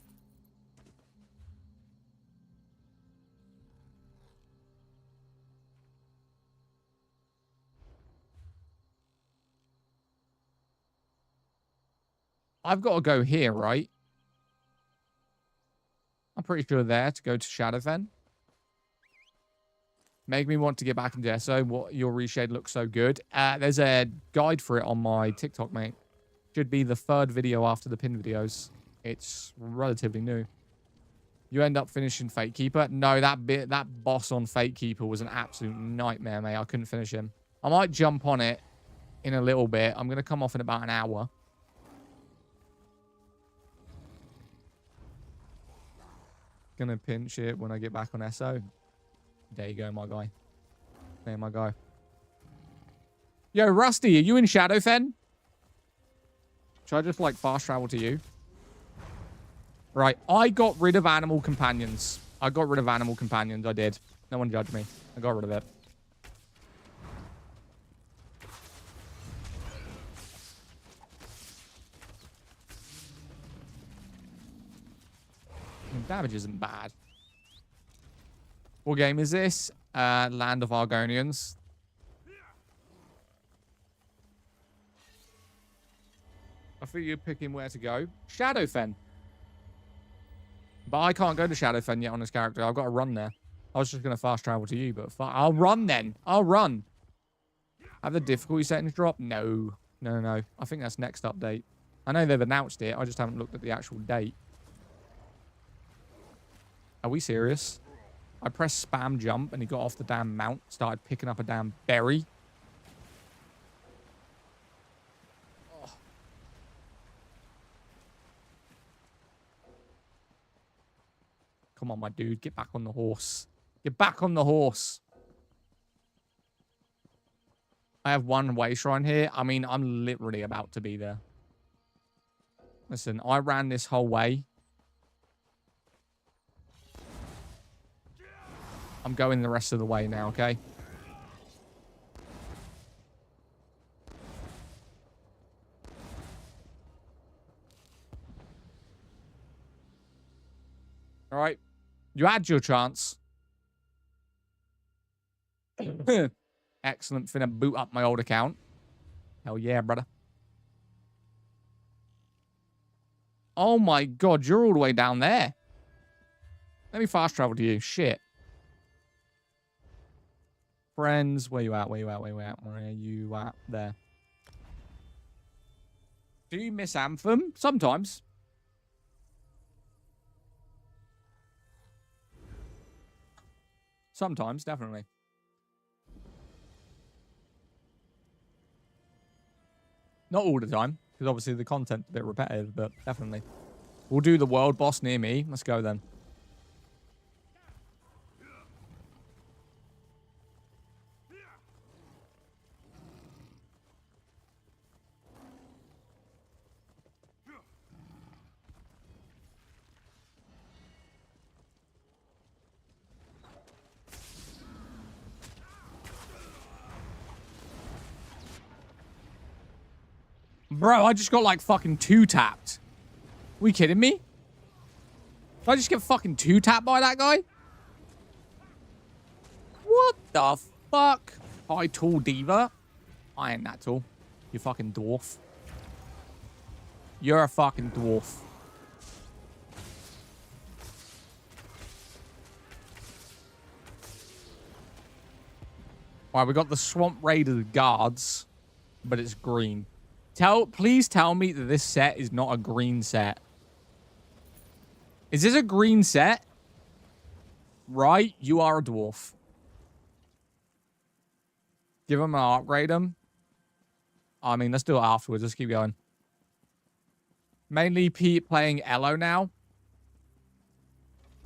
I've got to go here, right? I'm pretty sure there to go to Shadowfen. Make me want to get back into SO. What your reshade looks so good. There's a guide for it on my TikTok, mate. Should be the third video after the pin videos. It's relatively new. You end up finishing Fate Keeper. No, that boss on Fate Keeper was an absolute nightmare, mate. I couldn't finish him. I might jump on it in a little bit. I'm going to come off in about an hour. Gonna pinch it when I get back on SO. There you go, my guy. There, my guy. Yo, Rusty, are you in Shadowfen? Should I just, like, fast travel to you? Right, I got rid of animal companions. I did. No one judge me. I got rid of it. Damage isn't bad. What game is this? Land of Argonians. I think you're picking where to go. Shadowfen. But I can't go to Shadowfen yet on this character. I've got to run there. I was just going to fast travel to you, but I'll run then. I'll run. Have the difficulty settings drop? No. No. I think that's next update. I know they've announced it. I just haven't looked at the actual date. Are we serious? I pressed spam jump and he got off the damn mount. Started picking up a damn berry. Oh. Come on, my dude. Get back on the horse. Get back on the horse. I have one way shrine here. I mean, I'm literally about to be there. Listen, I ran this whole way. I'm going the rest of the way now, okay? All right. You had your chance. Excellent. Finna boot up my old account. Hell yeah, brother. Oh my god, you're all the way down there. Let me fast travel to you. Shit. Friends, where you at? Where you at? Where you at? Where are you at? There. Do you miss Anthem? Sometimes. Sometimes, definitely. Not all the time, because obviously the content's a bit repetitive, but definitely. We'll do the world boss near me. Let's go then. Bro, I just got like fucking two-tapped. We kidding me? Did I just get fucking two-tapped by that guy? What the fuck? Hi, tall diva. I ain't that tall. You fucking dwarf. You're a fucking dwarf. Alright, we got the Swamp Raiders guards, but it's green. Please tell me that this set is not a green set. Is this a green set? Right, you are a dwarf. Give him an upgrade him. I mean, let's do it afterwards. Let's keep going. Mainly playing Elo now.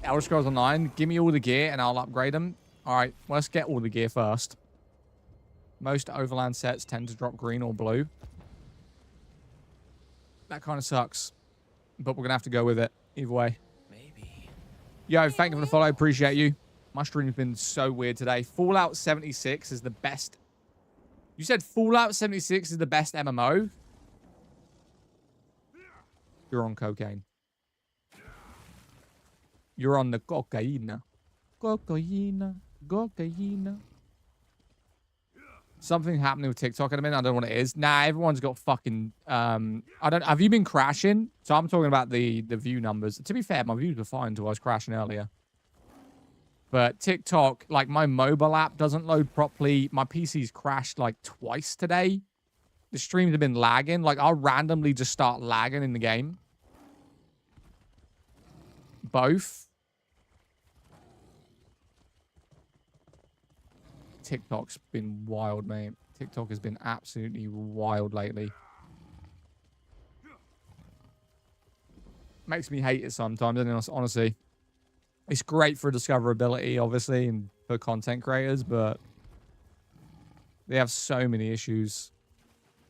Elder Scrolls Online. Give me all the gear and I'll upgrade them. Alright, let's get all the gear first. Most overland sets tend to drop green or blue. That kind of sucks. but we're going to have to go with it either way. Maybe. Yo, thank you for the follow. Appreciate you. My stream's been so weird today. Fallout 76 is the best. You said Fallout 76 is the best MMO? You're on cocaine. You're on the cocaine. Cocaine. Cocaine. Something happening with TikTok at a minute. I don't know what it is. Nah, everyone's got fucking... have you been crashing? So I'm talking about the view numbers. To be fair, my views were fine until I was crashing earlier. But TikTok, like my mobile app doesn't load properly. My PC's crashed like twice today. The streams have been lagging. Like I'll randomly just start lagging in the game. Both. TikTok's been wild, mate. TikTok has been absolutely wild lately. Makes me hate it sometimes, honestly. It's great for discoverability, obviously, and for content creators, but they have so many issues.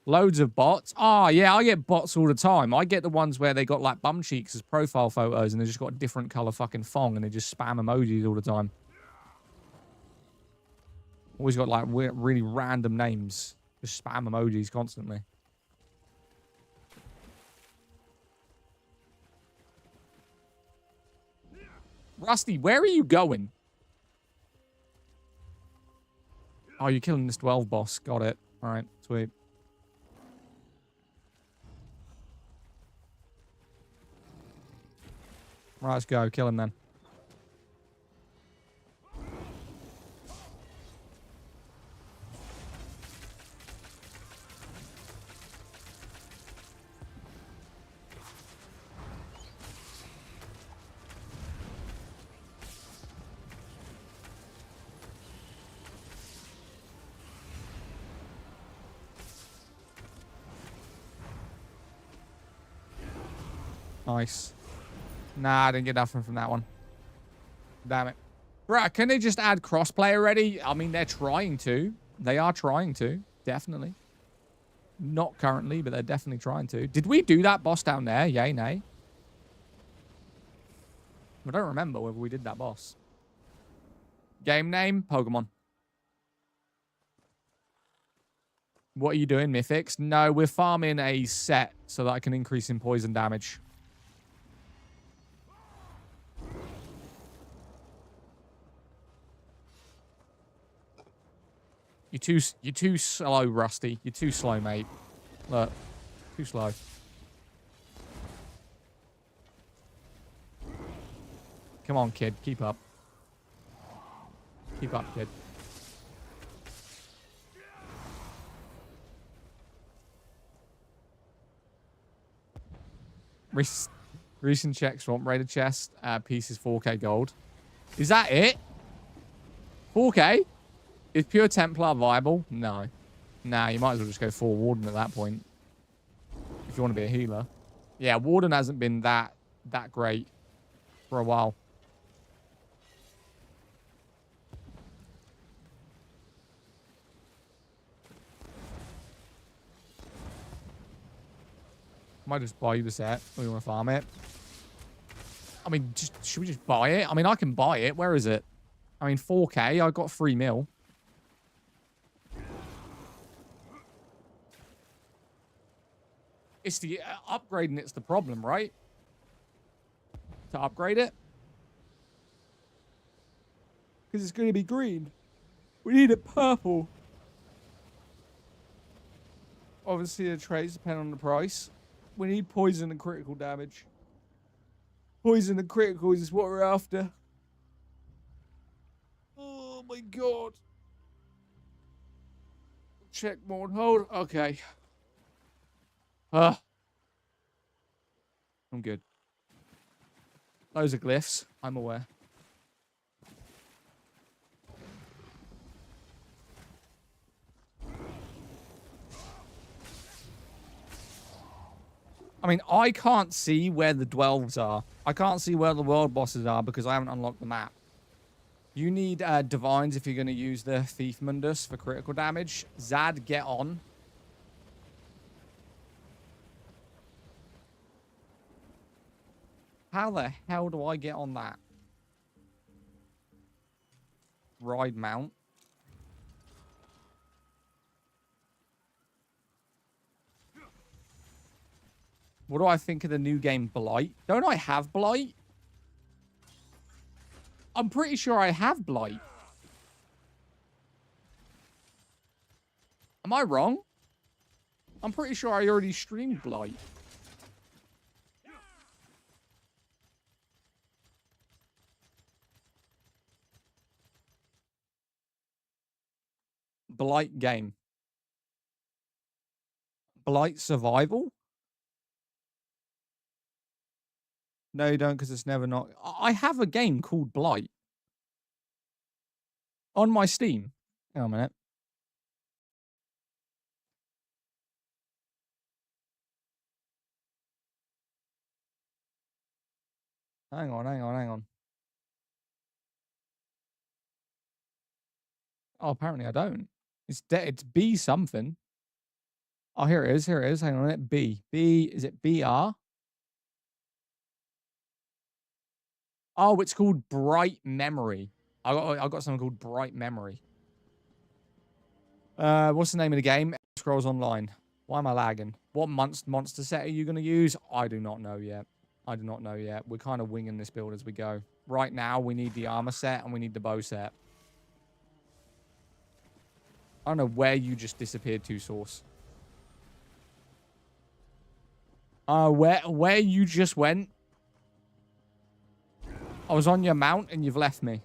Loads of bots. Oh, yeah, I get bots all the time. I get the ones where they got, like, bum cheeks as profile photos, and they just got a different color fucking thong, and they just spam emojis all the time. Always got, like, really random names. Just spam emojis constantly. Rusty, where are you going? Oh, you're killing this 12 boss. Got it. All right, sweet. Right, let's go. Kill him then. Nice. Nah, I didn't get nothing from that one. Damn it. Right, can they just add crossplay already? I mean, they're trying to. They are trying to. Definitely. Not currently, but they're definitely trying to. Did we do that boss down there? Yay, nay? I don't remember whether we did that boss. Game name? Pokemon. What are you doing, Mythics? No, we're farming a set so that I can increase in poison damage. You're too slow, Rusty. You're too slow, mate. Look, too slow. Come on, kid. Keep up. Keep up, kid. Recent check, Swamp Raider chest. Pieces 4K gold. Is that it? 4K? Is pure Templar viable? No. Nah, you might as well just go full Warden at that point. If you want to be a healer. Yeah, Warden hasn't been that great for a while. Might just buy you the set. Or you want to farm it? I mean, should we just buy it? I mean, I can buy it. Where is it? I mean, 4K. I got 3 mil. It's the upgrading. It's the problem, right? To upgrade it. Because it's going to be green. We need it purple. Obviously, the traits depend on the price. We need poison and critical damage. Poison and critical is what we're after. Oh my god. Check more and hold. Okay. I'm good. Those are glyphs. I'm aware. I mean, I can't see where the Dwelves are. I can't see where the world bosses are because I haven't unlocked the map. You need Divines if you're going to use the Thief Mundus for critical damage. Zad, get on. How the hell do I get on that? Ride mount. What do I think of the new game Blight? Don't I have Blight? I'm pretty sure I have Blight. Am I wrong? I'm pretty sure I already streamed Blight. Blight game. Blight survival? No, you don't, because it's never not. I have a game called Blight on my Steam. Hang on a minute. Hang on. Oh, apparently I don't. It's B something. Oh, here it is. Hang on a minute. B. Is it BR? Oh, it's called Bright Memory. I got something called Bright Memory. What's the name of the game? Scrolls Online. Why am I lagging? What monster set are you going to use? I do not know yet. We're kind of winging this build as we go. Right now, we need the armor set and we need the bow set. I don't know where you just disappeared to, Source. Where you just went? I was on your mount and you've left me.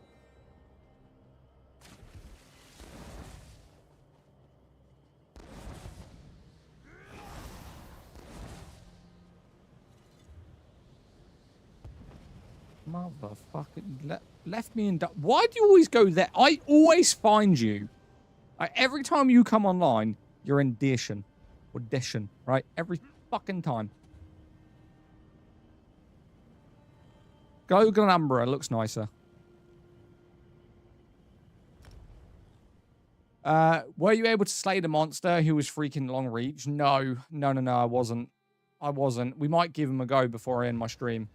Motherfucking left me in. Why do you always go there? I always find you. Every time you come online, you're in Dishon. Or Dishon, right? Every fucking time. Go Glenumbra, looks nicer. Were you able to slay the monster who was freaking long reach? No, I wasn't. We might give him a go before I end my stream.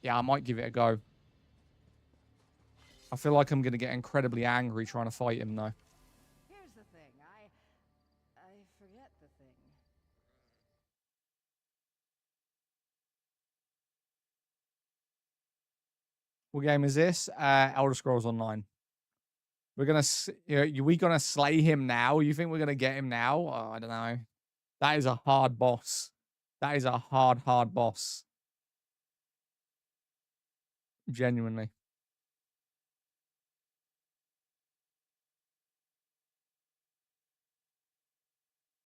Yeah, I might give it a go. I feel like I'm going to get incredibly angry trying to fight him, though. Here's the thing. I forget the thing. What game is this? Elder Scrolls Online. We're gonna, we gonna slay him now? You think we're gonna get him now? Oh, I don't know. That is a hard boss. That is a hard boss. Genuinely.